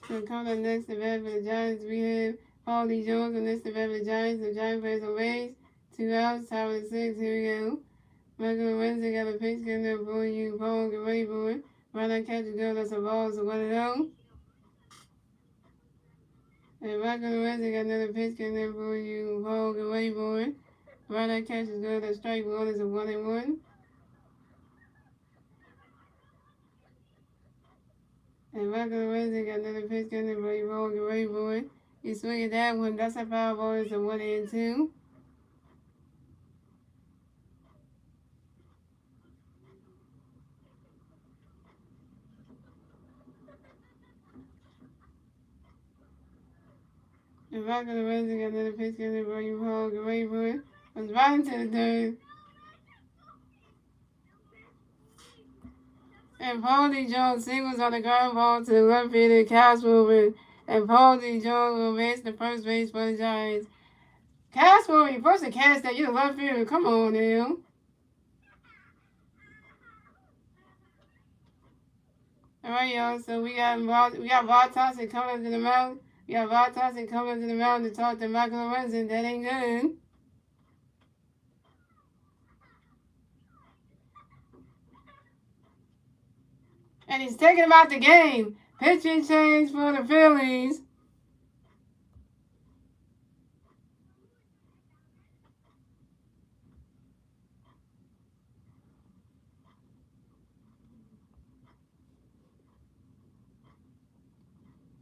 So coming up next to bat for the Giants, we have Paulie Jones. And next to bat for the Giants players on base. 2 outs, top of the 6th. Here we go. Michael Wednesday got a pitch getting there for you. Paul, get ready for it. Right now, catch a girl that's a ball, so 1-0. And Michael Wednesday got another pitch getting there for you. Paul, get ready for it. Right now, catch a girl that's strike one is a 1-1. And Michael Wednesday got another pitch getting there for you. Paul, get ready for it. You swing at that one, that's a foul ball, it's a 1-2. And Michael Wednesday got another pitch getting there for you. Paul, get ready for it. Comes right into the third. And Paul D. Jones singles on the ground ball to the left fielder, Cash moving. And Paul D. Jones will race the first base for the Giants. Cash moving, you're supposed to catch that. You're the left fielder. Come on now. All right, y'all. So we got Rod Thompson coming up to the mound. We got Rod Thompson coming up to the mound to talk to Michael Lorenzen. That ain't good. And he's taking him out the game. Pitching change for the Phillies.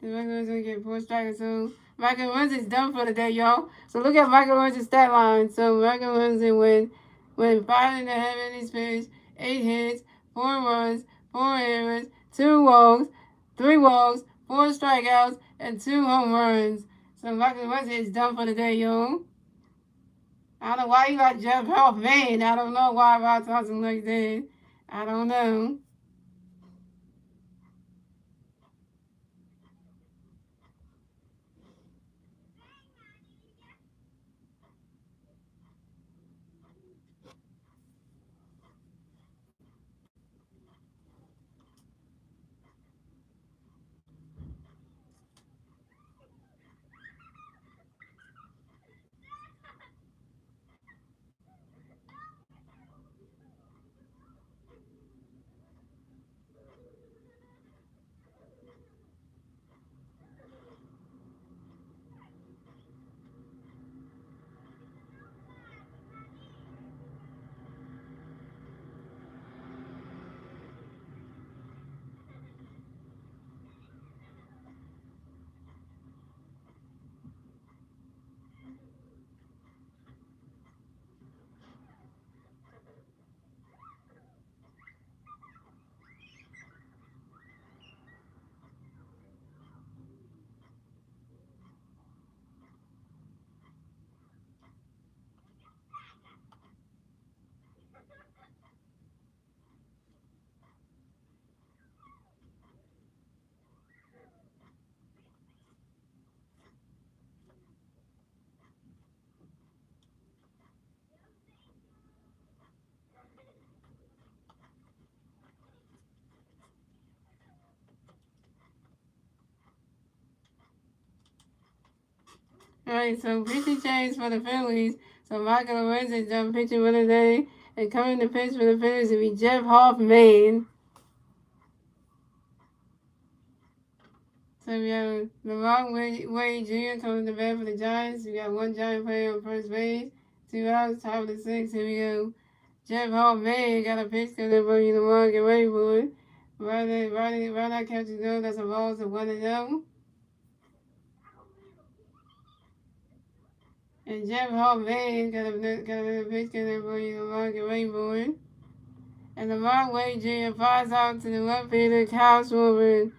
The Michael gonna get 4 strikes. So Michael Lorenzen's done for the day, y'all. So look at Michael Lorenzen's stat line. So Michael Lorenzen went 5.5 innings pitched, 8 hits, 4 runs, 4 errors, 2 walks, 3 walks, 4 strikeouts, and 2 home runs. So Michael Lorenzen is done for the day, y'all. I don't know why you got Jeff Hoffman. I don't know why Rod Thompson like that. I don't know. Alright, so pitching change for the Phillies. So Michael Lorenzen done pitching for the day. And coming to pitch for the Phillies will be Jeff Hoffman. So we have LeBron Wade Jr. coming to bat for the Giants. We got 1 Giant player on first base. 2 outs, top of the 6th. Here we go. Jeff Hoffman got a pitch to the ball. You know, get ready for it. Right now, catches go. That's a ball. So 1-0. And Jeff Hoffman got a pitch to the ball. You know, get ready for it. And LeBron Wade Jr. flies out to the left fielder, Kyle Schwarber.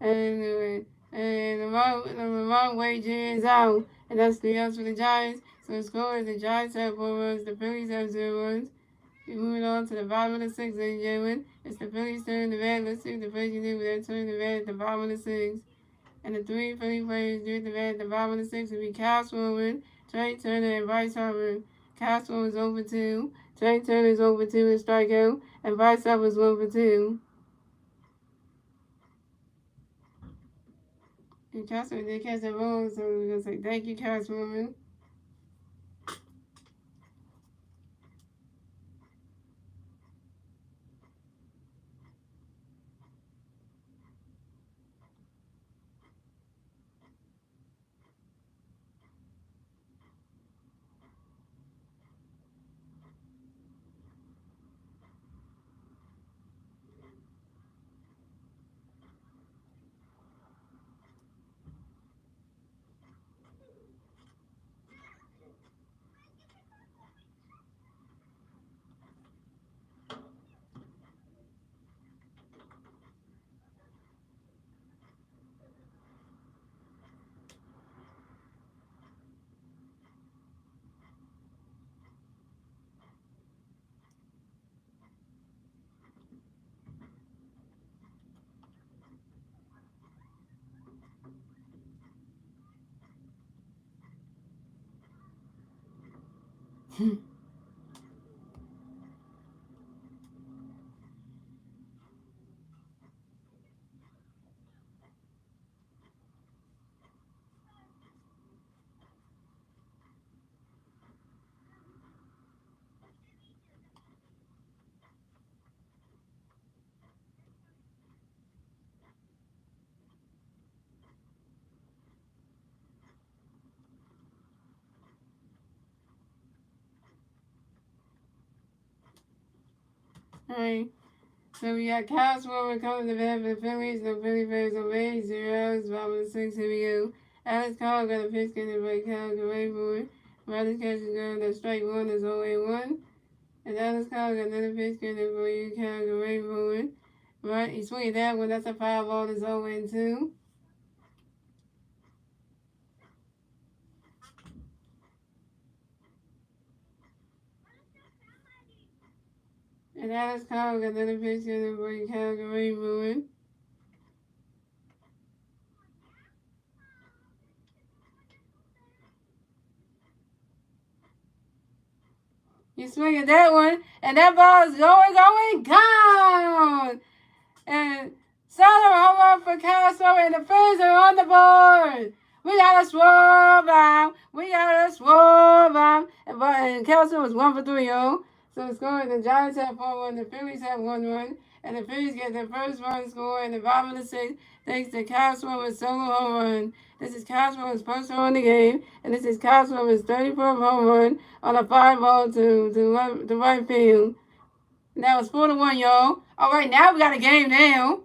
And LeBron Wade Jr. is out. And that's 3 outs for the Giants. So the score is the Giants have 4 runs, the Phillies have 0 runs. We're moving on to the bottom of the 6th, ladies and gentlemen. It's the Phillies turn the bat. Let's see what the Phillies can do with their turn the bat at the bottom of the 6th. And the 3 Philly players do the bat at the bottom of the 6th will be Kyle Schwarber, Trey Turner, and Bryce Harper. Kyle Schwarber is over 2. Trey Turner is over 2 in strikeout. And Bryce Harper is 1 for 2. And Kyle Schwarber did catch that ball, so we're going to say thank you, Kyle Schwarber. Alright. So we got Cavs forward coming to bat for the Phillies. No Philly fans away. 0 bottom of the 6. Here we go. Alex Carr got a pitch getting by Cal away for it. Riley catches going to strike one is 0-1. And Alex Carr got another pitch getting for you. Cal away for it. Right, he swinging that one. That's a foul ball. Is 0-2. And Alex Carr got another pitch getting for you. Cal away for it. He's swinging that one, and that ball is gone. And Southern home run for Castro, and the Phillies are on the board. We got a swerve out. We got a swerve out. And Castro was 1 for 3, yo. So scoring, the Giants have 4-1, the Phillies have 1 run, and the Phillies get their first run score in the bottom of the 6th thanks to Castro with solo home run. This is Castro's first home run in the game, and this is Castro's 34th home run on a 5 ball to right field. Now it's 4-1, y'all. All right, now we got a game now.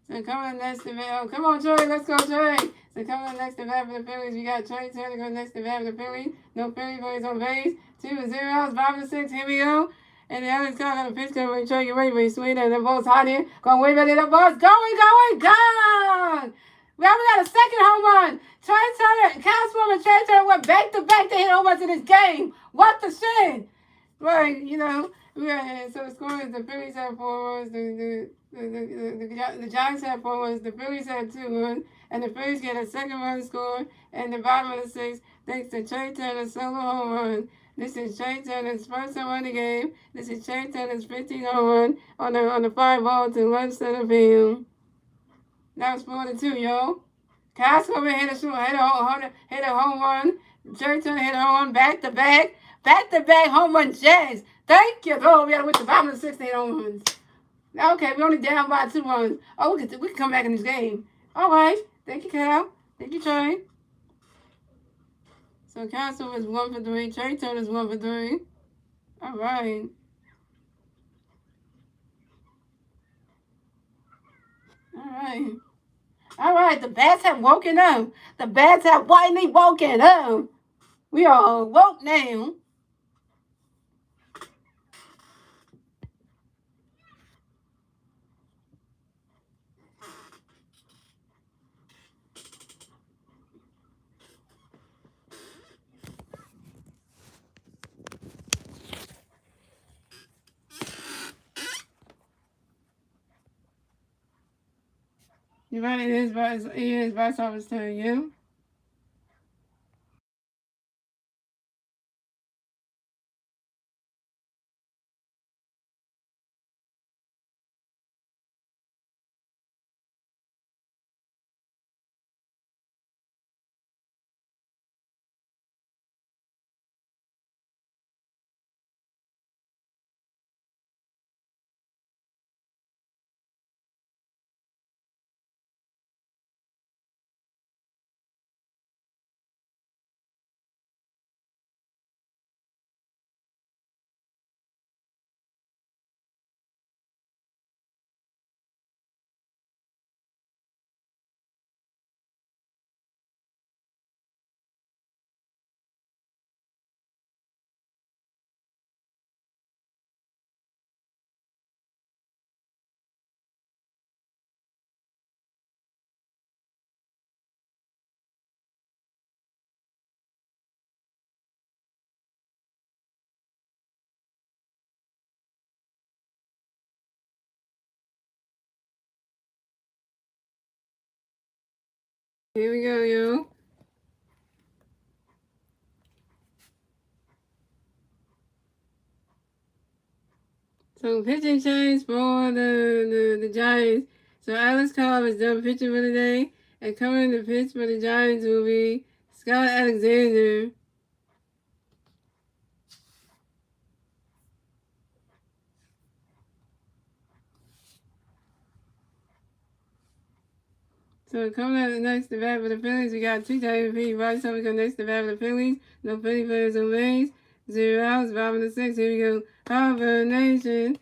So coming up next to bat, come on, Trey, let's go, Trey. So coming up next to bat for the Phillies, we got Trey Turner going next to bat for the Phillies. No Philly boys on base. 2-0, bottom of the 6, here we go. And the other guy got a pitch coming, Trey, get ready for your swing, and the ball's hot here. Going way back in the ball's gone! Well, we got a second home run. Trey Turner, Castro and Trey Turner went back to back to hit home runs in this game. What the shit? Right, you know. Yeah, so the score is the Phillies have 4 runs, the Giants have 4 runs, the Phillies have 2 runs, and the Phillies get a second run score in the bottom of the 6th thanks to Trey Turner's solo home run. This is Trey Turner's first home run of the game. This is Trey Turner's 15th home run on the 5 ball to left center field. Now it's 4-2, yo. Costco hit a home run. Trey Turner hit a home run back to back home run Jags. Thank you, though. We got to win the bottom of the 6th home runs. Okay, we're only down by 2 runs. Oh, we can come back in this game. All right. Thank you, Cal. Thank you, Trey. So Castle is 1 for 3. Trey Turner is 1 for 3. All right. All right. All right. The bats have woken up. The bats have finally woken up. We are woke now. You ready? It is vice office telling you. Here we go, yo. So pitching change for the Giants. So Alex Cobb is done pitching for the day. And coming to pitch for the Giants will be Scott Alexander. So coming up next to bat for the Phillies, we got two WP. Right, so we go next to bat for the Phillies. No Philly players on base. 0 outs, bottom of the sixth. Here we go. Harvard Nation.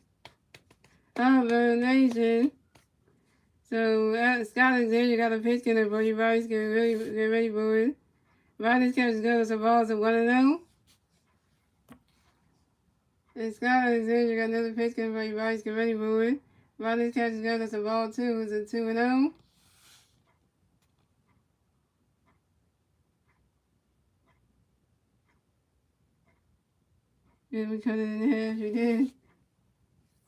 Harvard Nation. So Scott Alexander got a pitch in it for you guys. Get ready for it. Riders catch goes the balls at 1-0. And Scott Alexander got another pitch in for you guys. Get ready for it. Riders catch goes the ball 2 is a 2-0. And we cut it in half. We did.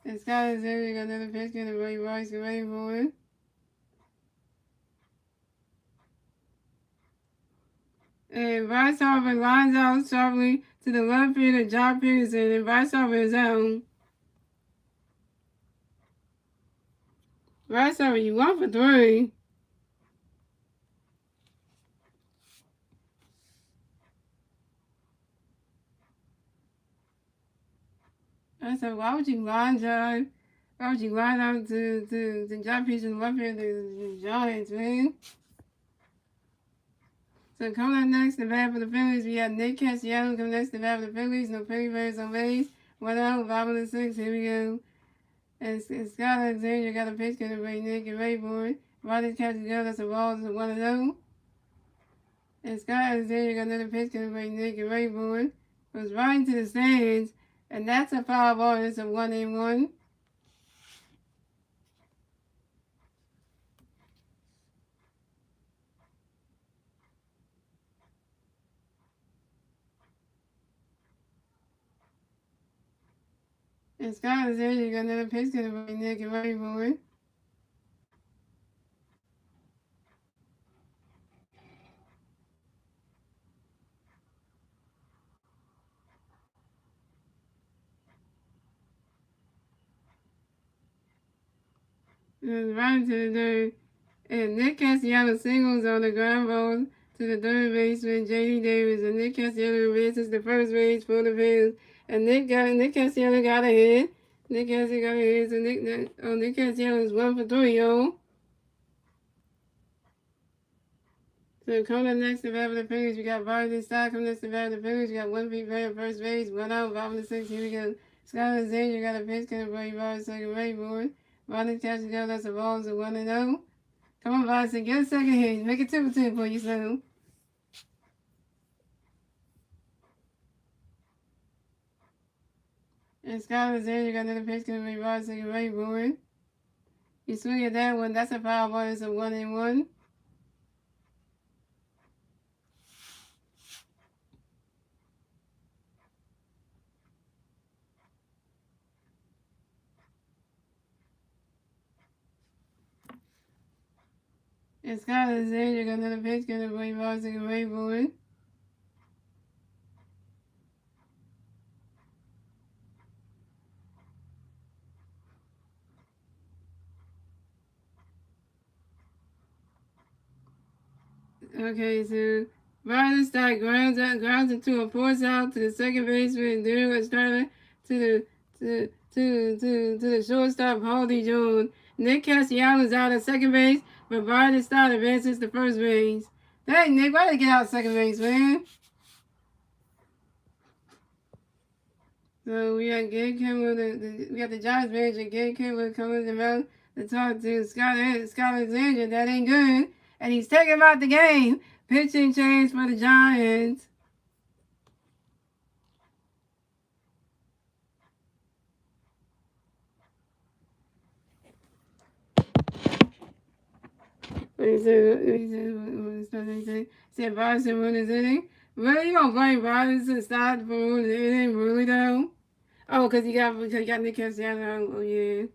And Scott Alexander got another pitch in for you guys. Get ready for it. And Bryce Harper lines out sharply to the left field of John Peterson, and Bryce Harper is out. Bryce Harper, you 1 for 3. I said, why would you line John? Why would you line out to John Peterson left field of the Giants, man? So coming up next to bat for the Phillies, we have Nick Castellanos coming next to bat for the Phillies. No Philly players on base. 1 out, bottom of the sixth. Here we go. And Scott Alexander got a pitch getting ready. Nick, get ready for it. Riders catch the gun. That's a ball. It's a 1-0. And Scott Alexander got another pitch getting ready. Nick, get ready for it. It was right into the stands. And that's a foul ball. It's a 1-1. And Scott Alexander got another pitch getting ready. Nick, get ready for it. It was right into the dirt. And Nick Castellanos singles on the ground ball to the third baseman, J.D. Davis. And Nick Castellanos races the first base for the Phillies. And Nick Castellanos got a hit. Nick Castellanos got a hit. So Nick Castellanos 1 for 3, yo. So coming up next to bat for the Phillies, we got Vardy Stock coming next to bat for the Phillies. We got 1 feet at first base, 1 out, bottom of the sixth. Here we go. Scott Alexander got a pitch coming for you, Vardy, second ready for it. Vardy catches go, that's a ball, it's a 1-0. Come on, Boston, get a second hit. Make it 2-2 for yourself. And Scott Alexander got another pitch coming from Boston, second ready for it. You swing at that one, that's a foul ball, it's a 1-1. And Scott Alexander got another pitch coming from Boston, second ready for it. Okay, so Riley Stock grounds into a force out to the second baseman. Then was driving to the shortstop, Hardy Jones. Nick Castellanos out at second base, but Riley Stock advances to first base. Hey Nick, why did you get out second base, man? So we got Gabe Kimball, we got the Giants manager, Gabe Kimball, coming to the mound to talk to Scott Alexander. That ain't good. And he's taking him out the game. Pitching change for the Giants. He said Boston won his inning. Really? You gonna blame Boston to start for winning the inning? Really though? Oh, because he got Nick Castellanos. Oh yeah.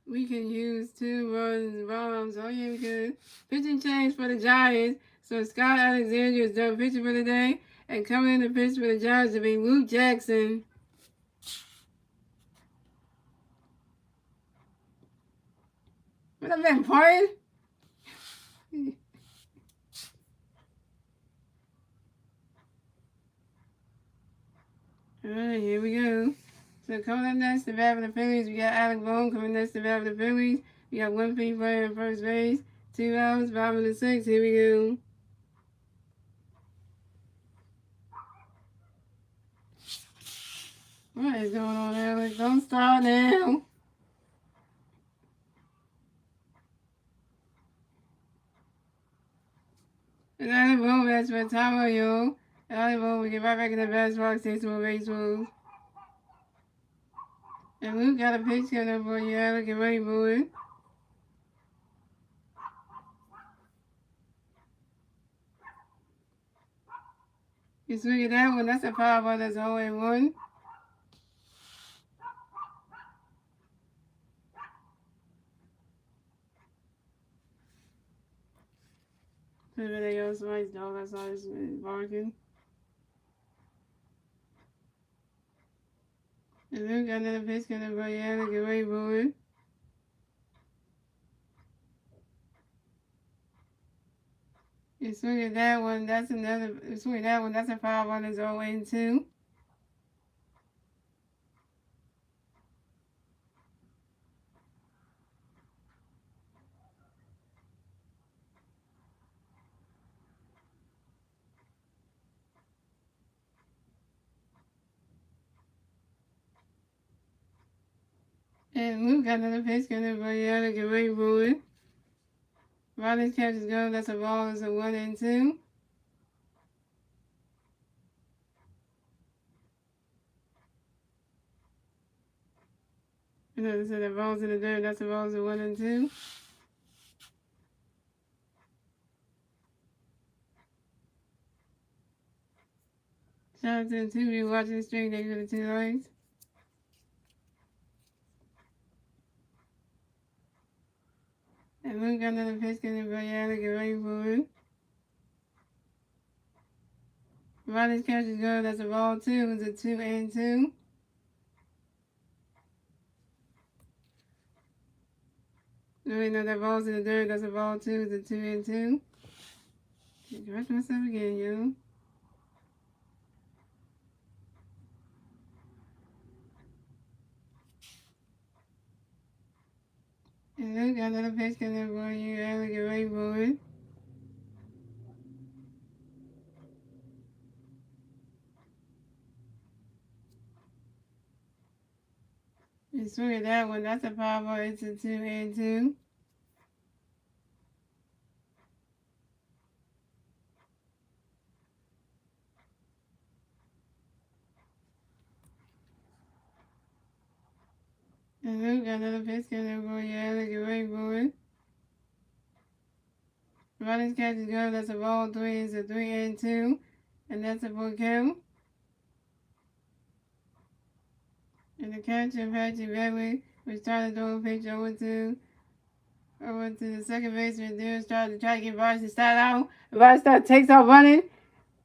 we can use 2 runs bombs. Oh yeah, we could. Pitching change for the Giants. So Scott Alexander is done pitching for the day. And coming in to pitch for the Giants will be Luke Jackson. What I've been playing? Alright, here we go. So coming up next, the bat for the Phillies, we got Alec Bohm coming next to bat for the Phillies. We got one free player in first base, 2 outs, bottom of the 6th. Here we go. What is going on, Alex? Don't start now. And Alec Bohm bats for Tower, yo. Alec Bohm, we get right back in the basketball, take some more baseballs. And Luke got a pitch coming up for you, Alec. Get ready for it. You swing at that one, that's a power ball, that's 0-1. There goes somebody's dog, I saw this barking. And Luke got another pitch coming up for you, Alec. Get ready for it. You swing at that one, that's another, you swing at that one, that's a power ball, that's 0-2. And Luke got another pitch coming up for you, Alec. Get ready for it. Riley's catches go, that's a ball, it's a 1-2. Another set of balls in the dirt, that's a ball, it's a 1-2. Shout out to the 2 of you watching the stream, thank you for the 2 likes. And Luke got another pitch coming up for you, Alec. Get ready for it. Riley's catches go, that's a ball, 2, it's a 2-2. No, that ball's in the dirt, that's a ball, 2, it's a 2-2. Correct myself again, yo. And Luke got another pitch coming up for you, Alec. Get ready for it. You swing at that one, that's a power ball, it's a 2-2. And Luke got another pitch coming up for you, Alec. Get ready for it. Riley's catches go, that's a ball, 3, it's a 3-2. And that's a full count. And the catcher, Patrick Bentley, was trying to throw a pitch over to the second baseman. There, trying to get Bryson Stott out. And Bryson Stott takes off running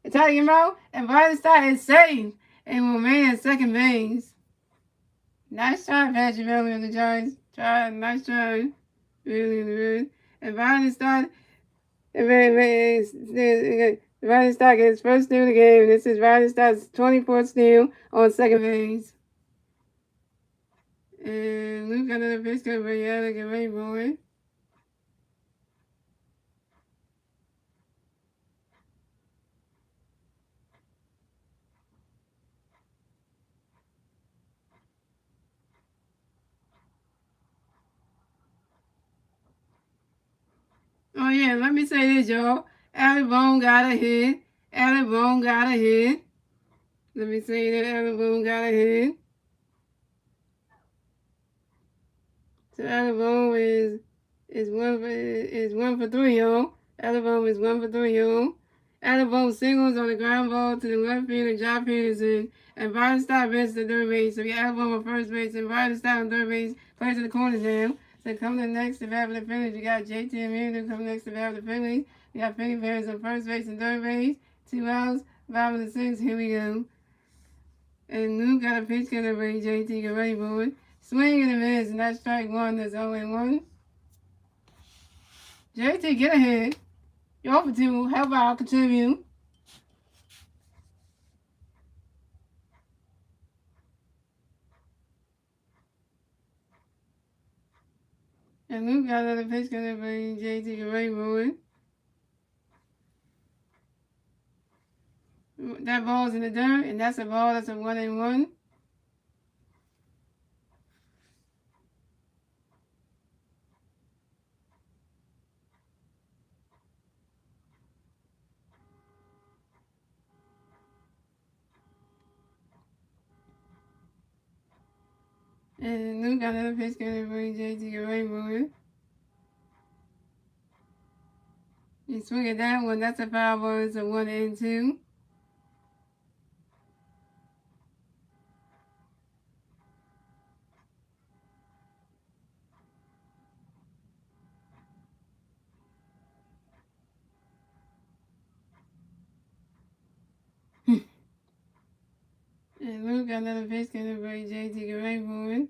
and trying to get him out. And Bryson Stott is safe and will remain at second base. Nice try, Patrick Bentley on the Giants. Nice try. Really. And Bryson Stott, Bryson Stott gets his first steal of the game. This is Bryson Stott's 24th steal on second base. And Luke got another pitch coming for you, Alec. Get ready for it. Oh yeah, let me say this, y'all. Alec Bohm got a hit. Alec Bohm got a hit. Let me say that Alec Bohm got a hit. So Alec Bohm is one for 3, y'all. Alec Bohm is 1 for 3, y'all. Alec Bohm singles on the ground ball to the left field of Josh Peterson. And Bryson Stott bends to third base. So we got Alec Bohm on first base and Bryson Stott on third base. Plays in the corners now. So coming next to bat for the Phillies, we got JT Amundo coming next to bat for the Phillies. We got Freddie Perez on first base and third base. 2 outs, 5 and 6. Here we go. And Luke got a pitch count over JT. Get ready for it. Swing and a miss, and that's strike one. That's 0-1. JT, get ahead. You're over 2. How about continue? And Luke got another pitch count over JT. Get ready for it. That ball's in the dirt, and that's a ball. That's a 1-1. And Luke got another pitch count over JT. Get ready for it. You swing at that one. That's a foul ball. It's a 1-2. And Luke got another pitch count over JT. Get ready for it.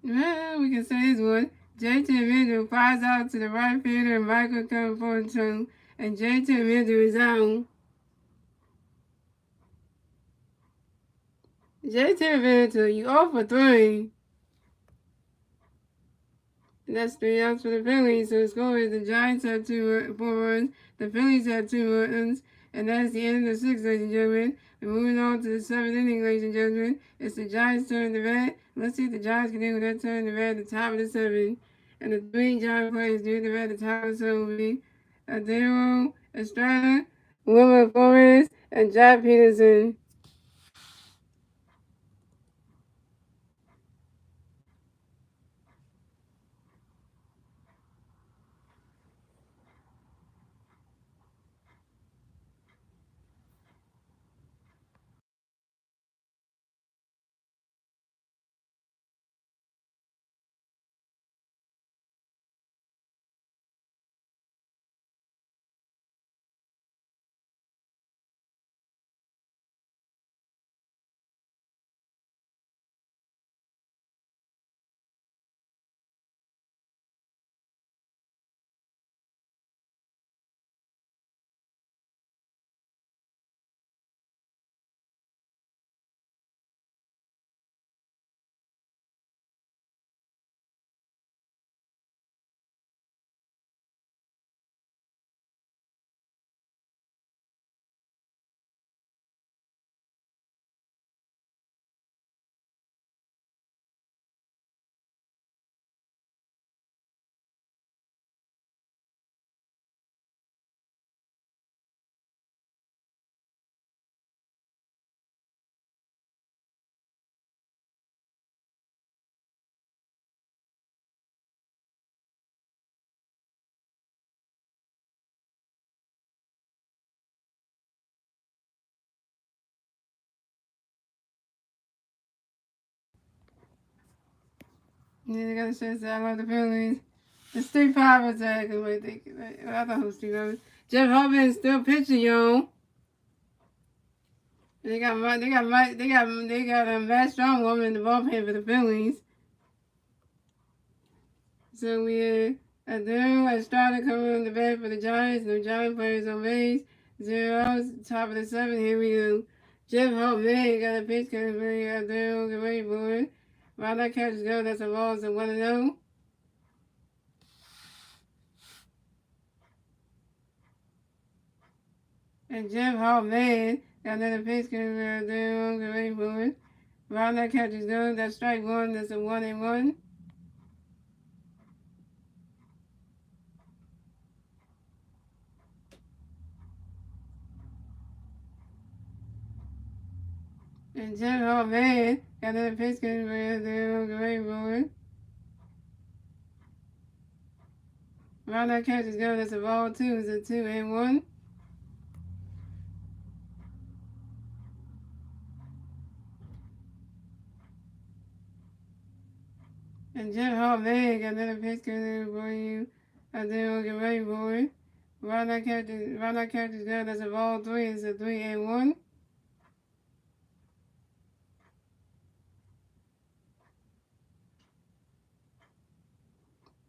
Well, we can say this one. JT Amundo flies out to the right fielder and Michael comes for a turn. And JT Amundo is out. JT Amundo, you 0 for 3. And that's 3 outs for the Phillies. So the score is the Giants have 4 runs. The Phillies have 2 runs. And that's the end of the 6th, ladies and gentlemen. We're moving on to the 7th inning, ladies and gentlemen. It's the Giants' turn to bat. Let's see if the Giants can do their turn to bat at the top of the 7th. And the 3 Giant players do the bat at the top of the 7th will be Adero Estrada, Wilmer Flores, and Jack Peterson. Yeah, they got to show I love the Phillies. It's 3-5 attack. I thought it was 3-5. Jeff Hartman is still pitching, y'all. They got a Matt Strong woman in the bullpen for the Phillies. So we had Adele has started coming on the bat for the Giants. No Giant players on base. 0 outs, top of the 7th. Here we go. Jeff Hartman got a pitch coming for Adele. Get ready for it. While that catches go, that's a loss of 1-0. And Jeff Hartman got another pitch coming for Adele. Get ready for it. While that catches go, that's strike one. That's a 1-1. And Jeff Hartman got another pitch coming for Adele. Get ready for it. While that catches go, that's a ball 2. It's a 2-1. Hall-Man got another pitch coming for you. I think we'll get ready for it. Right now, character's good. That's a ball 3. It's a 3-1.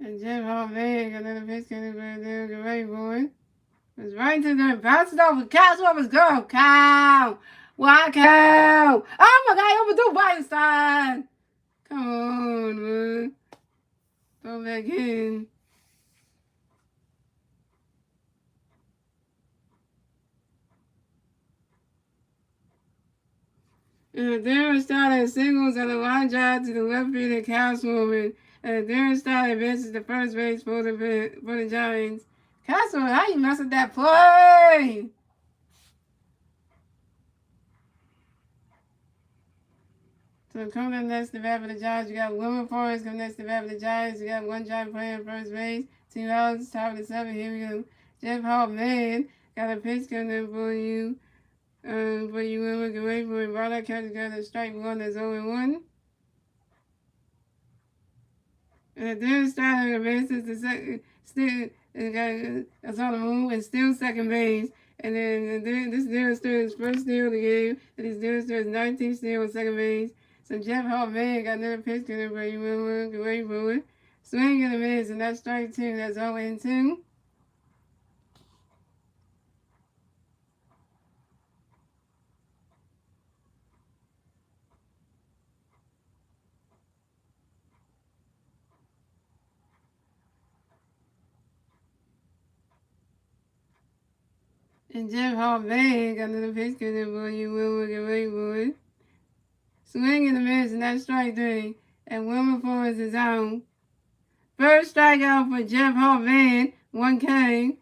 And Jeff Hall-Man got another pitch coming for you. They'll get ready for it. It's right to the bounce it over. Cow's over. Go. Cow. Why cow? Oh my God, I overthrew Weinstein. Come on, man. Throw back in. Darren started singles and a line drive to the left field of Castleman. And Darren started advances the first base for the Giants. Castleman, how you mess up that play? So coming up next to bat for the Giants, you got Wilmer Forrest coming next to bat for the Giants. You got one Giant playing first base. 2 outs, top of the 7. Here we go. Jeff Hall-Man got a pitch coming in for you. Wilmer, get ready for it. Ryder catches got a strike 1. That's 0-1. Then starting the bases, the second, still it's on the move and still second base. And then this deal still his first steal of the game. And this deal still his 19th steal on second base. So Jeff Hall-Man got another pitch coming for you. Will get ready for it. Swing and a miss, and that's strike 2. That's 0-2. And Jeff Hall-Man got another pitch coming for you. Will get ready for it. Swing and a miss, and that's strike 3. And Wilmer Forrest is out. First strikeout for Jeff Hall-Man, 1K.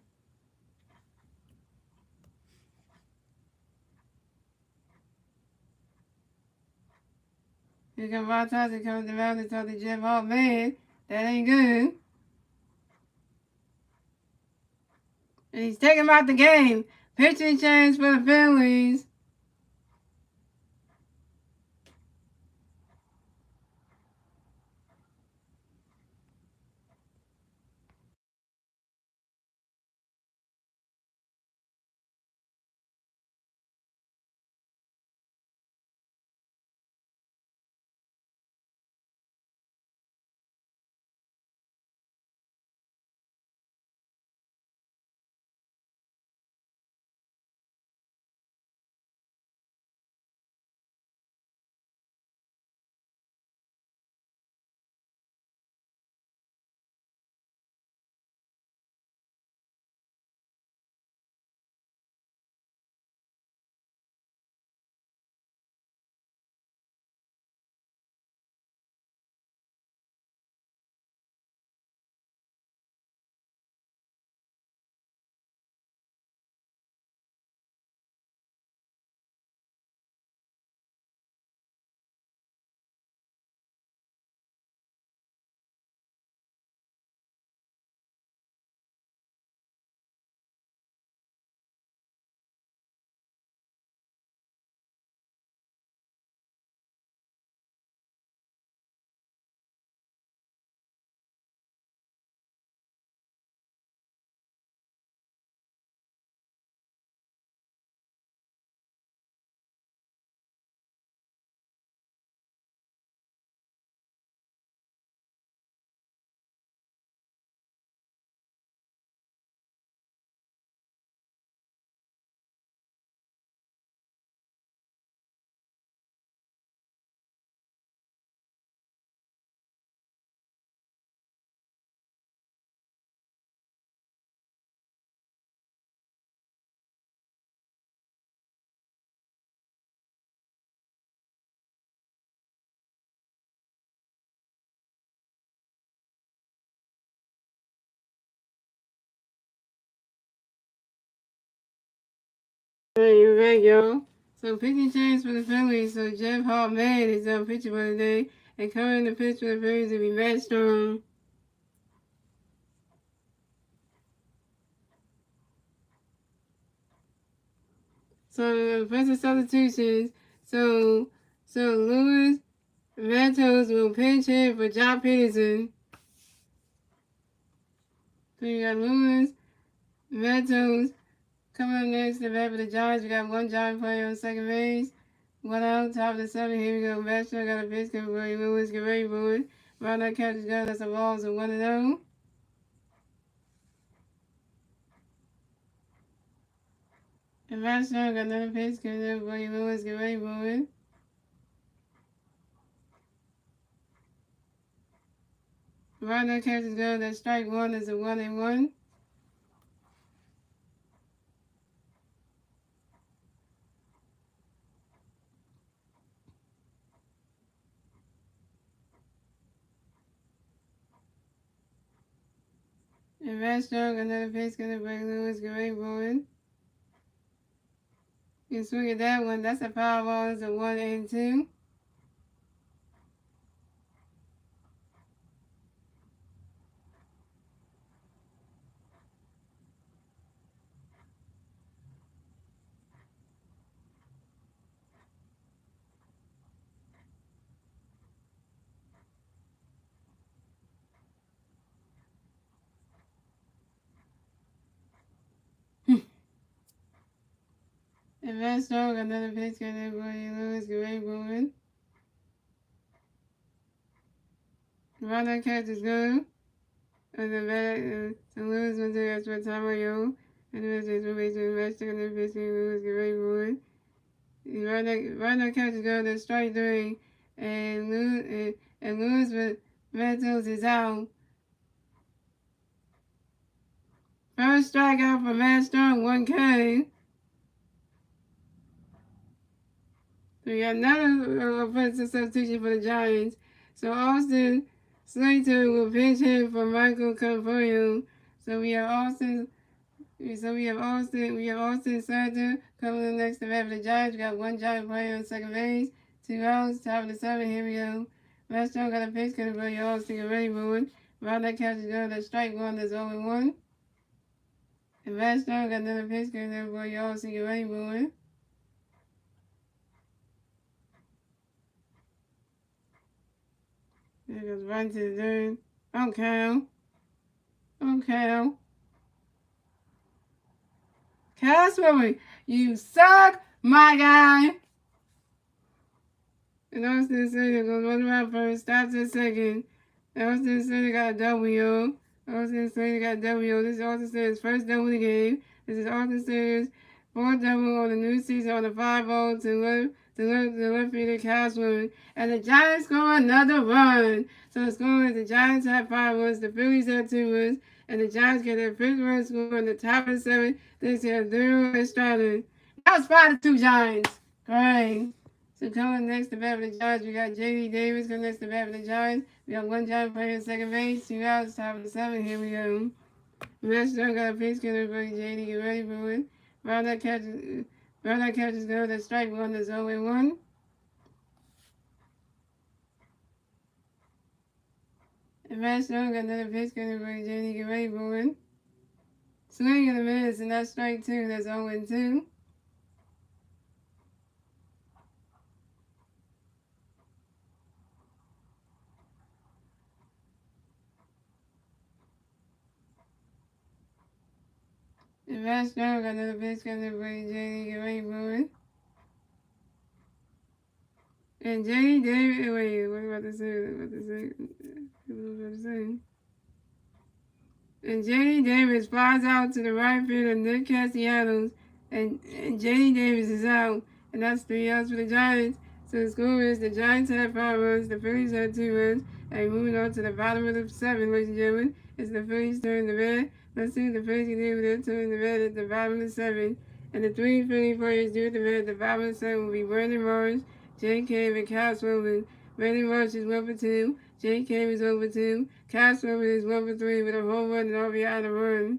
Here comes Rod Thompson comes around and talk to Jeff Hall-Man. That ain't good. And he's taking him out the game. Pitching change for the Phillies. Hey, you're back, y'all. So pitching change for the Phillies. So Jeff Hall-Man is up pitching for the day. And coming to pitch for the Phillies will be Matt Strong. So defensive substitutions. So Louis Matos will pinch hit for Jock Peterson. So you got Lewis, Meadows coming up next to bat for the Giants. We got one Giant player on second base. One out, top of the seventh. Here we go. Master got a pitch coming for Lewis. Get ready for it. Right now, catches go. That's a ball. So 1-0. And Master got another pitch coming up for Lewis. Get ready for it. Right now, catches go. That's strike one. Is a 1-1. And Master got another pitch coming up for Lewis. Get ready for it. You swing at that one. That's a foul ball. It's a 1-2. And Master got another pitch coming up for Lewis. Get ready for it. Right now, catches go. And the back, St. Louis went to extra time on you. And the rest is formation, Master and the pitching, Louis get ready for it. Right now, catches go to strike three. And Louis with Matos is out. First strikeout for Master, 1K. So we got another offensive substitution for the Giants. So Austin Slater will pinch hit for Michael Conforto. So we have Austin Slater coming in next to bat for the Giants. We got one Giant player on second base. 2 outs, top of the seventh. Here we go. Master got a pitch coming for you. Austin get ready for it. Round that catches go. That's strike one. That's 0-1. And Master got another pitch coming for you. Austin get ready for it. There goes right to the third. Okay. Casper, you suck, my guy. And Austin Slater goes one round first, stops at second. Austin Slater got a W. Austin Slater got a W. This is Austin Slater's first double of the game. This is Austin Slater's fourth double on the new season on the 5-0 to left fielder Casper. And the Giants score another run. So the score is the Giants have 5 runs, the Phillies have 2 runs, and the Giants get their fifth run score in the top of the seventh. They have 0 started. That was 5-2 Giants. Great. So coming next to bat for the Giants, we got J.D. Davis coming next to bat for the Giants. We got one Giant player at second base, 2 outs, top of the seventh. Here we go. Master got a pitch coming for J.D. Get ready for it. Round that catches go. That's strike one. That's 0-1. And Master got another pitch coming for J.D. Get ready for it. Swing and a miss, and that's strike two. That's 0-2. And Master got another pitch coming for J.D. Get ready for it. And J.D. Davis, wait, what about to say? What about to say? And J.D. Davis flies out to the right field of Nick Castellanos, and J.D. Davis is out, and that's 3 outs for the Giants. So the score is the Giants had 5 runs, the Phillies had 2 runs, and moving on to the bottom of the 7, ladies and gentlemen, it's the Phillies turn the bat. Let's see what the Phillies can do with their turn the bat at the bottom of the 7. And the 3 Philly players do at the bat at the bottom of the 7 will be Brandon Morris, Jay Cave, and Kyle Swilling. Brandon Morris is 1 for 2. Jay Cave is 0 for 2. Castro is 1 for 3 with a home run and RBI on the run.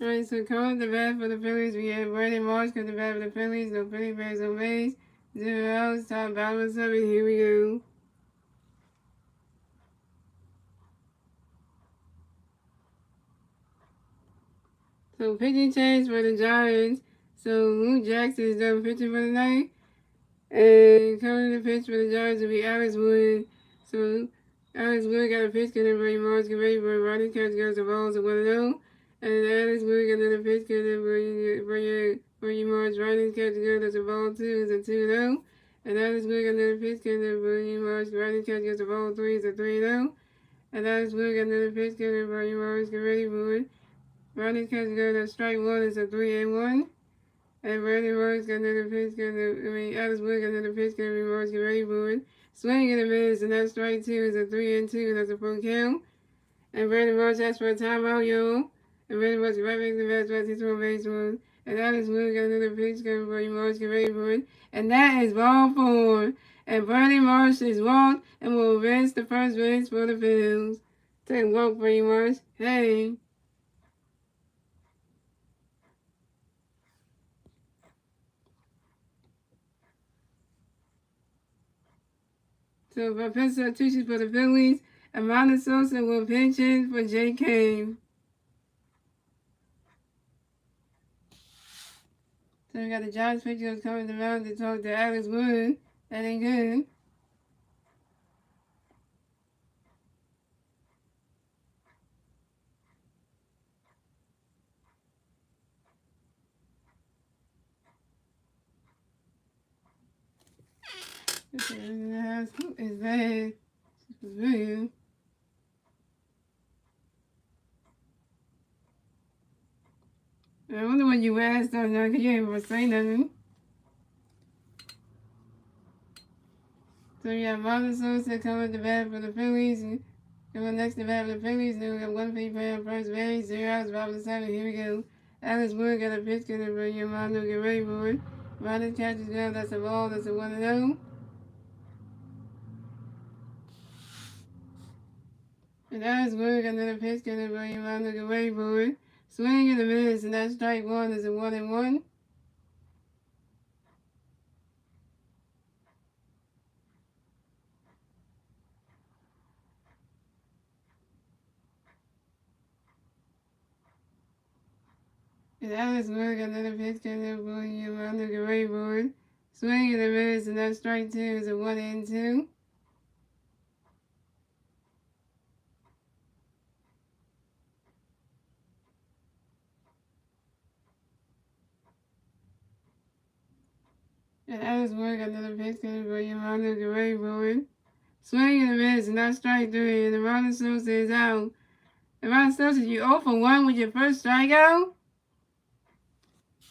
Alright, so coming up the bat for the Phillies, we have Brandon Marsh coming the bat for the Phillies. No Philly Bears on base. 0 outs, top bottom of 7. Here we go. So pitching change for the Giants. So Luke Jackson is done pitching for the night. And coming to pitch for the Giants will be Alex Wood. So Alex Wood got a pitch getting Brady Marsh get ready for Rodney catch goes the balls to 1-0. And Alex Wood got another pitch getting Brady Marsh Rodney catch goes the ball 2 is a 2-0. And Alex Wood got another pitch getting Brady Marsh Rodney catch goes the ball 3 is a 3-0. And Alex Wood got another pitch getting Brady Marsh get ready for it. Rodney catch goes to strike 1 is a 3-1. And Brandon Marsh got another pitch, Alex Wood got another pitch, Marsh get ready for it. Swing and a miss, and that strike 2 is a 3-2, that's a full count. And Brandon Marsh asked for a timeout, yo. And Brandon Marsh right back to the best, he's on base one. And Alex Wood got another pitch, Brandon Marsh get ready for it. And that is ball 4. And Brandon Marsh is walked and will advance the first base for the Phillies. Take a walk, Brandon Marsh. Hey. So Professor Tucci for the Phillies, Amanda Sosa will pinch in for Jay Cave. So we got the Giants pitchers coming to the mound to talk to Alex Wood. That ain't good. Who is that? William. I wonder what you asked on now, because you ain't even say nothing. So we have Amanda Sosa coming to bat for the Phillies. Coming next to bat for the Phillies. Then we got 1 free play on first base. 0 outs, bottom of 7. Here we go. Alex Wood got a pitch, gonna bring your Amanda, get ready for it. Amanda catches good. That's a ball. That's a 1-0. And Alex Wood got another pitch, gonna bring him out, looking ready for it. Swing and a miss, and that strike 1 is a 1-1. And Alex Wood got another pitch, gonna bring him out, looking ready for it. Swing and a miss, and that strike 2 is a 1-2. And Alex Wood got another pitch, gonna bring him out, looking ready for it. Swing and a miss, and that strike 3, and the Ronald Sosa is out. And Ronald Sosa, you 0 for 1 with your first strikeout?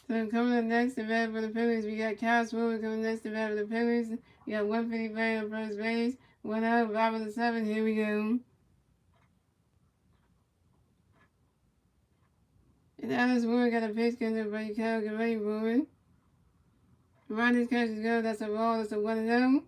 So coming up next to bat for the Phillies, we got Kyle Swooper coming next to bat for the Phillies. We got 150 on first base, 1 out, bottom of the 7. Here we go. And Alex Wood got a pitch gonna break Kyle, get ready for it. Ronnie's catch is good. That's a ball. That's a 1-0.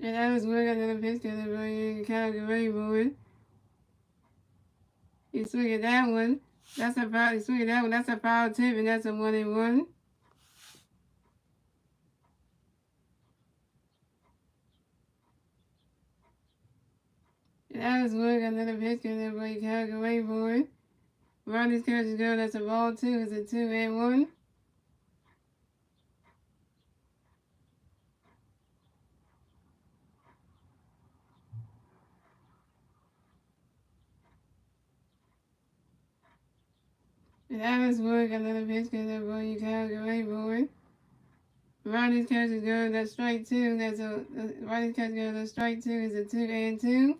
And Alex Wood got another pitch gonna break Kyle, get ready for it. He swing at that one. That's a foul. He swing at that one. That's a foul tip, and that's a 1-1. And Alex Wood got another pitch gonna break Kyle, get ready for it. Ronnie's catch is good. That's a ball 2. It's a 2-1. And Alex Wood got another pitch gonna break Kyle, get ready for it. Ronnie's catch is good. That's strike 2. Ronnie's catch is good. That's strike 2 is a 2-2.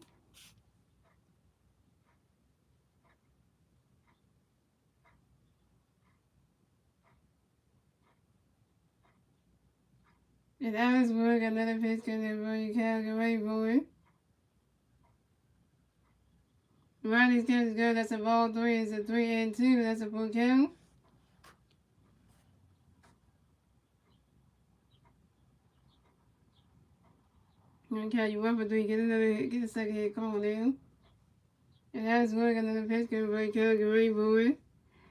And Alex Wood got another pitch gonna break Kyle, get ready for it. Ronnie's catch is good. That's a ball 3. It's a 3-2. That's a full count. Okay, you 1 for 3. Get another hit. Get a second hit. Come on, now. And that is good. Got another pitch. Get ready, get ready for it.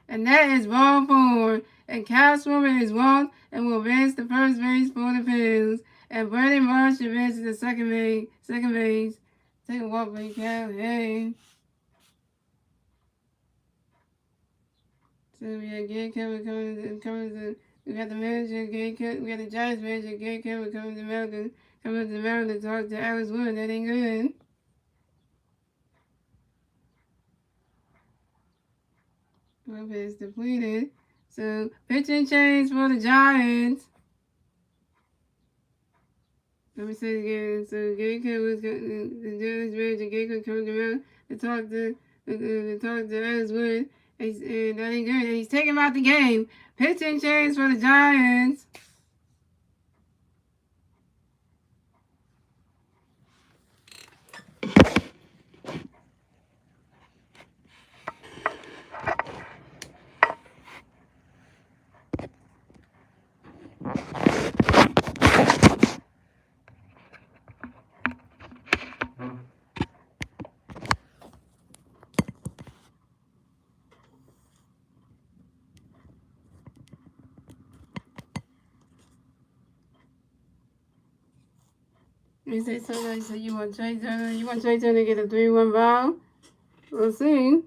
And that is ball 4. And Cal Swimmer is walked and will advance to first base for the Phillies. And Brandon Marsh advances to second base. Second base. Take a walk, for Cal. Hey. So we got Gary Kevin coming to. We got the manager, Gary Kevin. We got the Giants manager, Gary Kevin, coming to America. Coming to Maryland to talk to Alex Wood. That ain't good. Well, it's depleted. So pitching change for the Giants. Let me say it again. So Gary Kevin was the Giants manager, Gary Kevin, coming to Maryland to talk to Alex Wood. And that ain't good. And he's taking him out the game. Pitching change for the Giants. You say something. So you want Trey Turner? You want Trey Turner to get a 3-1 ball? We'll see.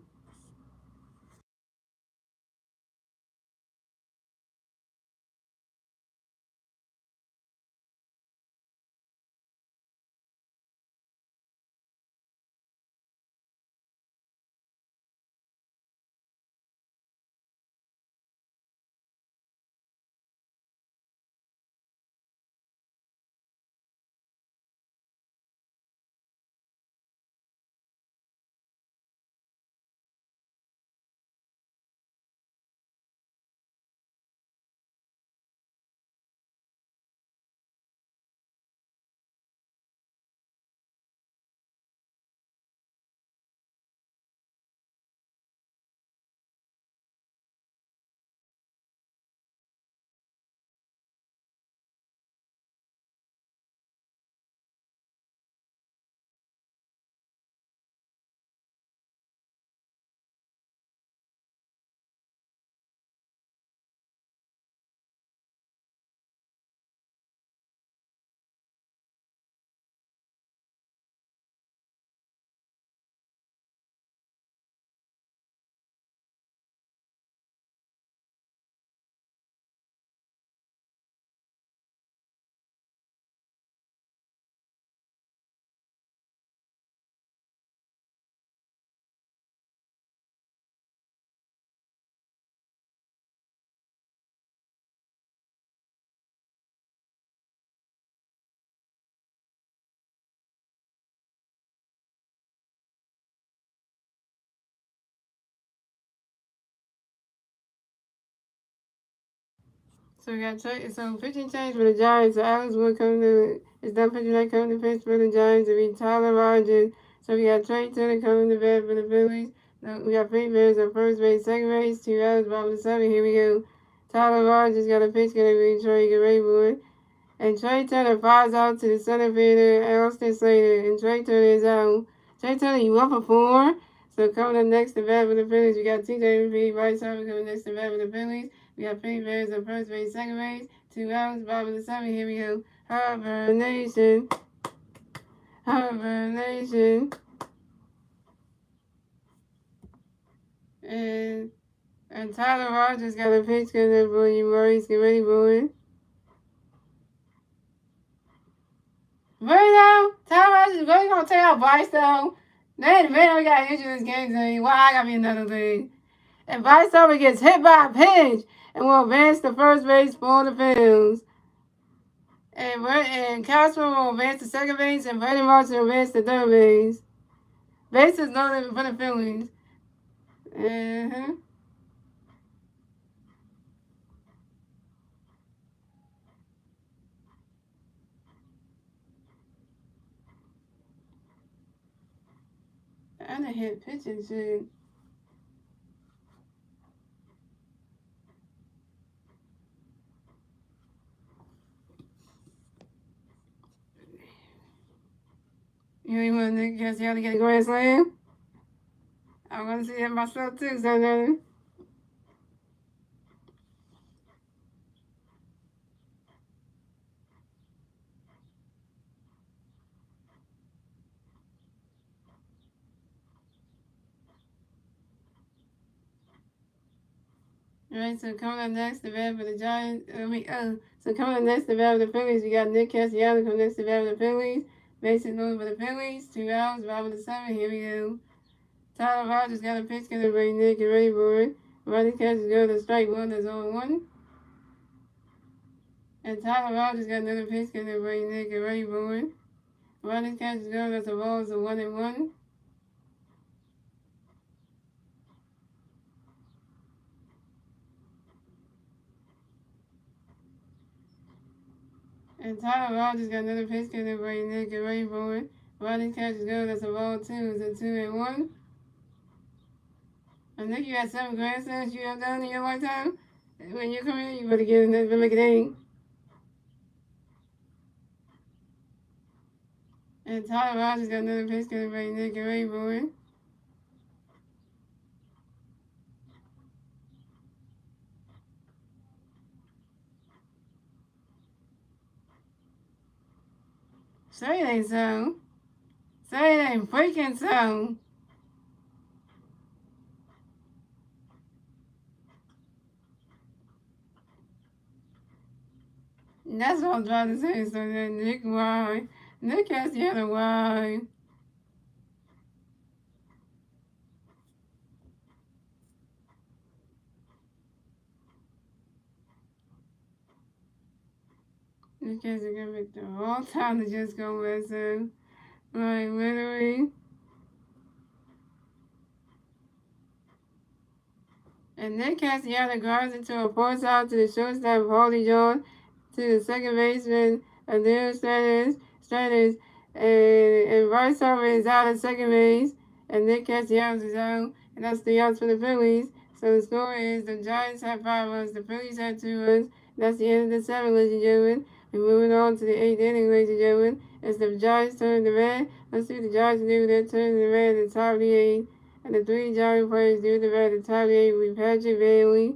So we got pitching change for the Giants. So Alex Wood coming to is done pitching right coming to pitch for the Giants. It be Tyler Rogers. So we got Trey Turner coming to bat for the Phillies. We got three Bears on first base, second base, 2 outs, bottom of the 7. Here we go. Tyler Rogers got a pitch, gonna be Troy, get ready for it. And Trey Turner flies out to the center fielder, Austin Slater, and Trey Turner is out. Trey Turner, you 1 for 4. So coming up next to bat for the Phillies, we got TJ McPhee, right side coming next to bat for the Phillies. We got three Bears on first base, second base, 2 outs, bottom of the 7. Here we go. Harvard Nation. Harvard Nation. And Tyler Rogers got a pitch coming up for you, Maurice. Get ready for it. Really though? Tyler Rogers really gonna take out Bryce though? Man, we got injured this game today. Why I gotta be another thing? And Bryce Harper gets hit by a pitch and will advance to first base for the Phillies. And Cashman will advance to second base and Brandon Marshall will advance to third base. Bases loaded for the Phillies. Uh-huh. And a hit pitching shit. Nick Cassiano get a grand slam. I want to see that myself too, so Alright, so coming up next, the bat for the Giants. So coming up next, the bat for the Phillies. We got Nick Cassiano coming next, the bat for the Phillies. Mason Lewis for the Phillies. 2 outs, bottom of the 7th. Here we go. Tyler Rogers got a pitch, gonna bring Nick and ready for it. Ronnie catches go to strike one, that's 0-1. And Tyler Rogers got another pitch, gonna bring Nick and ready for it. Ronnie catches go, that's a ball, it's a 1-1. And Tyler Rogers got another pitch, gonna bring Nick and ready for it. Ronnie catches go, that's a ball, 2, it's a 2-1. I think you got 7 grandsons you have done in your lifetime. When you come here, you better get in there and make it ain't. And Tyler Rogers got another pitch, gonna bring Nick and ready for it. Say it ain't so. Say it ain't freaking so. That's what I'm trying to say. So that Nick, why? Nick has the other why. Nick has to give it the whole time to just go listen. Like, literally. And Nick Cassiano guards into a force out to the shortstop, Paulie John, to the second baseman, Adele Stratus, and Bryce Harper is out at second base, and Nick Castellanos is out, and that's 3 outs for the Phillies. So the score is the Giants have 5 runs, the Phillies have 2 runs. That's the end of the 7th, ladies and gentlemen. We're moving on to the 8th inning, ladies and gentlemen. It's the Giants turn to bat. Let's see what the Giants do. They're turning the bat at the top of the 8th. And the 3 Giant players do the bat at the top of the 8th with Patrick Bailey,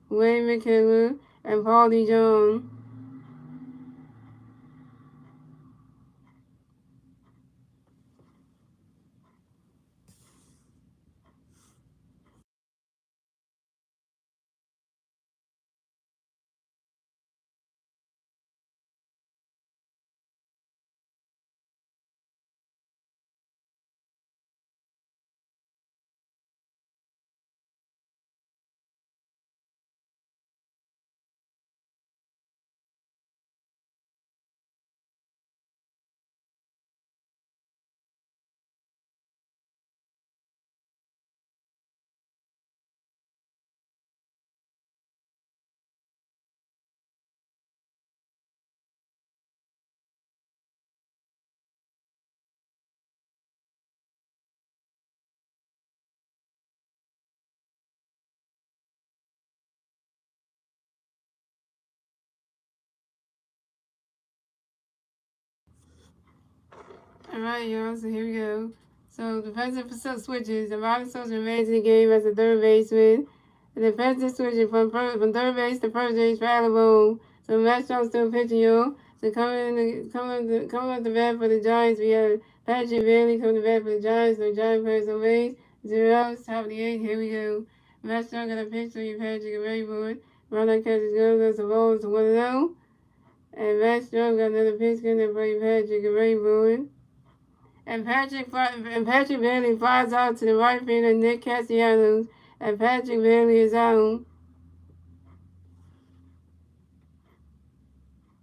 Wayne McKenna, and Paulie Jones. Alright, y'all, so here we go. So defensive switches. The bottom switch remains in the game as a third baseman. The defensive switching from third base to first base for Alamo. So Matt Strong still pitching, y'all. So coming up the bat for the Giants, we have Patrick Bailey coming to bat for the Giants. No Giant players on base. 0 outs, top of the 8th. Here we go. Matt Strong got a pitch for you, Patrick, and ready for it. Ronald catches goes, that's a ball, it's a 1-0. And Matt Strong got another pitch coming for you, Patrick, and ready for it. And Patrick Bailey flies out to the right field of Nick Castellanos, and Patrick Bailey is out.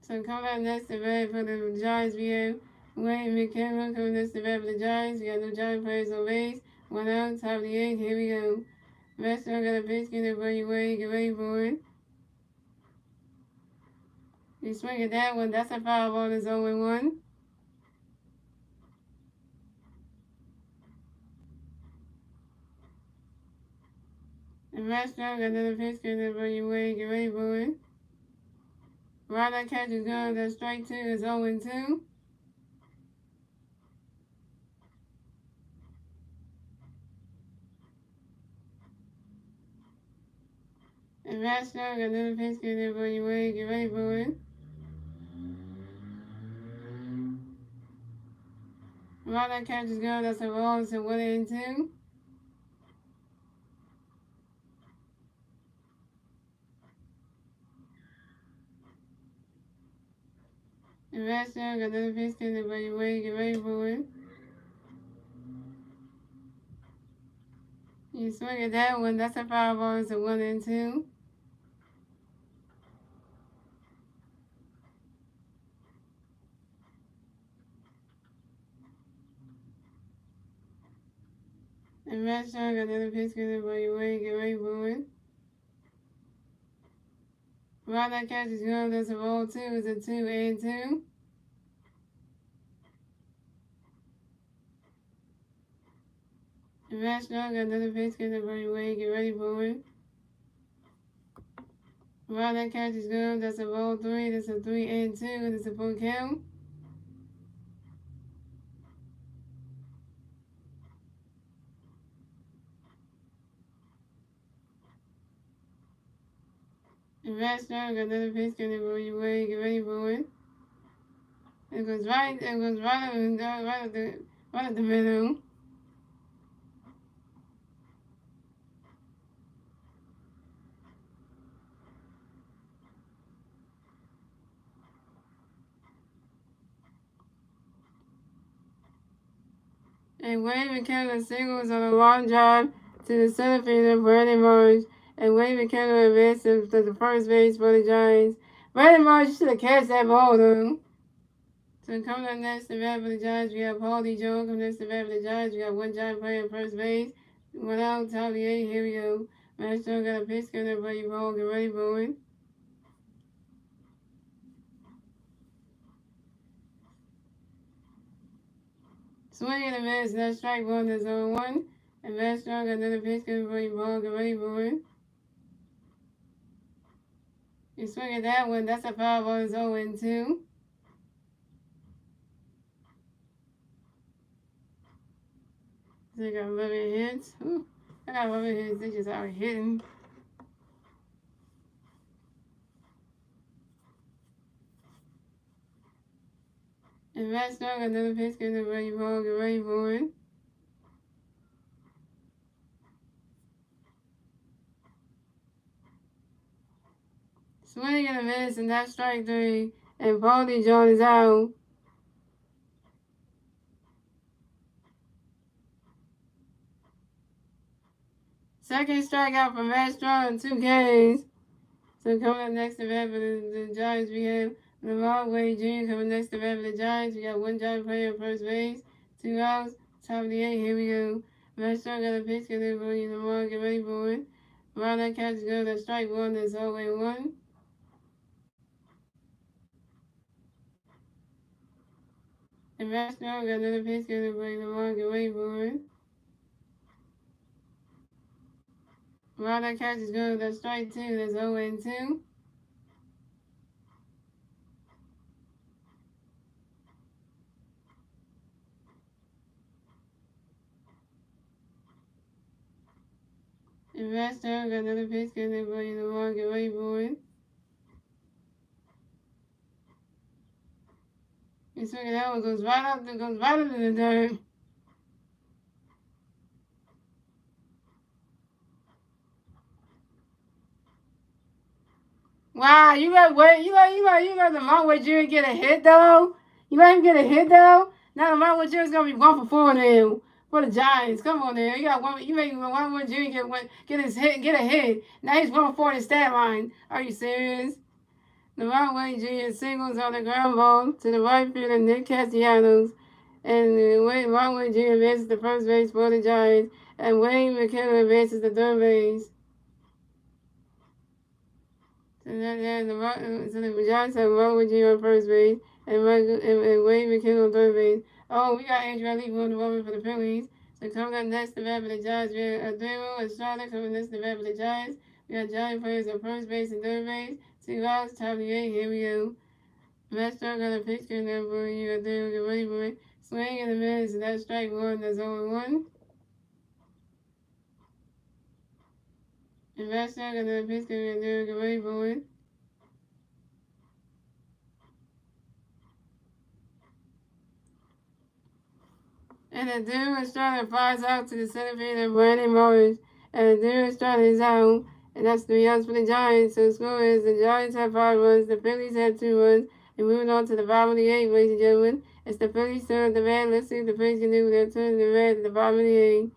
So coming up next to bat for the Giants, we have Wayne McKenna coming next to bat for the Giants. We got no Giant players on base. 1 out, top of the 8th. Here we go. Master got a pitch, get it for you, Wayne. Get ready for it. You swing at that one. That's a foul ball. It's 0-1. And Master got another pitch, get it for you, Wayne. Get ready for it. Ryder catches good. That's strike 2 is 0-2. Matt Strong got another pitch coming in for you, Wade. Get ready for it. While that catch is going, that's a ball. It's a 1-2. And Matt Strong got another pitch coming in for you, Wade. Get ready for it. You swing at that one, that's a foul ball. It's a 1-2. And Matt Strong got another pitch coming in for you, Wade. Get ready for it. While that catch is going, that's a ball 2. It's a 2-2. And Matt Strong got another pitch coming in for you, Wade. Get ready for it. While that catch is good, that's a ball 3. That's a 3-2. And it's a full count. And Matt Strong got another pitch coming for you, Wade. Get ready for it. It goes right at the middle. And Wade McKenna singles on a long drive to the center fielder, Brandon Marsh. And Wade McKenna advances to the first base for the Giants. Brandon Marsh should have catched that ball, though. So coming up next to bat for the Giants, we have Paulie Jones. Coming next to bat for the Giants, we got one Giant player at first base. One out, top of the 8th. Here we go. Matt Strong got a pitch coming up for you, Paul. Get ready for it. Swing and a miss. That's strike one. That's 0-1. And Matt Strong got another pitch coming for you, Paul. Get ready for it. You swing at that one. That's a foul ball. It's 0-2. So I got 11 hits. Ooh, I got 11 hits. They just out hitting. And Matt Strong got another pitch coming for you, Paul. Get ready for it. Swing and a miss, and that's strike 3. And Paulie Jones is out. Second strikeout for Matt Strong, 2 Ks. So coming up next to bat for the Giants, we have Lamar Wade Jr. Coming next to bat for the Giants, we got one Giant player at first base, 2 outs, top of the 8th. Here we go. Matt Strong got a pitch coming for you, Lamar. Get ready for it. While that catch is good, that's strike 1. That's 0-1. And Matt Strong got another pitch coming for you, Lamar. Get ready for it. While that catch is good, that's strike 2. That's 0-2. And Matt Strong got another pitch coming for you, Lamar. Get ready for it. You swing that one, goes right up in the dirt. Wow, you let wait, you let Lamar Wade Jr. get a hit though. You let him get a hit though. Now Lamar Wade Jr. is gonna be 1 for 4 now for the Giants. Come on now, you got one. You make Lamar Wade Jr. get his hit, get a hit. Now he's 1 for 4 in the stat line. Are you serious? Lamar Wade Jr. singles on the ground ball to the right fielder Nick Castellanos, and Lamar Wade Jr. advances to first base for the Giants, and Wayne McKenna advances to third base. So the Giants have Lamar Jr. on first base and Wayne McKenna on third base. Oh, we got Andrew Ali on the moment for the Phillies. So coming up next to bat for the Giants, we have Ademo and Charlotte coming next to bat for the Giants. We got Giant players on first base and third base. 2 outs, top of the 8th. Here we go. Matt Strong got a pitch coming up for you. Ademo, get ready for it. Swing in the middle, and that's strike 1. That's 0-1. And that's not gonna pitch gonna do a great boy. And the dude starter flies out to the center field of Brandon Morris. And the dude starter is out. And that's 3 outs for the Giants. So the score is the Giants have 5 runs, the Phillies have 2 runs. And moving on to the bottom of the eighth, ladies and gentlemen. It's the Phillies turn at the bat. Let's see what the Phillies can do with their turn at the bat at the bottom of the eighth.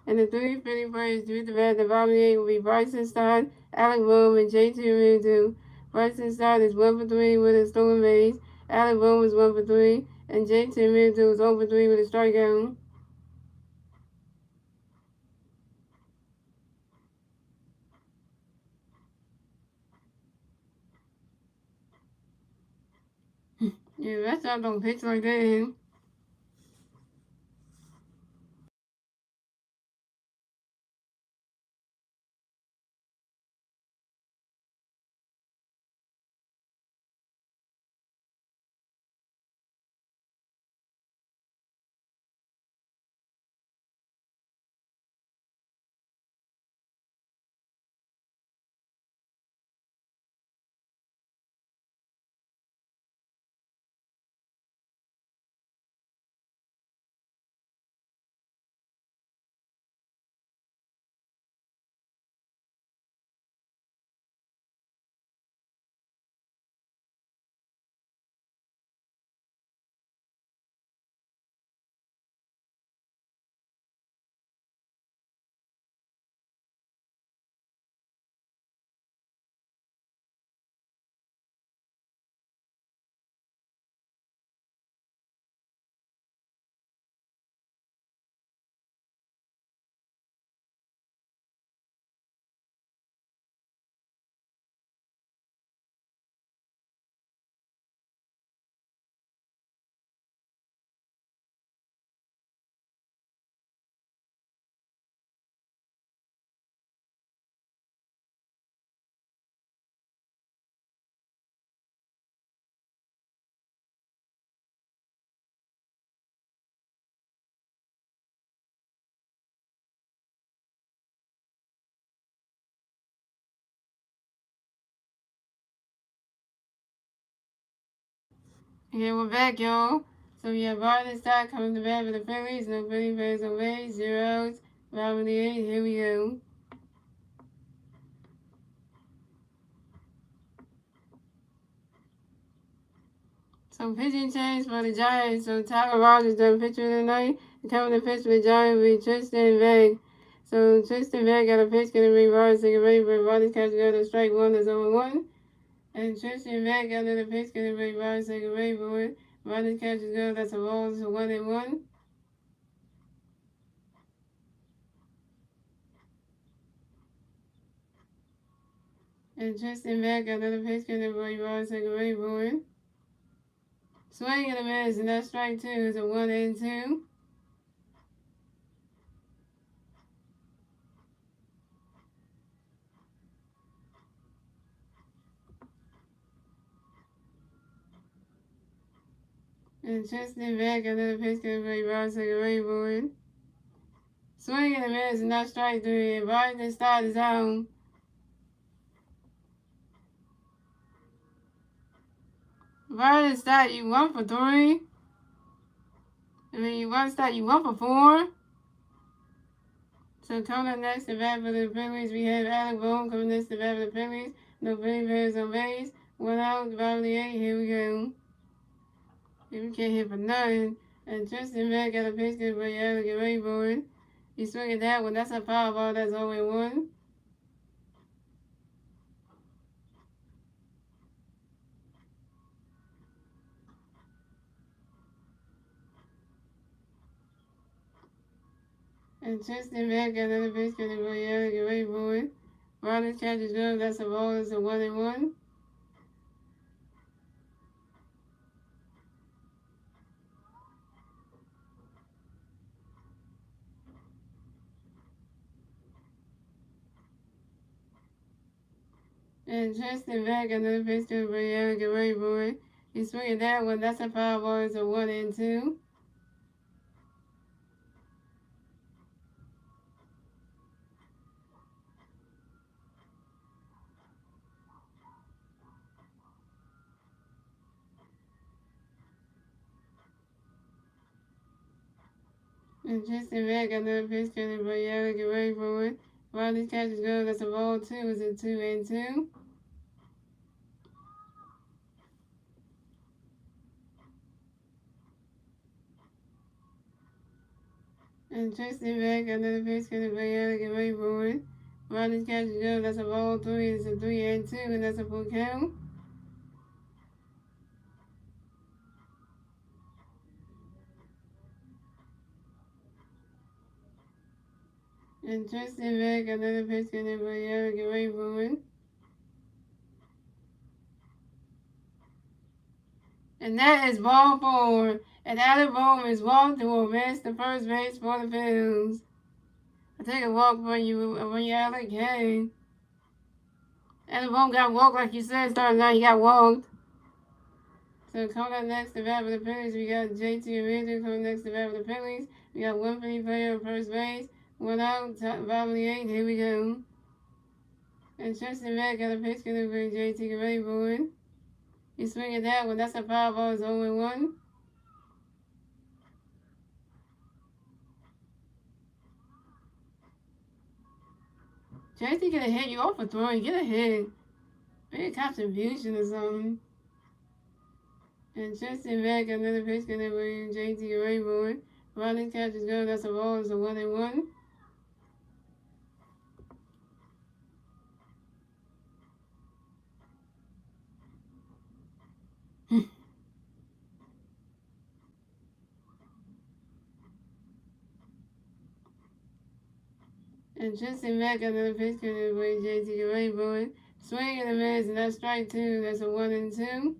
And the three Philly players to the bat at the bottom of the eighth will be Bryson Stott, Alec Bohm, and JT Realmuto. Bryson Stott is 1 for 3 with a stolen base. Alec Bohm is 1 for 3. And JT Realmuto is 0 for 3 with a strikeout. Yeah, that's not don't pitch like that. Okay, we're back, y'all. So we have Barton Stock coming to bat for the Phillies. No Philly fans on base. 0 outs. Bottom of the eighth. Here we go. So pitching change for the Giants. So Tyler Rogers done pitching tonight. And coming to pitch for the Giants will be Tristan Veg. So Tristan Veg got a pitch going to be Rogers taking ready for Rogers catch go to strike one. That's 0-1. And Tristan Veg got another pitch going to be Rogers taking ready for it. Rogers catches go. That's a ball. It's a 1-1. And Tristan Veg got another pitch going to be Rogers taking ready for it. Swing and a miss, and that's strike two. It's a 1-2. And Tristan Veg got another pitch going to be Rogers taking ready for it. Swing and a miss, and that's strike three. And Barton Stott is out. Barton Stott, you 1 for 3. You 1 Stott, you 1 for 4. So coming up next to bat for the Phillies, we have Alec Bohm coming next to bat for the Phillies. No Philly players on base. 1 out, bottom of the eighth. Here we go. If we can't hit for nothing. And Tristan Veg got a pitch good for Alec get ready for it. He's swinging that one. That's a foul ball. That's 0-1. And Tristan Veg got another pitch good for Alec get ready for it. Rogers catches good. That's a ball. It's a 1-1. And Tristan Veg got another pitch good for Alec get ready for it. He's swinging that one. That's a foul ball. It's a 1-2. And Tristan back, another pitch coming by Yellow, get ready for it. While these catches go, that's a ball two, it's a 2-2. And Tristan back, another pitch coming by Yellow, get ready for it. While these catches go, that's a ball three, it's a 3-2, and that's a full count. And Tristan back, another pitch coming by Yellow, get ready for it. And that is ball four. And Alec Bohm is walked to advance to first base for the Phillies. I take a walk for you, Alec. Hey. Alec Bohm got walked like you said, starting out, he got walked. So coming up next to bat for the Phillies, we got JT Ranger coming next to bat for the Phillies. We got one Philly player on first base, one out, top bottom of the eighth. Here we go. And Tristan Mack got a pitch going for JT. Get ready for it. He's swinging that one. That's a foul ball. It's 0-1. JT get a hit. You off for throwing. Get a hit. Make a contribution or something. And Tristan Mack got another pitch going for JT. Get ready for it. Running catches go. That's a ball. It's a 1-1. And Tristan Mack got another pitch coming for JT. Get ready for it. Swing and a miss, and that's strike two. That's a 1-2.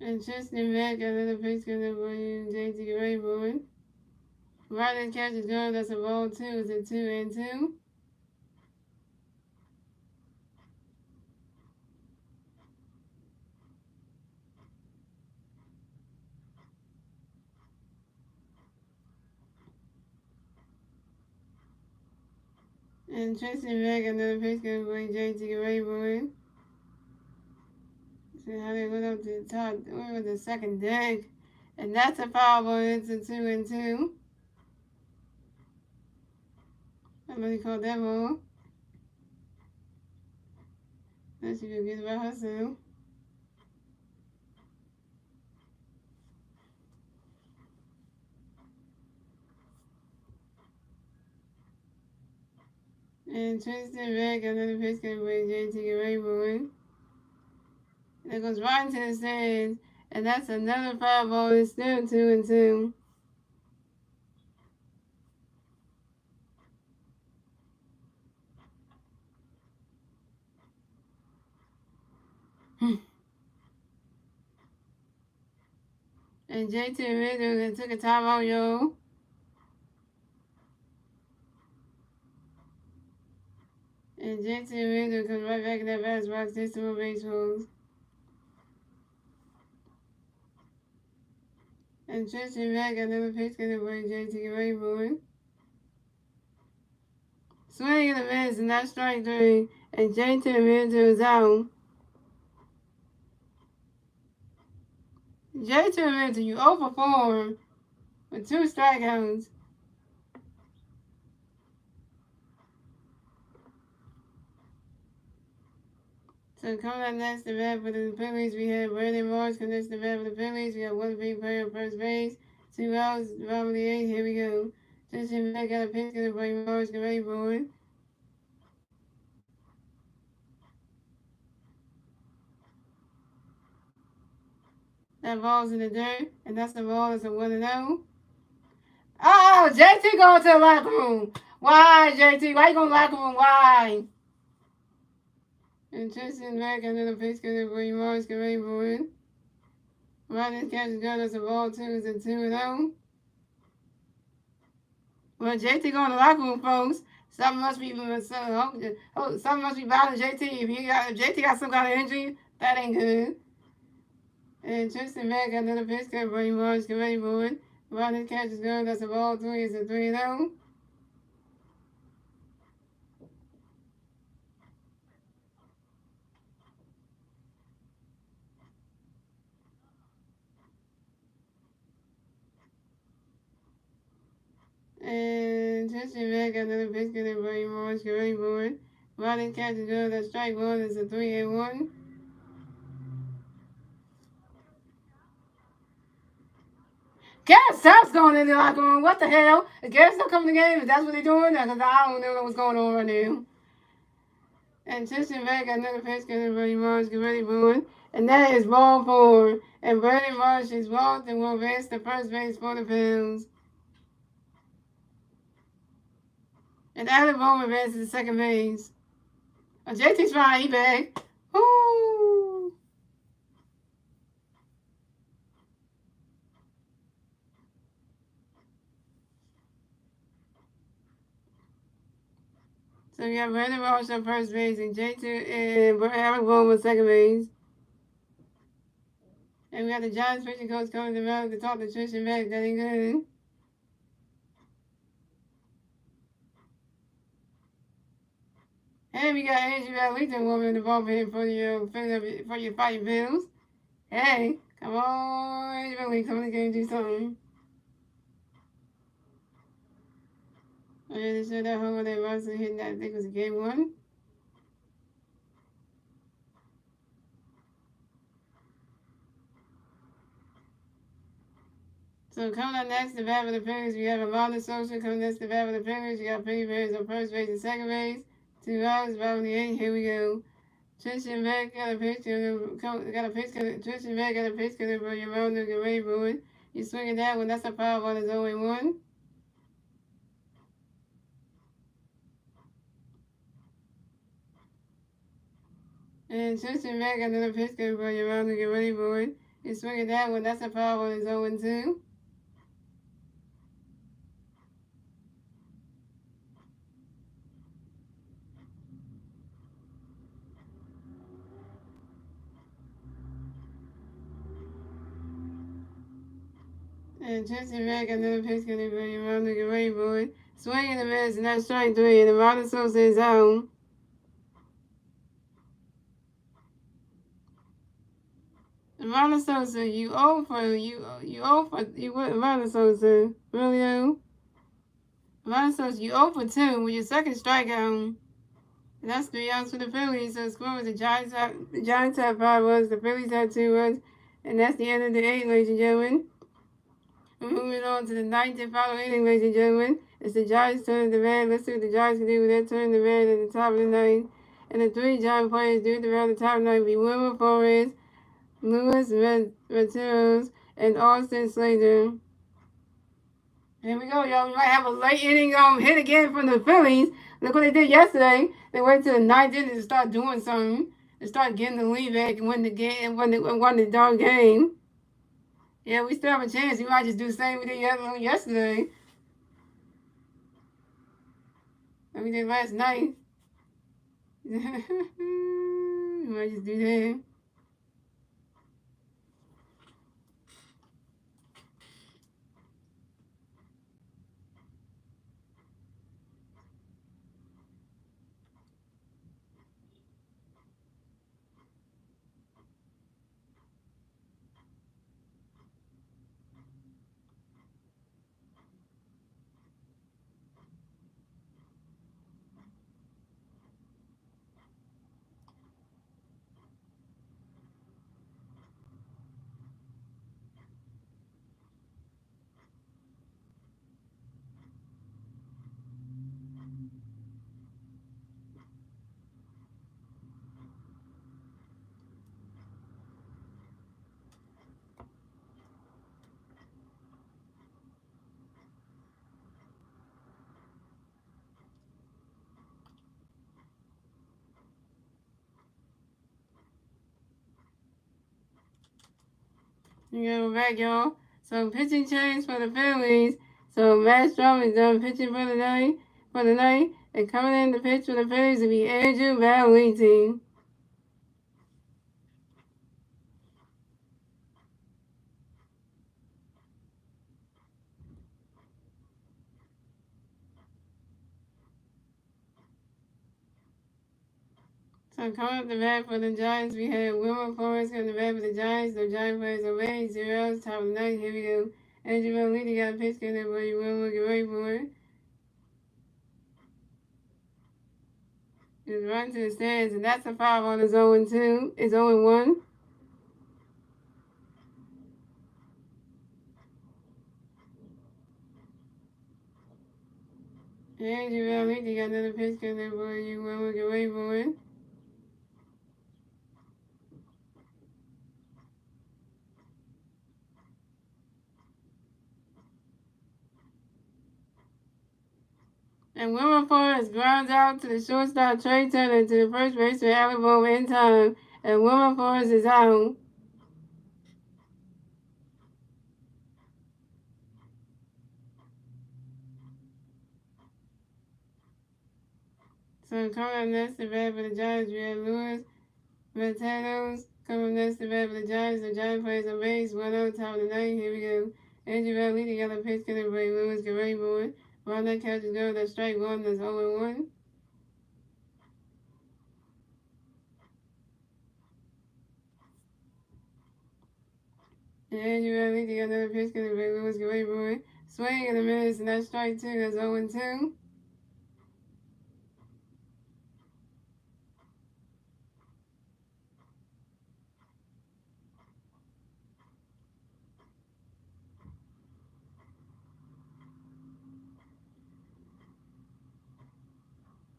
And Tristan Mack got another pitch coming for JT. Get ready for it. Running catches go. That's a ball two. It's a 2-2. And Tristan Mack got another pitch coming for JT. Get ready for it. See how they went up to the top. Over the second deck. And that's a foul ball. It's a 2-2. Somebody called that ball. Now she can get it by herself. And Tristan Mack got another pitch coming for JT. Get ready for it. And it goes right into the stands. And that's another foul ball. It's still 2-2. And JT Ranger took a timeout, yo. And JT Ranger comes right back in that batter's box. Takes some more baseballs. And Tristan Mack got another pitch coming for JT. Get ready for it. Swing and a miss, and that's strike three. And JT Ranger is out. JT Ranger, you overperformed with 2 strikeouts. So coming up next to bat for the Phillies, we have Brandon Morris coming next to bat for the Phillies. We have one big player on first base, 2 outs, bottom of the eighth. Here we go. Tristan Mack got a pitch coming for Morris. Get ready for it. That ball's in the dirt, and that's the ball. It's a 1-0. Oh, JT going to the locker room. Why, JT? Why you going to the locker room? Why? And Tristan Mack got another pitch coming for Morris. Get ready for it. Running catches go. That's a ball two. It's a 2-0. Well, JT going to the locker room, folks. Something must be bothering JT. If JT got some kind of injury, that ain't good. And Tristan Mack got another pitch coming for Morris. Get ready for it. Running catches go. That's a ball three. It's a 3-0. Tristan back got another pitch, get it, Brady Morris, get ready for it. Riley catches good, that strike one is a 3-1. Garrett stops going in the locker room. What the hell? Is Garrett still coming to the game? If that's what they're doing? Because I don't know what's going on right now. And Tristan back got another pitch, get it, Brady Morris, get ready for it. And that is ball four. And Brady Morris is walked and will advance to first base for the Phillies. And Adam Bowman advances to second base. Oh, JT's fine. He back. Woo! So we got Brandon Walsh on first base and J2 and Adam Bowman on second base. And we got the Giants pitching coach coming to the mound to talk to Tristan back. That ain't good. And we got Andrew Atlington warming in the ballpark for your fighting Bills. Hey, come on, Andrew Atlington, come in the game and do something. Okay, they showed that home that Robinson hitting that, I think it was game one. So coming up next, the bat for the Phillies, we have Amanda Sosa coming next to the bat for the Phillies. We got Peggy Bears on first base and second base. 2 outs, bottom of the 8th. Here we go. Tristan Beck got a pitch. Tristan Beck got a pitch. Got for your mound. Get ready for it. You swinging that one. That's a foul ball. It's 0-1. And Tristan Beck got another pitch. Got for your mound. Get ready for it. You swinging that one. That's a foul ball. It's 0-2. And Tristan Beck got another pitch. Got for your mound. Get ready for it. Swing and a miss, and that's strike three. And the Amanda Sosa is home. Amanda Sosa, you what Amanda Sosa? Really though? Amanda Sosa, you 0 for 2 with your second strikeout. And that's 3 outs for the Phillies. So the score was the Giants had 5 runs, the Phillies had 2 runs, and that's the end of the 8th, ladies and gentlemen. We're moving on to the 9th and final inning, ladies and gentlemen. It's the Giants' turn to the bat. Let's see what the Giants can do with their turn to the bat at the top of the 9th. And the 3 Giant players do at the bat at the top of the 9th be Wilmer Flores, Luis Mateos, and Austin Slater. Here we go, y'all. We might have a late inning hit again from the Phillies. Look what they did yesterday. They waited to the 9th inning to start doing something. To start getting the lead back and win the game and won the darn game. Yeah, we still have a chance. We might just do the same we did yesterday. That we did last night. We might just do that. We're back, y'all. So pitching change for the Phillies. So Matt Strom is done pitching for the night. And coming in to pitch for the Phillies will be Andrew Valentin. So coming up the bat for the Giants, we have Wilmer Flores coming to bat for the Giants. The Giant players are ready. 0 outs, top of the 9th. Here we go. Andrew Valentin got a pitch coming up for you, Wilmer. Get ready for it. Just run to the stands, and that's a foul on his 0-2. It's 0-1. And you really got another pitch coming for you. One look away for it. And Wilmer Forrest grounds out to the shortstop Trey Turner to the first baseman Alec Bohm in time. And Wilmer Forrest is out. So coming up next to bat for the Giants, we have Luis Ventanos. Coming up next to bat for the Giants, the Giant plays on base. 1-0, top of the ninth. Here we go. Andrew Bell leading got a pitch coming for Lewis Gary While that catch is going, that's strike one. That's 0-1. And you really got another pitch coming for Lewis Gary Swing in the miss, and that's strike two. That's 0-2.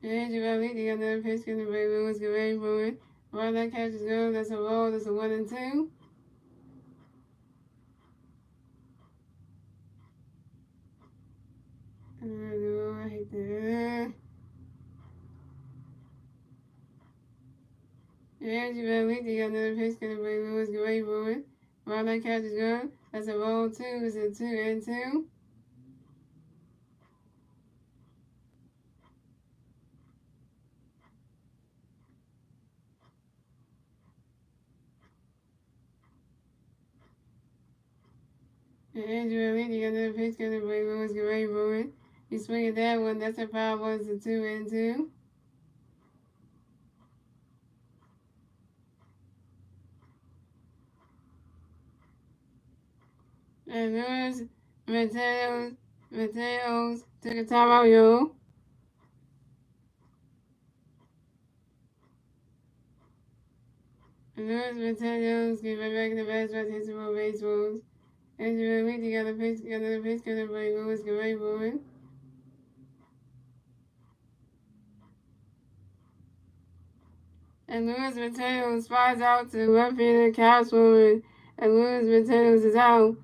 And you really got another pitch coming for Lewis Gary While that catch is going, that's a roll. That's a 1-2. I hate that. Yeah, you better lead. You got another pitch gonna bring Lewis away from it. While that catch is going, that's a roll two. It's a 2-2. And you better lead. You got another pitch gonna bring Lewis away from it. You swing at that one. That's a foul ball. It's a 2-2. And Lewis Mateos took a timeout, yo. And Lewis Mateos get right back in the basket, hit some more baseballs. And you better lead. You got another pitch gonna bring Lewis away from it. And Luis Mateos flies out to the left fielder, catch forward, and Luis Mateos is out.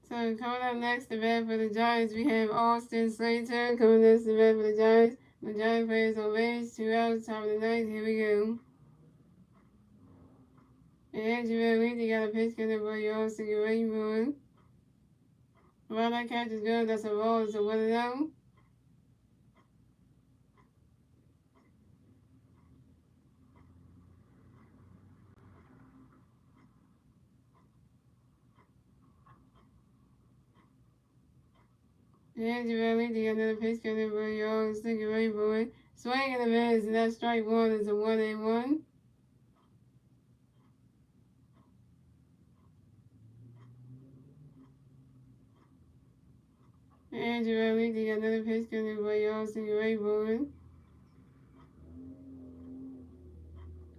So coming up next, the bat for the Giants, we have Austin Slater coming next to bat for the Giants. The Giant players on base, 2 outs, top of the ninth. Here we go. And Andrew Lee got a pitch coming for you, Austin Rainbow. While that catch is good, that's a ball, it's a 1-0. Andrew Lee got another pitch coming for you, Austin Rainbow. Swing and a miss, and that strike one is a 1-1. Andrew Lee got another pitch coming for you, Austin Rainbow.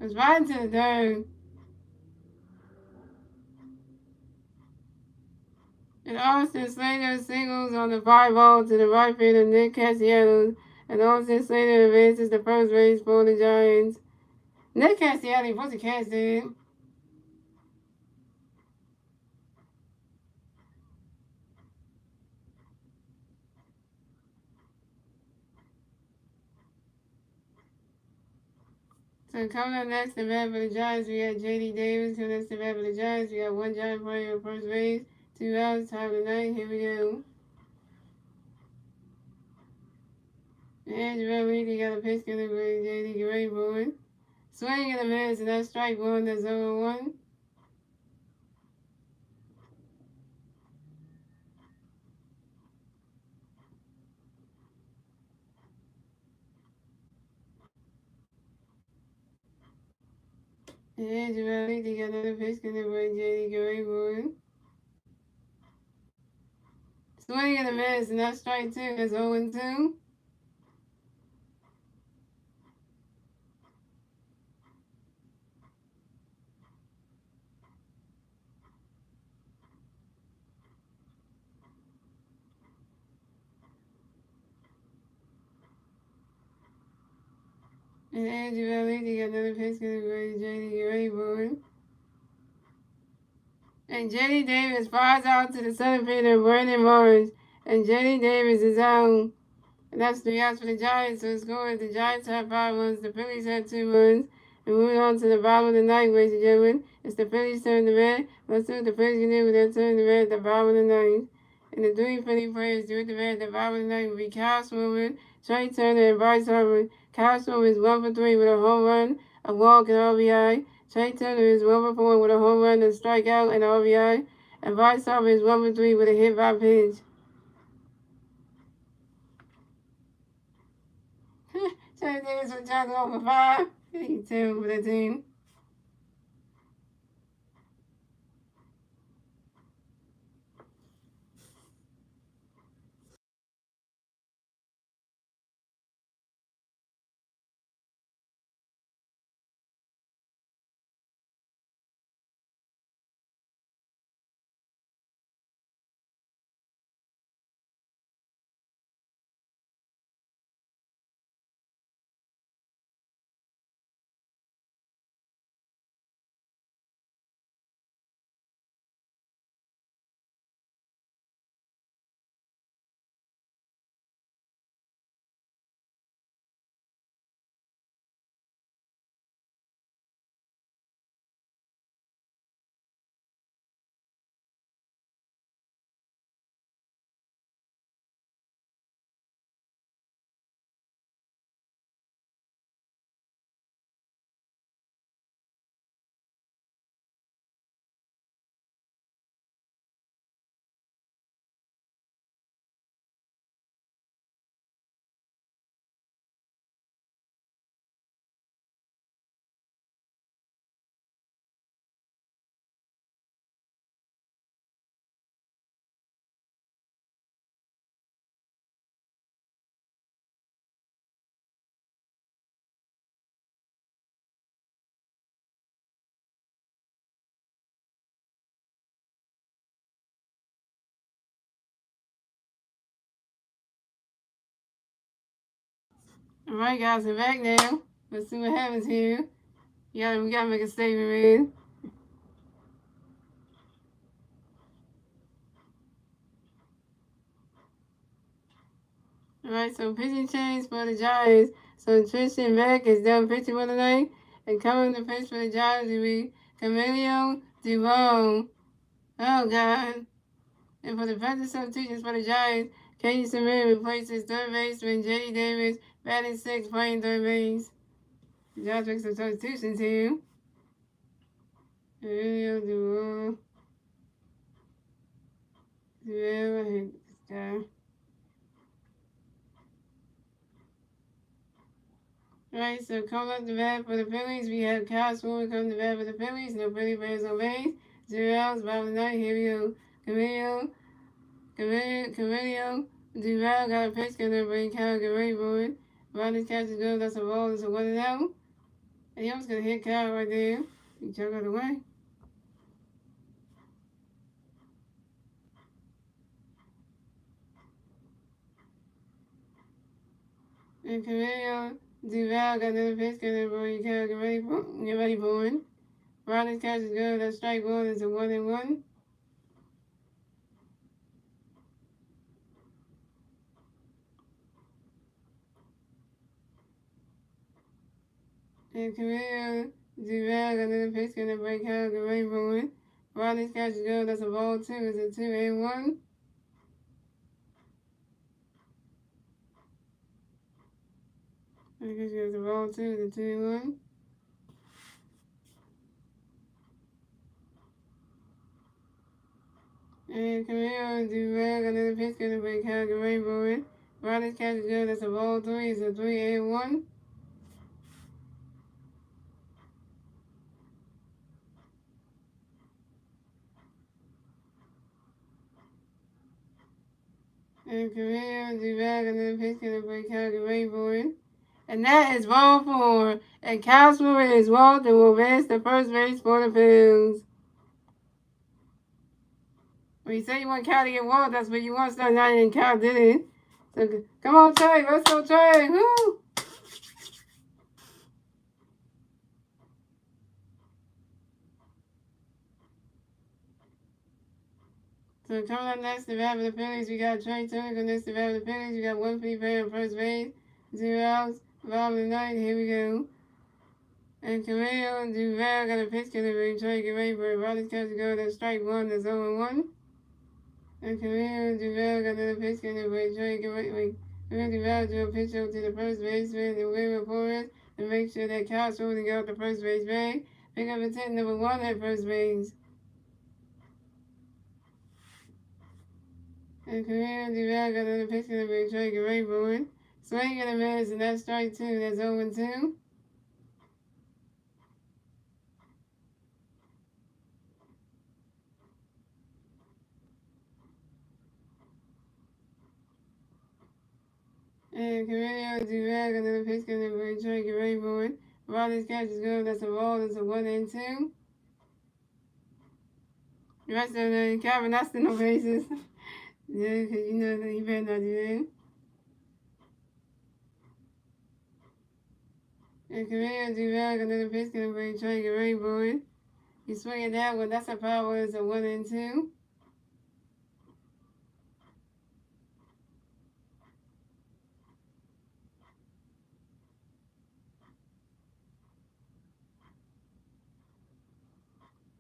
It's right to the third. And Austin Slater singles on the fly ball to the right fielder Nick Castellanos. And Austin Slater advances to first base for the Giants. Nick Castellanos was a catch there. So coming up next, the bat for the Giants, we got J.D. Davis. Coming next, the bat for the Giants, we got one Giant player on first base. 2 outs, top of the ninth. Here we go. And Jarrell Reedy got a pitch coming for J.D. Gray Swing and a miss, and that's strike one. That's 0-1. And Javale, they got another pitch coming by JD Gary Boyd. Swing and a miss, and that's strike two. That's 0-2. And Andrew Valley, they got another pitch coming by JD Gary Boyd. And JD Davis fires out to the center fielder, Brandon Morris. And JD Davis is out. And that's 3 outs for the Giants. So the score is the Giants have 5 runs, the Phillies have 2 runs. And moving on to the bottom of the ninth, ladies and gentlemen. It's the Phillies turn to bat. Let's see what the Phillies can do with their turn to bat at the bottom of the ninth. And the three Philly players do at the bat at the bottom of the ninth will be Kyle Swimmer, Trey Turner, and Bryce Harper. Kyle Swimmer is 1 for 3 with a home run, a walk, and RBI. Trey Turner is 1 for 4 with a home run, a strikeout, and RBI. And Bryce Harper is 1 for 3 with a hit by pitch. Trey Davis with Johnson 0 for 5. He's 2 for the team. Alright, guys, we're back now. Let's see what happens here. Yeah, we gotta make a statement, man. Alright, so pitching change for the Giants. So Tristan Beck is done pitching for the night. And coming to pitch for the Giants will be Camilo Duvall. Oh, God. And for the defensive substitutions for the Giants, Katie Samir replaces third baseman J.D. Davis, batting sixth, playing third base. The Giants make some substitutions here. Camilo Duvall. I hate this guy. Alright, so coming up the bat for the Phillies, we have Kyle Swimmer coming to bat for the Phillies. No Philly players on base. 0 outs, bottom of the ninth. Here we go. Camilo Duval got a pitch coming to bring Kyle Gary Boyd. Ronnie's catches go. That's a ball. That's a 1-0. And he was going to hit Kyle right there. He chugged it away. And Camilo Duval got another pitch coming to bring Kyle Gary Boyd. Ronnie's catches go. That's strike one. It's a 1-1. And Camilo Duval got another pitch going to break Kyle Gary Boyd. Ronnie's catches go. That's a ball 2. It's a 2-1. I guess you have the ball 2. It's a 2-1. And Camilo Duval got another pitch going to break Kyle Gary Boyd. Ronnie's catches go. That's a ball 3. It's a 3-1. And Camille Duval got another pitch to break Calgary board. And that is ball four. And Castro is walked and will advance to first base for the Phillies. When you say you want Cal to get walked, that's what you want to start nine and Cal didn't. So come on, Trey. Let's go, Trey. Woo! So coming up next, the bat for the Phillies, we got Trey Turner. Going next, the bat for the Phillies, we got one free player on first base, 0 outs. Bottom of the ninth, here we go. And Camille Duval got a pitch delivery. Trey, get ready for it. Riley's catch to go. That's strike one. That's 0-1. And Camille Duval got another pitch delivery. Trey, get ready. Camille Duval drew a pitch over to the first baseman and waiting for it to make sure that Castro to get out the first base bag. Pick up a 10, number 1 at first base. And Camille Duval got another pitch delivery. Trey, get ready for it. Swing and a miss, and that's strike 2. That's 0-2. And Camille Duval got another pitch delivery. Trey, get ready for it. Riley's catch is good. That's a ball. That's a 1 and 2. The rest of the Calvin, that's still no bases. Yeah, because you know that he better not do that. And Camille Duval got another pitch delivery. Trey, get ready for it. He's swinging that one. That's a power. It's a 1 and 2.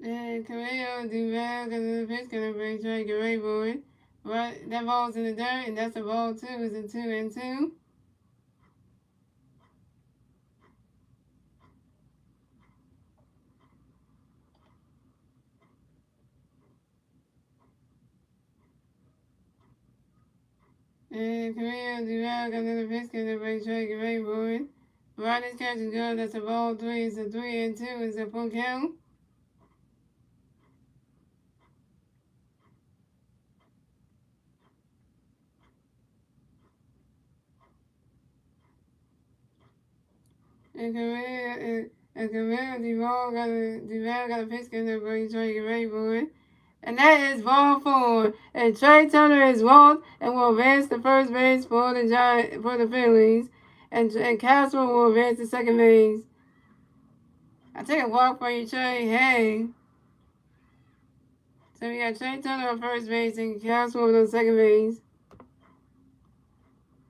And Camille Duval got another pitch delivery. Trey, get ready for it. Right, that ball's in the dirt, and that's a ball too. It's a 2 and 2. And Camille Duval got another pitch delivery. Trey, get ready for it. Riley's catch is good. That's a ball 3. It's a 3 and 2. It's a full count. And Camille Duval got a pitch delivery. Trey, get ready for it. And that is ball 4. And Trey Turner is walked and will advance to first base for the Phillies. And Castro will advance to second base. I take a walk for you, Trey. Hey. So we got Trey Turner on first base and Castro on second base.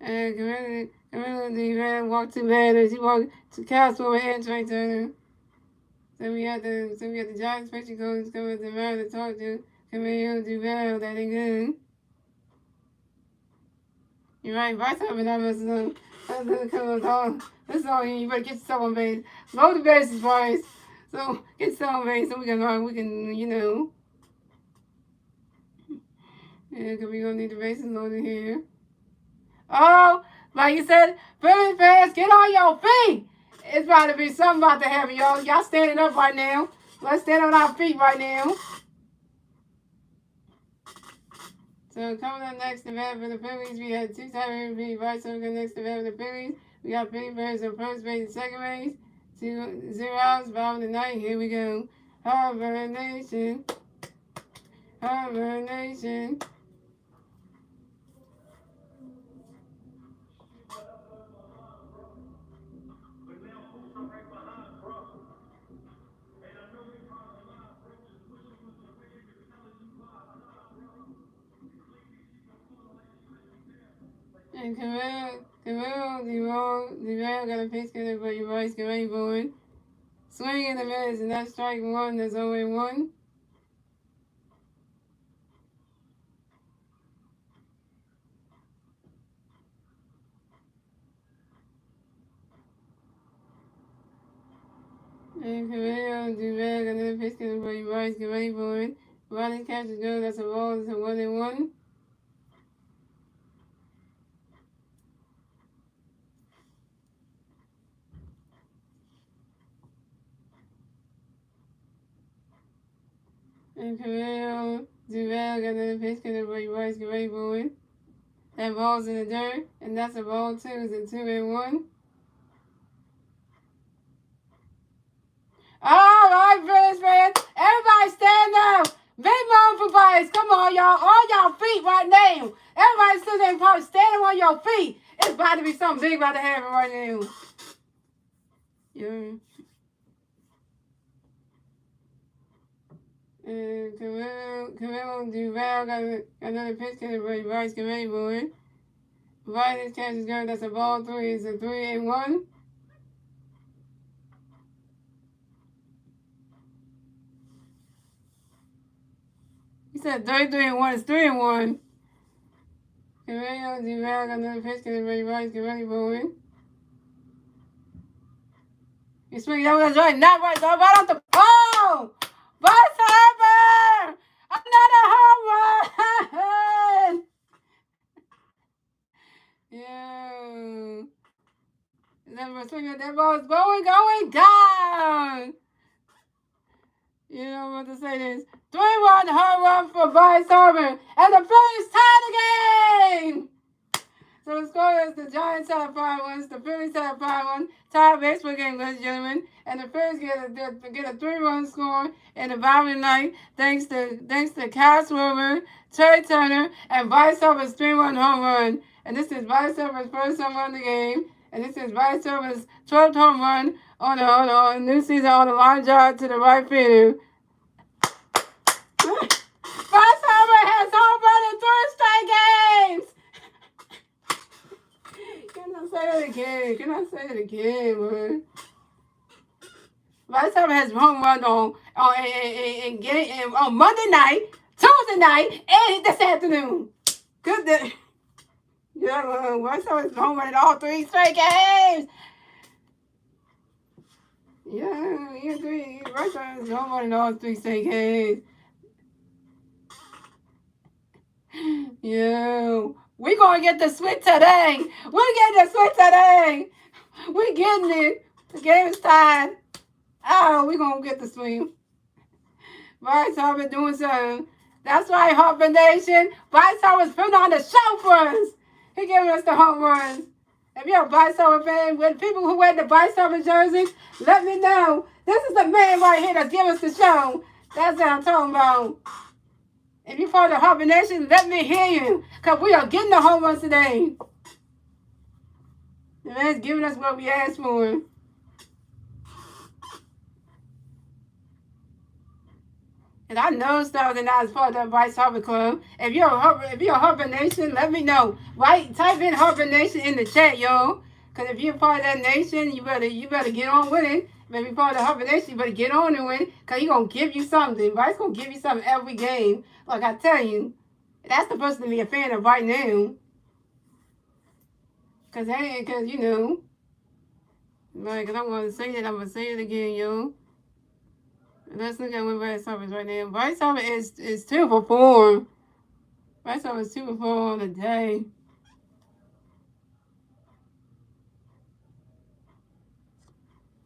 And Camilo Duval walked 2 batters. He walked to Castro and Trey Turner. So we got the Giants pitching coach coming to mind to talk to Camilo Duval. That ain't good. You're right. Bryce Harper not messing up. This is all you better get yourself on base. Load the bases, Bryce. So get yourself on base so we can you know. Yeah, because we're gonna need the bases loaded here. Oh, like you said, Phillies fans, get on your feet. It's about to be something about to happen, y'all. Y'all standing up right now. Let's stand on our feet right now. So coming up next, the bat for the Phillies, we had 2-time MVP Bryce Harper next to bat for the Phillies. We got Philly Birds on first base and second base. 0 outs, bottom of the ninth. Here we go. Harper Nation. Harper Nation. And Duval got a pitch cutter for your Bryce. Get ready for it. Swing in the miss, and that's strike 1. That's 0-1. And Camilo Duval got another pitch cutter for your Bryce. Get ready for it. Riley's catch is good. That's a ball. It's a 1-1. And Camilo Duval got another pitch cutter for your Bryce. Get ready for it. That ball's in the dirt, and that's a ball too. Is it 2-1? All right, Phillies fans, everybody stand up. Big mom for bias. Come on, y'all. All y'all feet right now. Everybody still ain't probably standing on your feet. It's about to be something big about to happen right now. Yeah. And Camilo Duval got another pitch to the Bryce Committee board. Bryce catches girl. That's a ball three. It's a 3-1. He said 3-1. It's 3-1. Camilo Duval got another pitch to the Bryce Committee board. He's swinging that was right. Not right. Right off the pole. Bryce Harper. Another home run. Yeah. That ball is going down. You know what to say this. 3-1 home run for Bryce Harper. And the Phillies tie the game. So the score is the Giants have 5-1, the Phillies have 5-1. Tie baseball game, ladies and gentlemen. And the Phillies get a 3-1 score in the bottom night thanks to Kyle Schwarber, Terry Turner, and Bryce Harper's 3-1 home run. And this is Bryce Harper's first home run of the game. And this is Bryce Harper's 12th home run on the new season on the line drive to the right field. Bryce Harper has home run in 3 straight games. Can I say it again, man? Bryce Harper has home run on Monday night, Tuesday night, and this afternoon. Good day. Yeah, Bryce Harper has home run in all 3 straight games. Yeah, Bryce Harper has home run in all 3 straight games. Yeah. We gonna get the switch today. We getting the switch today. We getting it. The game is tied. Oh, we gonna get the swing. Bryce Harper doing something. That's right, Harper Nation. Bryce Harper's putting on the show for us. He giving us the home runs. If you're a Bryce Harper fan, with people who wear the Bryce Harper jerseys, let me know. This is the man right here that give us the show. That's what I'm talking about. If you're part of the Harper Nation, let me hear you. Because we are getting the home runs today. The man's giving us what we asked for. And I know Styles and I is part of the Bryce Harper Club. If you're a Harper Nation, let me know. Right? Type in Harper Nation in the chat, y'all. Because if you're part of that nation, you better get on with it. If you're part of the Harper Nation, you better get on with it. Because he's going to give you something. Bryce going to give you something every game. Like I tell you. That's the person to be a fan of right now. Because, you know. Like, I don't want to say it. I'm going to say it again, yo. Let's look at what Bryce Harper is right now. Bryce Harper is 2 for 4. Bryce Harper is 2 for 4 on the day.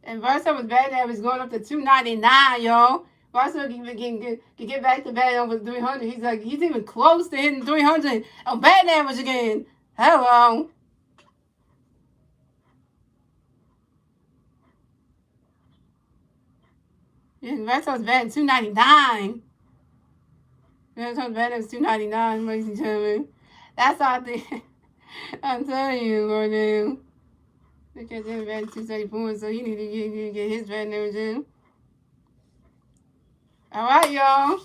And Bryce Harper's batting average going up to 299, y'all. Bryce Harper can get back to batting over 300. He's even close to hitting 300 on batting average again. Hello. Yeah, Bryce Harper's batting 299. Bryce Harper's batting is 299, ladies and gentlemen. That's all I think. I'm telling you right now. Because he's batting 234, so he need to get his batting average in. All right, y'all.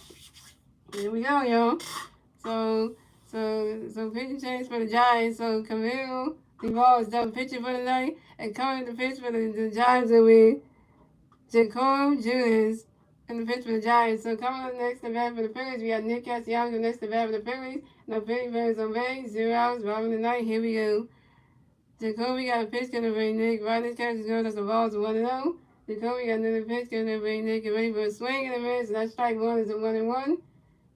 Here we go, y'all. So pitching change for the Giants. So Camille Duvall is done pitching for the night, and coming to pitch for the Giants will be Jacob Julius in the pitch for the Giants. So coming up next to bat for the Phillies, we got Nick Castellanos next to bat for the Phillies. No Phillies fans on base. 0 hours. Bottom of the night. Here we go. Jacoby got a pitch gonna bring Nick. Rodney's catch is going. That's the balls 1-0. Jacoby got another pitch gonna bring Nick. Get ready for a swing in a minute. So that strike 1 is a 1-1.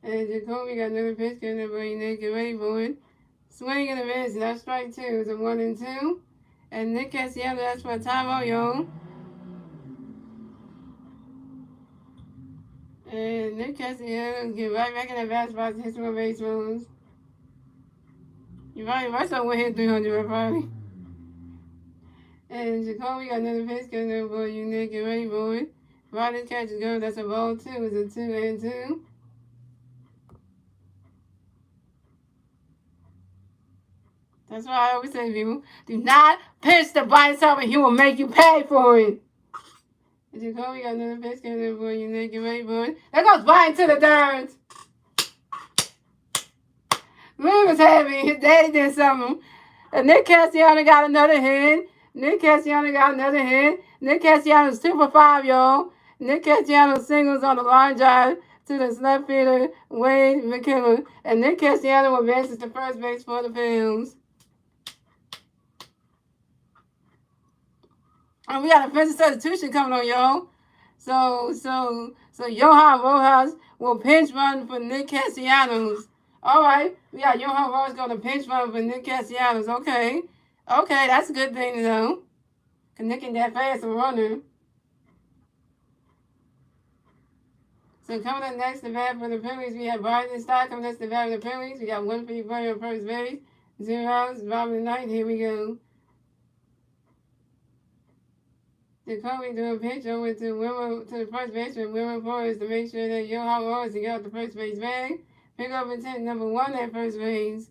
And Jacoby got another pitch gonna bring Nick. Get ready for it. Swing in a minute. So that strike 2 is a 1-2. And Nick Castellanos asked for a timeout, y'all. And Nick Castellanos get right back in the bat spot to hit some base runs. You might someone hit 300 probably. And Jacoby got another pitch coming there for you, Nick. Get ready, boy. Riding catch is good. That's a ball, too. It's a 2-2. That's why I always say to people, do not pitch to Bryce Harper. He will make you pay for it. And Jacoby got another pitch coming there for you, Nick. Get ready, boy. There goes Brian to the third. Lee was happy. His daddy did something. And Nick Cassiano got another hit. Nick Cassiano's 2 for 5, y'all. Nick Cassiano singles on the line drive to the left fielder, Wade McKinnon. And Nick Cassiano advances to first base for the Phillies. And we got a defensive substitution coming on, y'all. So Johan Rojas will pinch run for Nick Castellanos. All right, we got Johan Rojas going to pinch run for Nick Castellanos. Okay, that's a good thing to know. Cause Nick ain't that fast a runner. So coming up next to bat for the Phillies, we have Biden Stock coming next to bat for the Phillies. We got 154 on first base, 0 outs, bottom of the ninth. Here we go. Jacoby doing a pitch over to the first baseman, Wilmer Forrest, to make sure that Johan Rojas can get out the first base bag. Pick up intent number 1 at first base.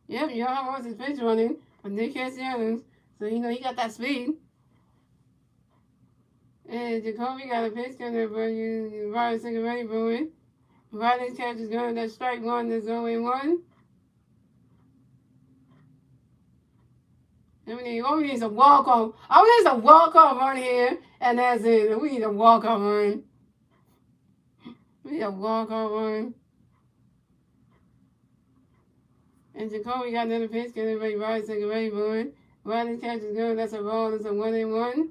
Yep, Johan Rojas is pitch running for Nick Castellanos. So, he got that speed. And Jacoby got a pitch coming for you. Ryan second ready for it. Riley's catch is going. That's strike 1. There's only 1. We need a walk-off. We need a walk-off run here, and that's it. We need a walk-off run. We need a walk-off run. And Jacoby got another pitch, getting ready, right, second ready, boy. Riley's catch is good. That's a ball. That's a 1-1.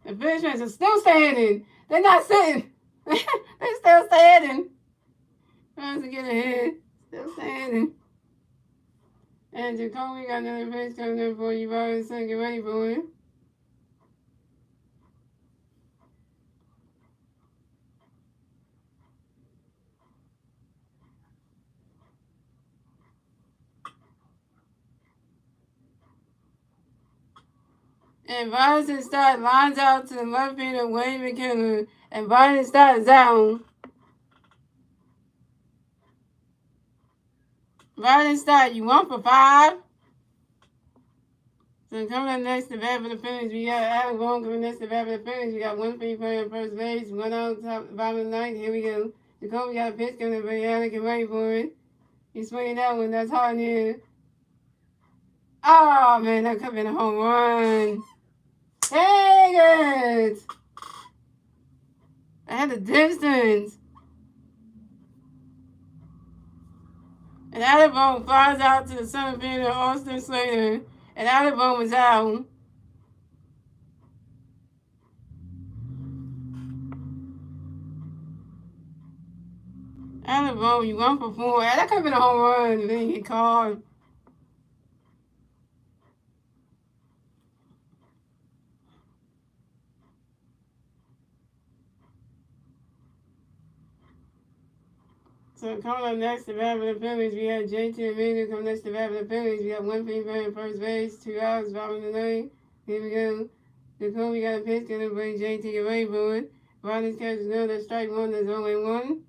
The Phillies are still standing. They're not sitting. They're still standing. Trying to get ahead. Still standing. And Jacoby got another pitch coming in for you, Riley, second ready, boy. And Biden Stott lines out to the left fielder, Wade McKinnon. And Biden Stott is down. Biden Stott, you 1 for 5. So coming up next to bat for the Phillies, we got Adam Vaughn coming next to bat for the Phillies. We got 1 free player on first base, 1 out, top, bottom of the ninth. Here we go. Jacoby got a pitch coming, but Alec can wait for it. He's swinging that one. That's hard near. Oh, man, that could have been a home run. Dang it! I had the distance. And Adibone flies out to the center fielder, Austin Slater. And Adibone was out. Adibone, you 1 for 4. That could have been a home run. Then didn't get called. So coming up next to bat for the Phillies, we have JT Amelia coming next to bat for the Phillies. We got 1 free player on first base, 2 outs, bottom of the ninth. Here we go. Jacoby got a pitch, gonna bring JT away for it. Riley's catch is good. That's strike 1. There's only 1.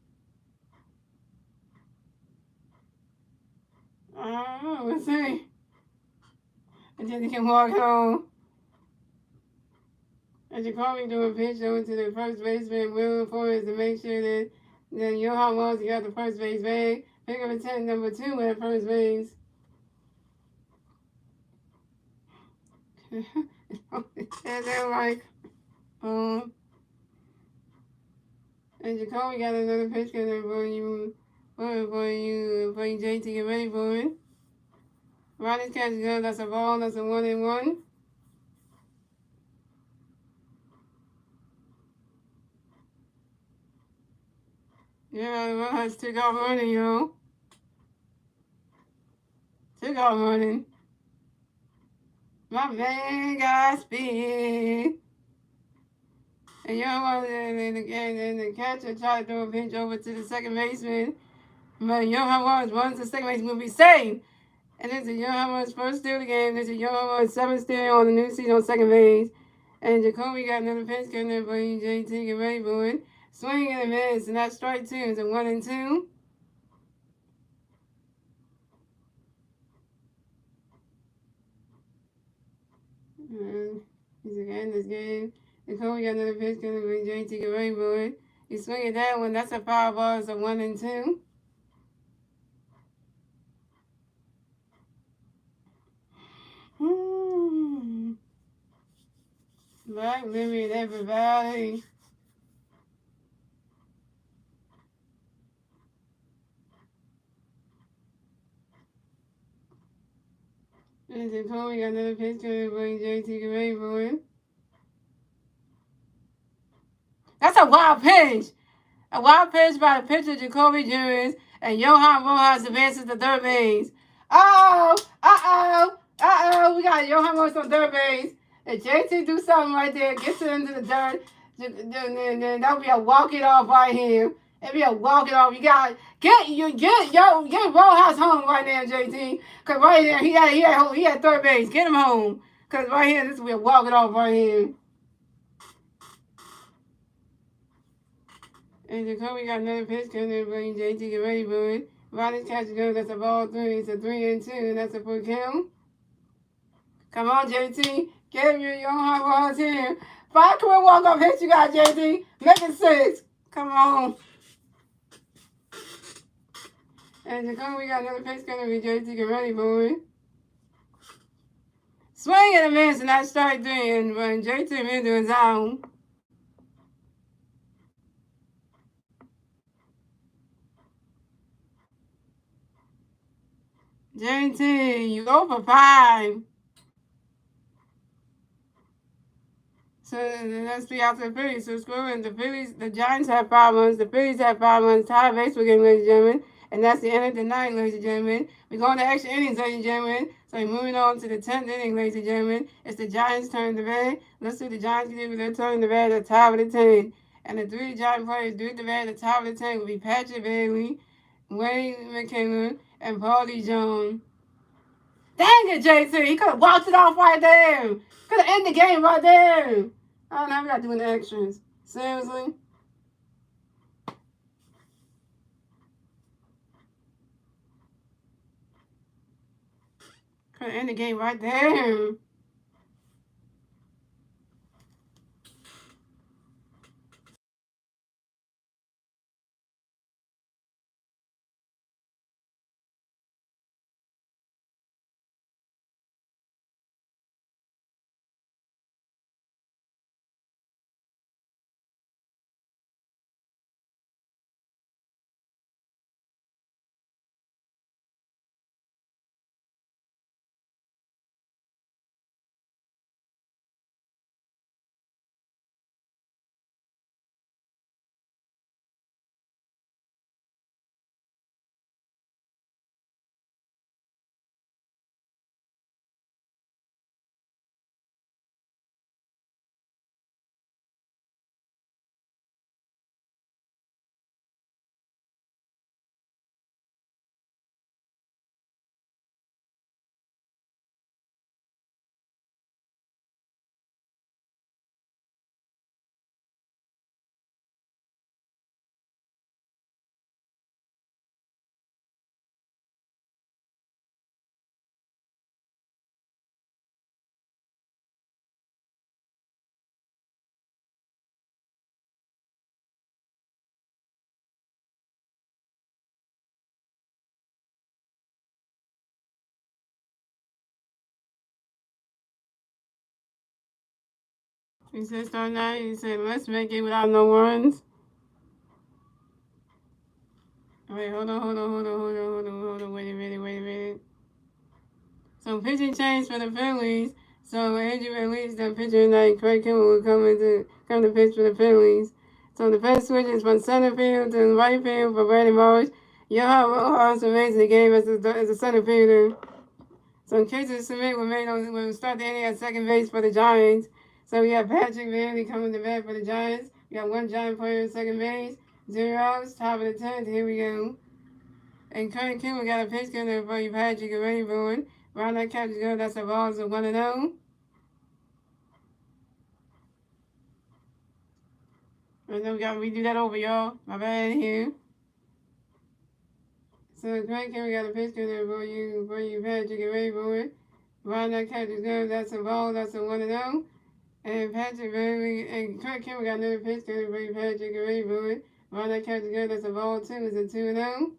Let's see. And then he can walk home. And Jacoby doing a pitch over to the first baseman, Wilmer Forrest, to make sure that Johan Rojas got the first base bag. Pick up intent number 2 at first base. And they're like, and Jacoby got another pitch coming for you, for JT, get ready for it. Riley's catch is good. That's a ball. That's a 1-1. Yeah, Rojas took off running, yo. Took off running. My man got speed. And the catcher tried to throw a pinch over to the second baseman. But Johan runs to second base will be saved. And this is Johan's first steal of the game. This is Johan's seventh steal on the new season on second base. And Jacoby got another pitch coming in for JT. Get ready for it. Swing and a miss, and that's strike two. It's a 1-2. He's again this game. Jacoby got another pitch coming for JT. Get ready for it. He's swinging that one. That's a foul ball. It's a 1-2. Black Limit, everybody. And Jacoby got another pitch coming for JT. Get ready for it. That's a wild pitch. A wild pitch by the pitcher Jacoby Jones, and Johan Rojas advances to third base. We got Johan Rojas on third base. If JT do something right there, gets it into the dirt, then that would be a walk it off right here. It'd be a walk it off. You got get Rojas home right now, JT. Cause right there he had third base. Get him home. Cause right here this will be a walk it off right here. And Jacoby got another pitch coming in, bringing JT. Get ready for it. Ronnie's catcher goes. That's a ball three. It's a 3-2. That's a full count. Come on, JT. Get him your Johan Rojas here. 5 career walk-off hits you got, JT. Make it 6. Come on. And Jacoby got another pitch coming in, JT. Get ready for it. Swing and a miss, and that's strike 3. And JT into his zone. JT, you go for 5. So that's 3 out to the Phillies. So scoring the Giants have 5 runs, the Phillies have 5 runs, tie baseball game, ladies and gentlemen. And that's the end of the night, ladies and gentlemen. We're going to extra innings, ladies and gentlemen. So we're moving on to the 10th inning, ladies and gentlemen. It's the Giants' turn to bat. Let's see what the Giants can do with their turn to bat at the top of the 10th. And the 3 Giant players do the bat at the top of the 10th will be Patrick Bailey, Wayne McKinnon, and Paulie Jones. Dang it, JT. He could have walked it off right there. Could have ended the game right there. Oh, now we got doing the extras. Seriously? Could have ended the game right there. He said start now. He said let's make it without no runs. Wait, hold on. Wait a minute. So pitching change for the Phillies. So Andrew released the pitcher tonight. Craig Kimball will come to pitch for the Phillies. So the first switch is from center field to right field for Brandon Marsh. Johan Rojas remains in the game as a center fielder. So Casey Smith will start the inning at second base for the Giants. So we have Patrick Bailey coming to bat for the Giants. We got one Giant player in second base. 0 outs, top of the 10th. Here we go. And Kurt Kimball got a pitch count for you, Patrick, already ruined. Round that catch go. That's a ball, so 1-0. And then we got to redo that over, y'all. My bad here. So Kurt Kimball got a pitch count for you, Patrick, already ruined. Round that catch go. That's a ball, that's a 1-0. And Patrick Bailey and Kurt Kimball got another pitch count for you, Patrick, already ruined. Round that catch go. That's a ball, too. It's a 2-0.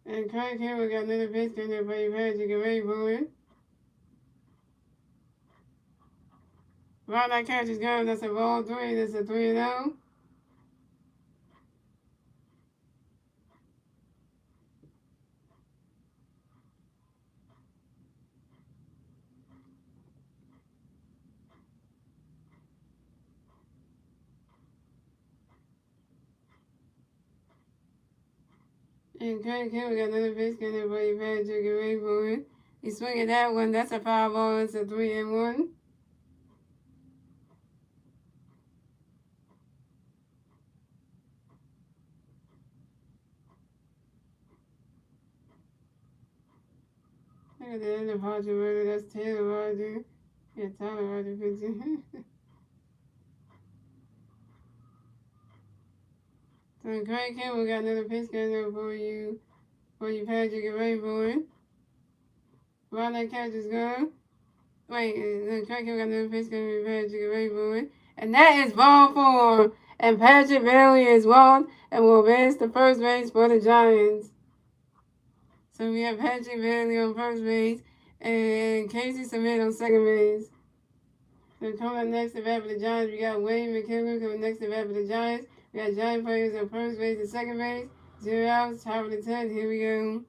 And Kurt Kimball got another pitch count for you, Patrick, already ruined. Round that catch is good. That's a ball 3. That's a 3-0. And Kurt Kimball got another pitch count for you, Patrick, already ruined. He's swinging that one. That's a foul ball. It's a 3-1. Look at the end of Roger Roger. That's Taylor Roger. Yeah, Tyler Roger picture. So Craig Kimball got another pitch count for you, Patrick, already ruined. Round that catch is gone. Wait, Craig Kimball got another pitch count for you, Patrick, already ruined. And that is ball 4. And Patrick Bailey is walked and will advance to first base for the Giants. So we have Patrick Bailey on first base and Casey Smith on second base. So coming up next to bat for the Giants, we got Wayne McKinley coming next to bat for the Giants. We got Giant players on first base and second base. 0 outs, top of the 10th. Here we go.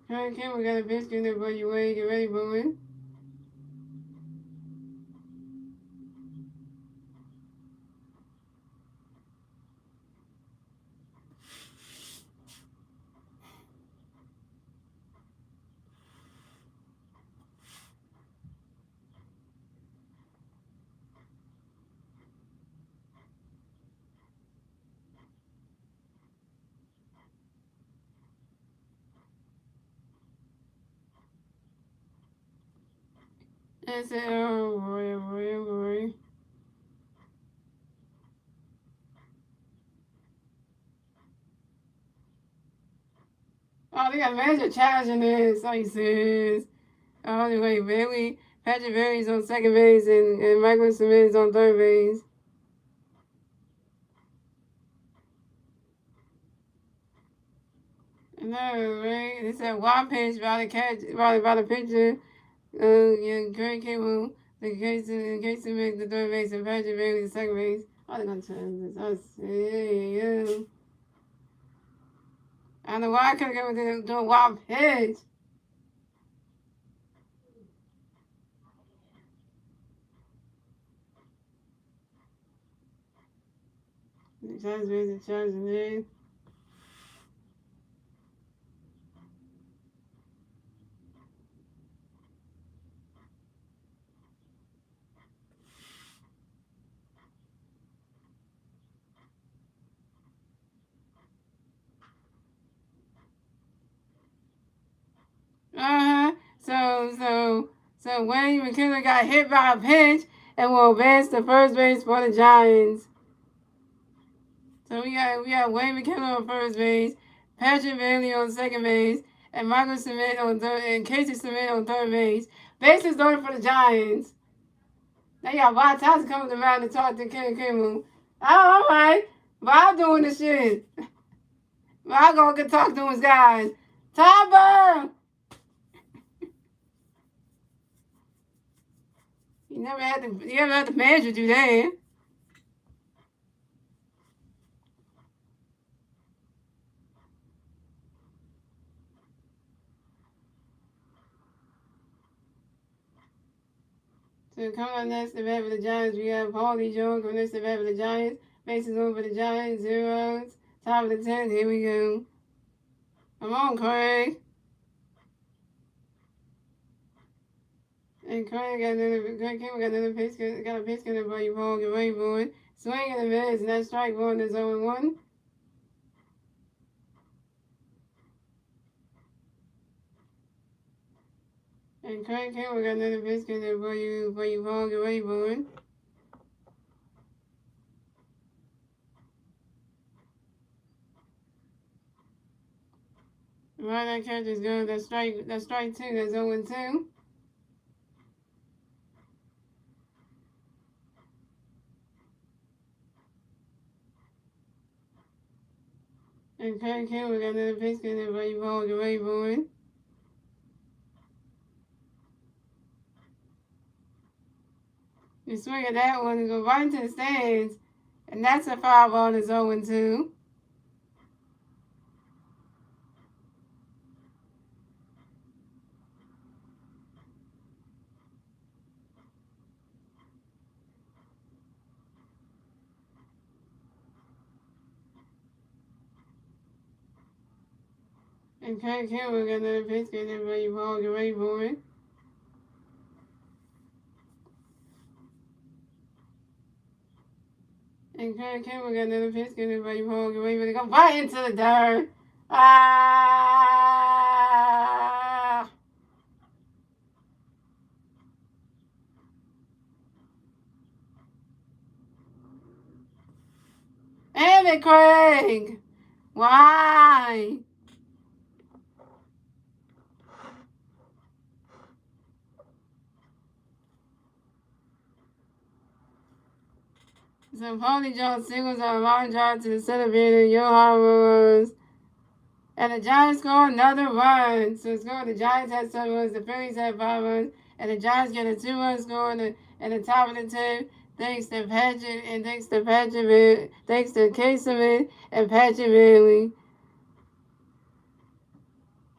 Kurt Kimball got a pitch count for you, Wayne. Get ready, Bowman. That's it. Oh boy, oh boy, oh boy. Oh, they got major challenge in this. Are you serious? Oh, anyway, Bailey, Patrick Bailey's on second base and Michael Smith is on third base. No, right? They said wild pitch by the catch, by the pitcher. Yeah, Kurt Kimball, the Casey Smith, the third base, and Patrick Bailey, the second base. Oh, they're gonna turn this. I see you. I don't know why I couldn't get with doing wild pitch. The Giants raising charge and then. Uh-huh. So Wayne McKinley got hit by a pitch and will advance to first base for the Giants. So we got Wayne McKinley on first base, Patrick Bailey on second base, and Michael Smith on third, and Casey Smith on third base. Bases loaded for the Giants. They got Bob Tyson coming to the mound to talk to Ken Kimmel. Oh, all right. Bob doing the shit. Bob gonna get talk to his guys. Topper! You never had the manager do that. So coming on next to bat for the Giants, we have Paulie Jones coming next to bat for the Giants. Bases over for the Giants, 0 outs. Top of the 10th, here we go. Come on, Craig. And Craig got another pitch. Got a pitch in for you, Paul. Get ready for it. Swing and a miss, and that strike one is 0-1. And Craig Campbell got another pitch in for you, Paul. Get ready for it. Right, that catch is good. That's strike two. That's 0-2. And Craig Campbell got another pitch in for you, Paul. Get ready for it. You swing at that one and go right into the stands. And that's a foul ball. It's 0-2. And Craig Campbell got another pitch in for you, Paul. Get ready for it. And Craig Campbell got another pitch in for you, Paul. Get ready for it. Go right into the dirt. Ah! Damn it, Craig! Why? So Paulie Jones singles on a line drive to the center field and Johan runs. And the Giants score another run. So the Giants had 7 runs, the Phillies had 5 runs, and the Giants get a 2-run score in the top of the 10. Thanks to Patrick and thanks to Caseman and Patrick Bailey.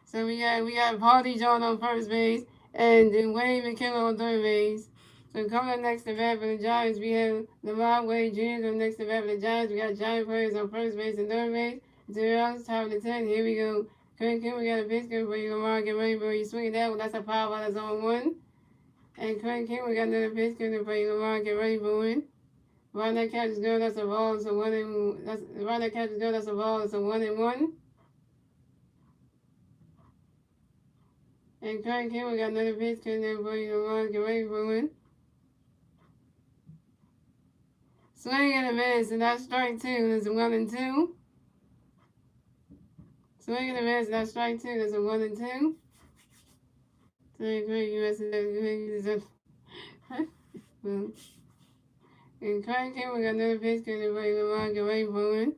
So we got Paulie Jones on first base and then Wade McKillop on third base. So coming up next to bat for the Giants, we have Lamar Wade Jr. Coming next to bat for the Giants. We got Giant players on first base and third base. 0 top of the 10. Here we go. Craig Campbell got a pitch good for you, Lamar. Get ready for you. Swing that one. That's a power ball. That's on 1. And Craig Campbell got another pitch good for you, Lamar. Get ready for it. Run that catch is good. That's a ball. It's a 1 and run that catch is good. That's a ball. It's a 1-1. And Craig Campbell got another pitch good for you, Lamar. Get ready for it. Swing and a miss, and that's strike 2. There's a 1-2. Swing and a miss, and that's strike 2. There's a 1-2. And Craig Campbell got another pitch good for you, Lamar. Get ready for it.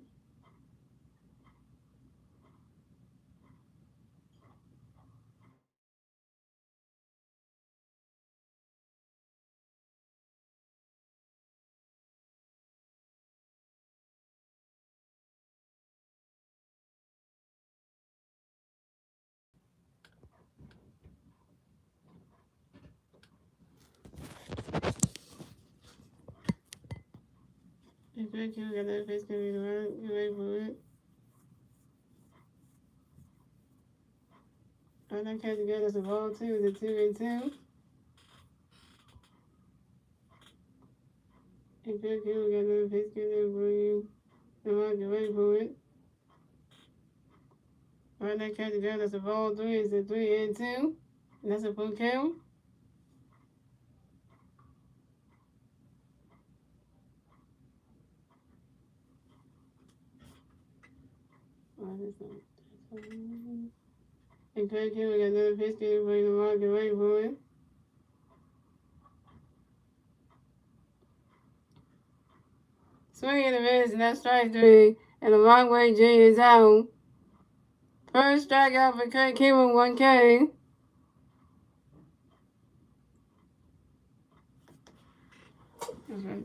And Craig Campbell got another pitch good for you, Lamar. Get ready for it. Run that catch is good. That's a ball 2. It's a 2-2. And Craig Campbell got another pitch good for you, Lamar. Get ready for it. Run that catch is good. That's a ball 3. It's a 3-2. And that's a full count. And Craig Campbell got another pitch good for you, Lamar. Get ready for it. Swing and a miss, and that's strike 3. And the long way Jr. is out. First strikeout for Craig Campbell, 1K. That's right.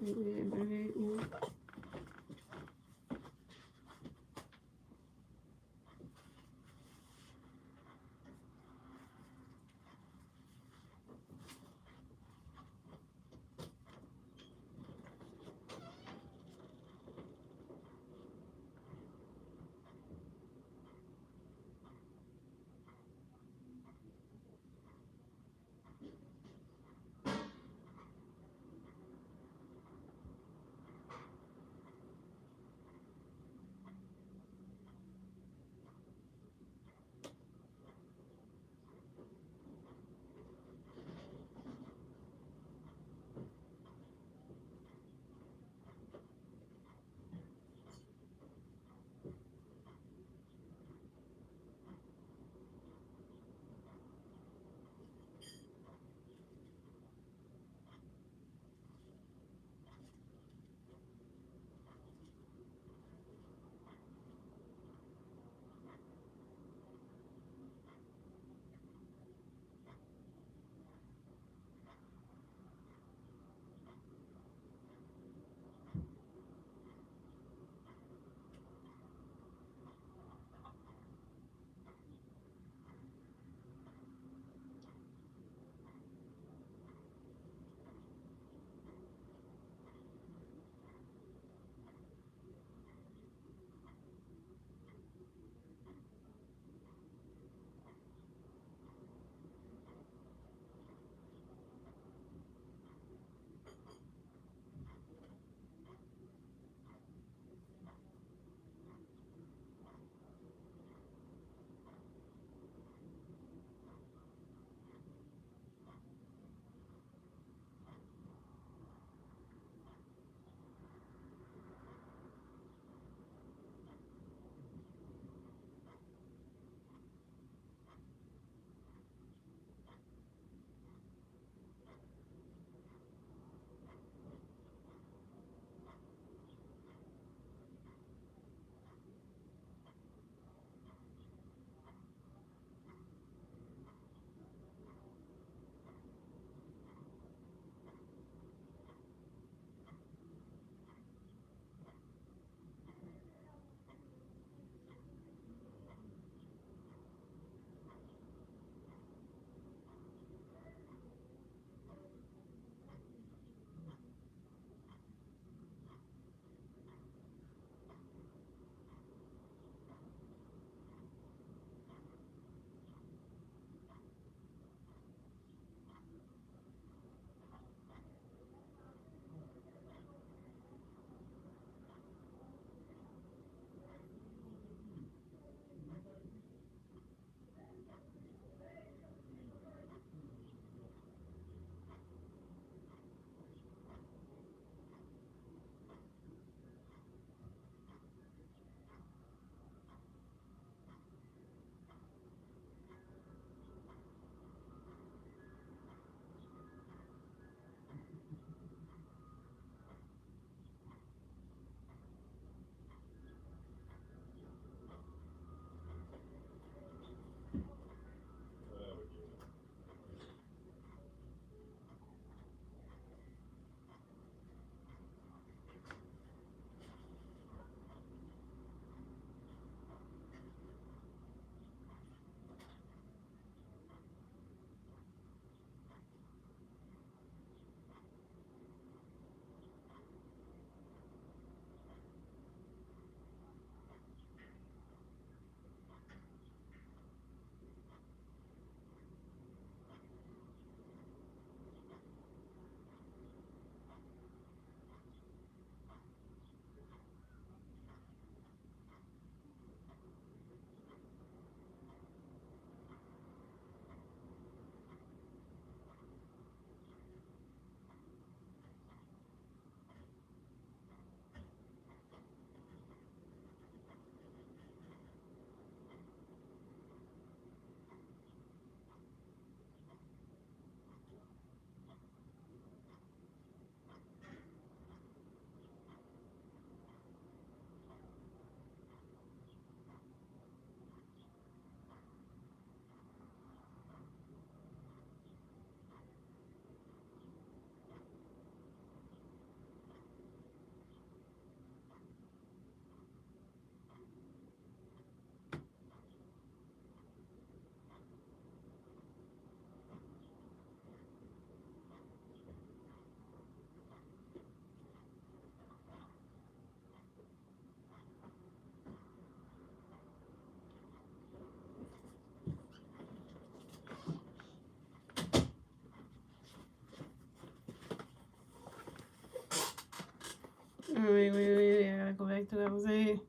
to that was it.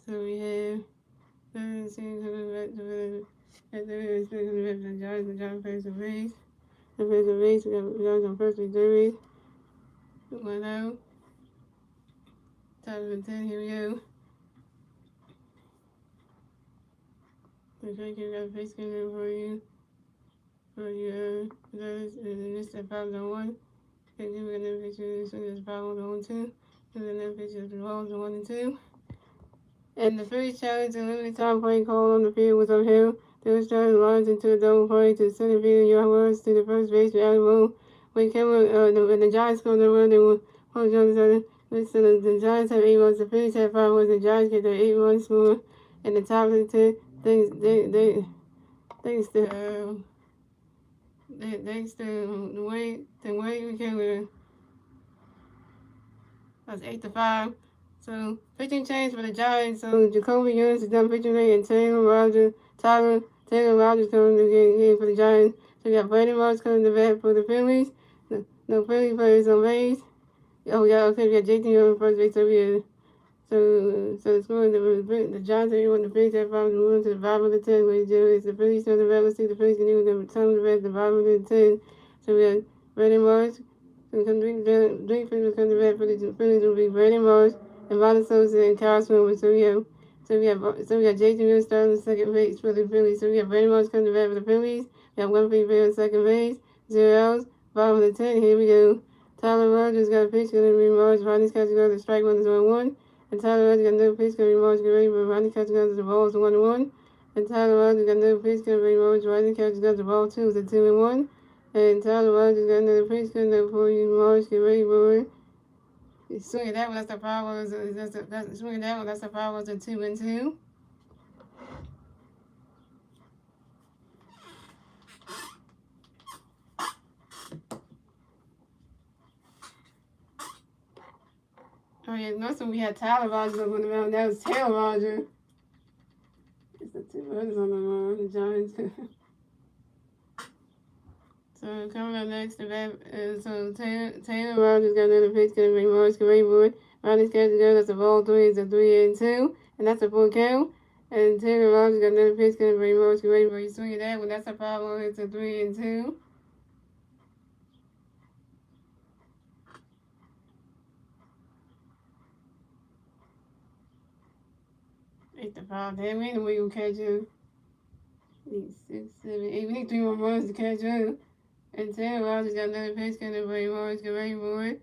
So we have the team coming back to the Giants, the Giants face the Rays. The Rays, we got Giants on first with Rays. 1-0. Top of the 10, here we go. The Drake got a face scan for you. For you, those, and this is 5-1. And then we're going to picture this one is 5-1-2. And then that picture is the Rolls 1-2. And the Phillies challenge and limited time play call on the field was uphill. The Phillies lines into a double play to center field. Yards to the first base with Alamo. When the Giants come to run, they will hold Jones. Listen, the Giants have 8 runs. The Phillies have 5 runs. The Giants get their 8 runs more. And the top of the 10, thanks to the way we can. That's 8-5. So pitching change for the Giants. So Jacoby Youngs is done pitching today, and Taylor Rogers coming to get for the Giants. So we got Brandon Ross coming to bat for the Phillies. No Philly players on base. Oh yeah, okay, we got JT on first base. So the score the Giants are won the Phillies have found to move to the bottom of the 10. Ladies and gentlemen, it's the Phillies on the bat. Let's see the Phillies can do the time of the bat, the bottom of the 10. So we got Brandon Ross. So come drink Phillies come to bat for the Phillies will be Brandon Ross and Ronald Sosa and Kyle Swimmer. So we got Jason Mills starting the second base for the Phillies. So we got Brandon Ross coming to bat for the Phillies. We have 1 free player on second base, 0 outs, bottom of the 10. Here we go. Tyler Rogers got a pitch, going to be Mars. Ronnie's catching got the strike 1 is 1-1. And Tyler Rogers got no pitch, going to be Mars. Get ready, but Ronnie catching got the ball is 1-1. And Tyler Rogers got no pitch, going to be Mars. Ronnie catching got the ball 2 is a 2-1. And Tyler Rogers got another pitch, going to for you Mars. Get ready, boy. Swinging that one, that's the power. Swinging that one, that's the power. Was a 2-2. Oh yeah, next one we had Tyler Rogers up on the mound. That was Taylor Rogers. It's the 2 runners on the mound, the Giants. So coming up next, so Taylor Rogers got another pitch, gonna be Morris Board. Ronnie's catching go, that's a ball 3, it's a 3-2, and that's a full count. And Taylor Rogers got another pitch, gonna be Morris Board. You swing it that one, that's a 5-1, it's a 3-2. Eight to 5. Damn, ain't no way we catch up. 8, 6, 7, 8. We need 3 more runs to catch up. And Taylor Rogers got another pitch, gonna be Morris Board.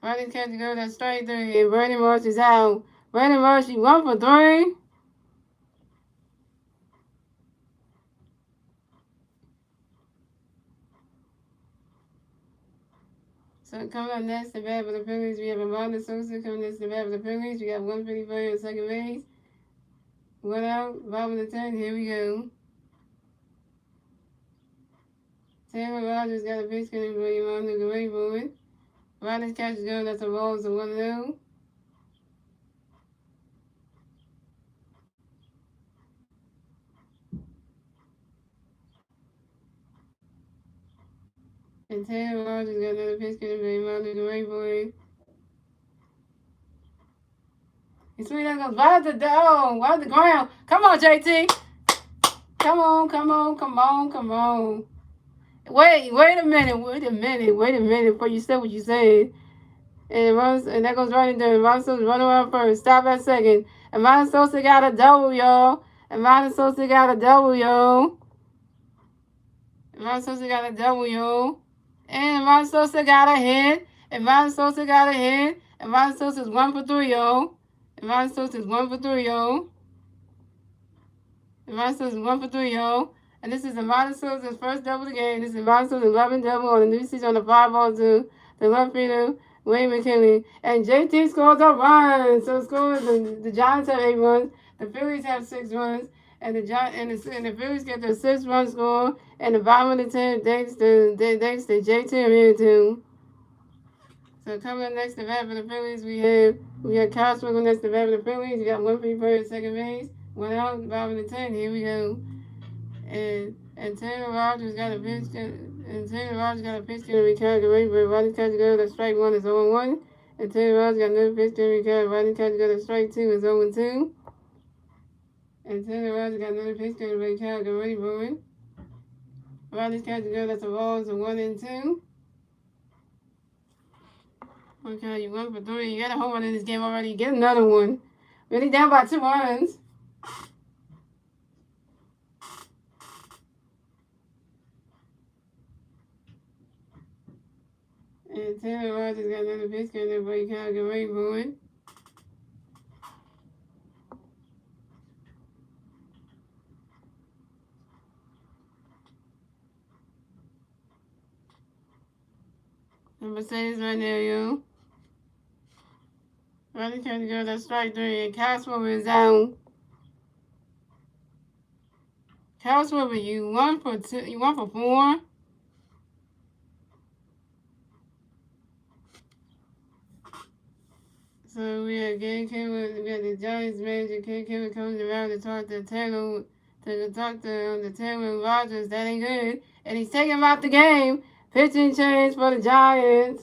Ronnie's catching go, that's straight 3, and Brandon Marsh is out. Brandon Marsh, 1 for 3. So coming up next, the bat for the Phillies, we have Amanda Sosa coming next to the bat for the Phillies. We got 154 on second base. 1 out, bottom of the 10, here we go. Taylor Rogers got a pitch, gonna be Amanda Board. Ronnie's catches go, that's a ball, it's a 1-0. And Taylor Rogers got another pitch, gonna be Amanda Board. He swings that goes by the ground. Come on, JT. Come on. Wait a minute before you say what you said. And that goes right in there. Ron Sosa running around first. Stop at second. And Ron Sosa got a double, y'all. And Ron Sosa got a double, y'all. And Ron Sosa got a hit. And Ron Sosa is 1 for 3, y'all. And Ron Sosa is 1 for 3, y'all. And this is Amanda Sosa's first double of the game. This is Amanda Sosa's 11th double on the new season on the 5-ball to the left fielder, Wayne McKinley. And JT scores a run. So the Giants have 8 runs. The Phillies have 6 runs. And the Phillies get their 6-run score. And the bottom of the 10 thanks to JT American. So coming up next to bat for the Phillies, we have Kyle Swingle next to bat for the Phillies. We got 1 free player at second base. One out, bottom of the 10. Here we go. And Taylor Rogers got a pitch. And Taylor Rogers got a pitch to return to Rainbow. Rodney catch go to strike one is 0-1. And Taylor Rogers got another pitch to return. Rodney catch go to strike two is 0-2. And Taylor Rogers got another pitch to return to Rainbow. Rodney catch go that's a ball is a 1-2. Okay, you 1 for 3. You got a home run in this game already. Get another one. Really down by 2 runs. And Taylor Rogers got another pitch to return to Rainbow. Number 6 right there, yo. Rodney catch go that's strike 3. And Caswell is down. Caswell, you 1 for 2. You 1 for 4. So we had Gary Campbell, we had the Giants manager, Gary Campbell comes around to talk to Taylor, the Taylor Rogers. That ain't good. And he's taking him out the game. Pitching change for the Giants.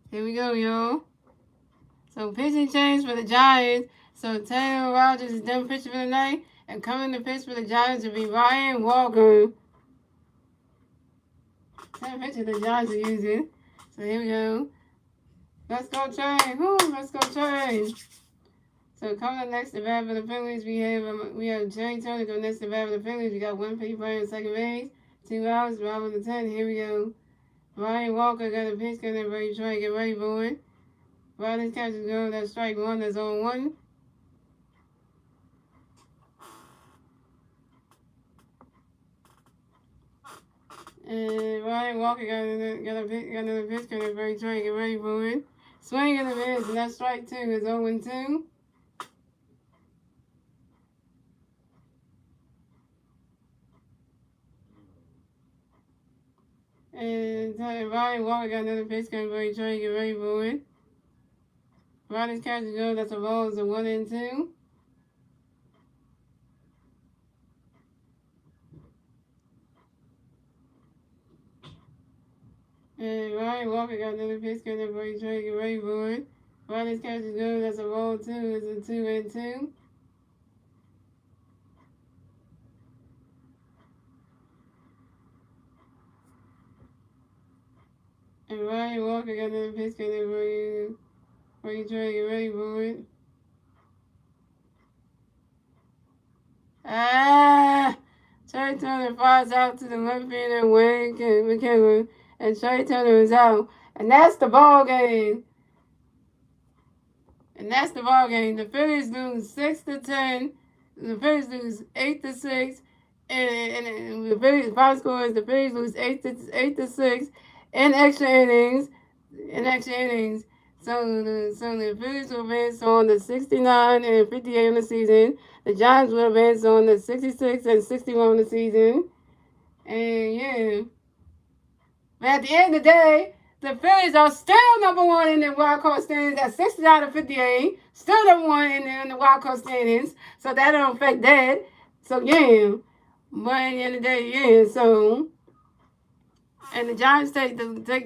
Here we go, yo. So pitching change for the Giants. So Taylor Rogers is done pitching for the night. And coming to pitch for the Giants will be Ryan Walker. Same pitcher the Giants are using. So here we go. Let's go Trey. Woo, let's go Trey. So coming up next to bat for the Phillies, we have Jerry Turner go next to bat for the Phillies. We got 1 people in second base, 2 outs, bottom of the 10. Here we go. Ryan Walker got a pitch, got ready, trying to get ready for it. Riley's catches go, that's strike 1, that's 0-1. And Ryan Walker got another pitch, got ready, trying to get ready for it. Swing and a miss, and that's strike 2, is 0-2. And Ryan Walker got another pitch, got ready, trying to get ready for it. Riley's catches go, that's a ball, it's a 1-2. And Ryan Walker got another pitch, got ready, trying to get ready for it. Riley's catches go, that's a ball 2, it's a 2-2. And Ryan Walker got another pitch, got ready, trying to get ready for it. Ah! Trey Turner flies out to the left field and Wayne McKinley, and Trey Turner is out. And that's the ball game. And that's the ball game. The Phillies lose 6-10. The Phillies lose 8-6. And the Phillies final score is the Phillies lose 8-6 in extra innings. In extra innings. So the Phillies will advance on the 69-58 on the season. The Giants will advance on the 66-61 on the season. And yeah. But at the end of the day, the Phillies are still number one in the wild card standings at 69-58. Still number one in the wild card standings. So that don't affect that. So yeah. But at the end of the day, yeah. So and the Giants take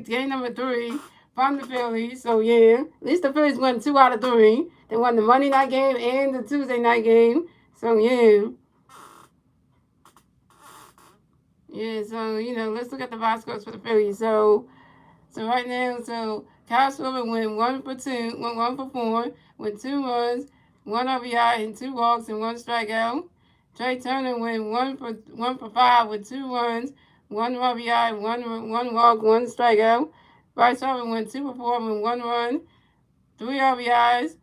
game number 3 from the Phillies. So yeah. At least the Phillies won 2 out of 3. They won the Monday night game and the Tuesday night game. So yeah. Yeah, so let's look at the box scores for the Phillies. So right now, Kyle Schwarber went 1 for 2, went 1 for 4 with 2 runs, 1 RBI and 2 walks and 1 strikeout. Trey Turner went 1 for 5 with 2 runs, 1 RBI, 1 walk, 1 strikeout. Bryce Harper went 2 for 4 with 1 run, 3 RBIs.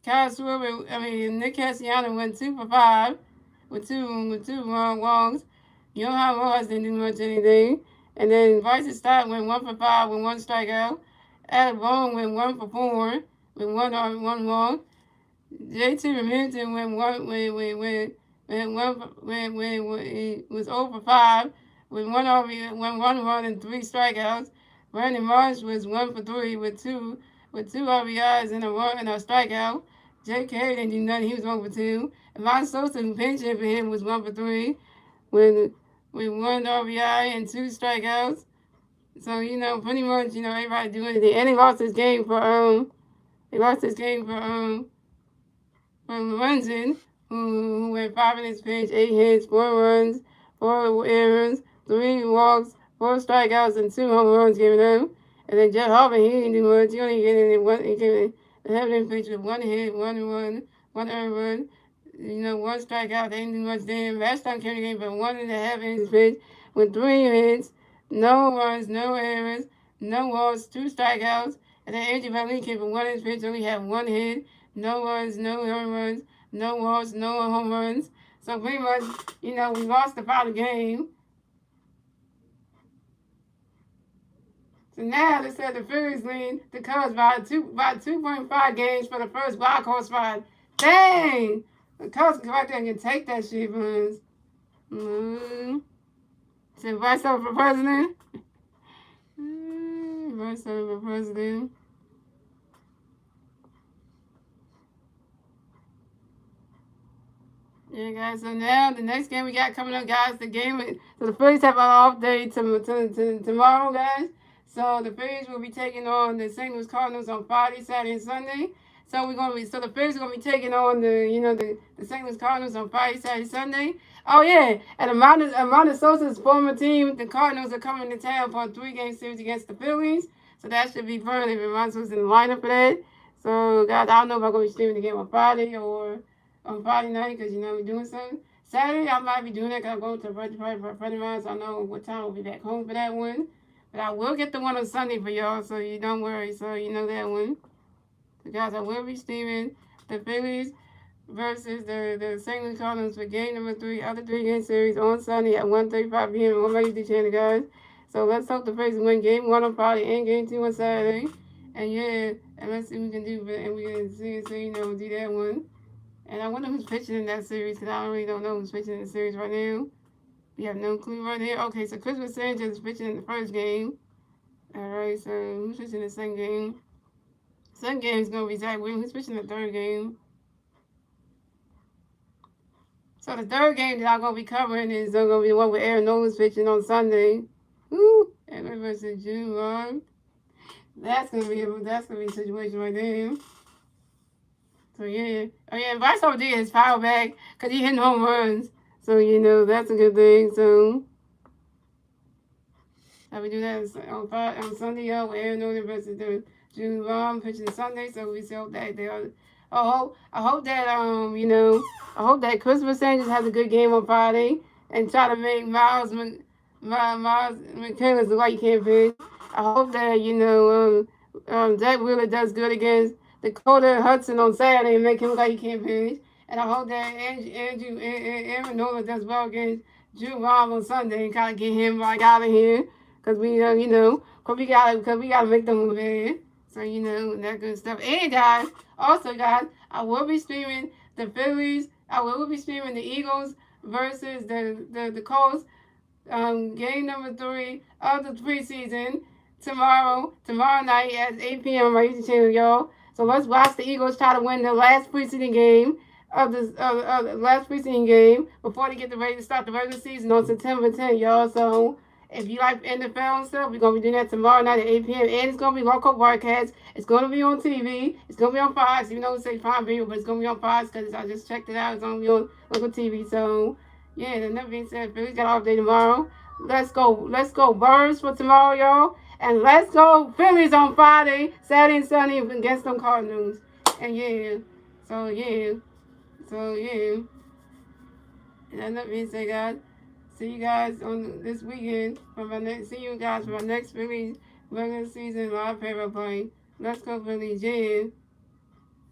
Nick Castellanos went 2 for 5 with two walks. Johan Rojas didn't do much anything. And then Bryson Stott went 1 for 5 with 1 strikeout. Alec Bohm went 1 for 4 with 1 walk. JT Remington went was 0 for 5 with 1 run and 3 strikeouts. Brandon Marsh was 1 for 3 with two RBIs and a run and a strikeout. Jake Carey didn't do nothing. He was 1 for 2. And Ron Sosa, who pinch hit for him, was 1 for 3 with 1 RBI and 2 strikeouts. So pretty much everybody doing it. And they lost this game for Lorenzen, who went 5 innings pitched, 8 hits, 4 runs, 4 errors, 3 walks, 4 strikeouts, and 2 home runs given up. And then Jeff Harper, he didn't do much. He only get in one. He gave the 7 innings pitch with 1 hit, 1 run, 1 earned run. 1 strikeout. They didn't do much then. Last time came the game for 1.5 innings pitched with 3 hits, no runs, no errors, no walks, 2 strikeouts. And then Andrew Van Lee came for 1 innings pitched, only had 1 hit, no runs, no home runs, no walks, no home runs. So pretty much, we lost the final game. So now they said the Phillies lead the Cubs by 2.5 games for the first wild card spot. Dang! The Cubs can come out there and take that shit from us. So vice over for president. Vice over for president. Yeah, guys. So now the next game we got coming up, guys. So the Phillies have an off day tomorrow, guys. So the Phillies will be taking on the St. Louis Cardinals on Friday, Saturday, and Sunday. So the Phillies are gonna be taking on the St. Louis Cardinals on Friday, Saturday, Sunday. Oh yeah, and Amanda Sosa's former team, the Cardinals, are coming to town for a 3-game series against the Phillies. So that should be fun if Amanda Sosa's in the lineup for that. So guys, I don't know if I'm gonna be streaming the game on Friday or on Friday night because we're doing something. Saturday I might be doing that because I'm going to a birthday party for a friend of mine, so I know what time I'll be back home for that one. But I will get the one on Sunday for y'all, so you don't worry. So you know that one. So guys, I will be streaming the Phillies versus the St. Louis Cardinals for game number 3, other 3-game series on Sunday at 1:35 p.m. on my YouTube channel, guys. So let's hope the Phillies win game 1 on Friday and game 2 on Saturday. And yeah, and let's see what we can do, and we can see do that one. And I wonder who's pitching in that series, because I really don't know who's pitching in the series right now. We have no clue right here. Okay, so Christmas Sanchez is pitching in the first game. Alright, so who's pitching in the second game? Second game is going to be Zach Williams. Who's pitching in the third game? So the third game that I'm going to be covering is going to be the one with Aaron Nolan's pitching on Sunday. Woo! Aaron versus June Ron. That's gonna be a situation right there. So yeah. Oh yeah, and Bryce Harper did his power back because he hitting home runs. So that's a good thing. So how we do that on Sunday, y'all, with Aaron Nolan versus the June Ron pitching Sunday. So we hope that they are. I hope that I hope that Christopher Sanchez has a good game on Friday and try to make Miles McCann look like he can't pitch. I hope that Zach Wheeler does good against Dakota Hudson on Saturday and make him look like he can't pitch. And I hope that Aaron Nola does well against Drew Rob on Sunday and kind of get him like out of here. Cause we, cause we gotta make them move in. So that good stuff. And guys, also guys, I will be streaming the Phillies. I will be streaming the Eagles versus the Colts game number 3 of the preseason tomorrow night at 8 p.m. on my YouTube channel, y'all. So let's watch the Eagles try to win the last preseason game of the last preseason game before they get ready to start the regular season on September 10th, y'all. So if you like NFL and stuff, we're gonna be doing that tomorrow night at 8 p.m. and it's gonna be local broadcast. It's gonna be on TV. It's gonna be on Fox. Even though it say Prime Video, but it's gonna be on Fox because I just checked it out. It's gonna be on local TV. So yeah, and that being said, Phillies got off day tomorrow. Let's go Birds for tomorrow, y'all. And let's go Phillies on Friday, Saturday and Sunday against them Cardinals. And yeah, so yeah, so yeah. And that being said, guys, see you guys on this weekend for my next. See you guys for my next Phillies regular season live paper play. Let's go Phillies, yeah.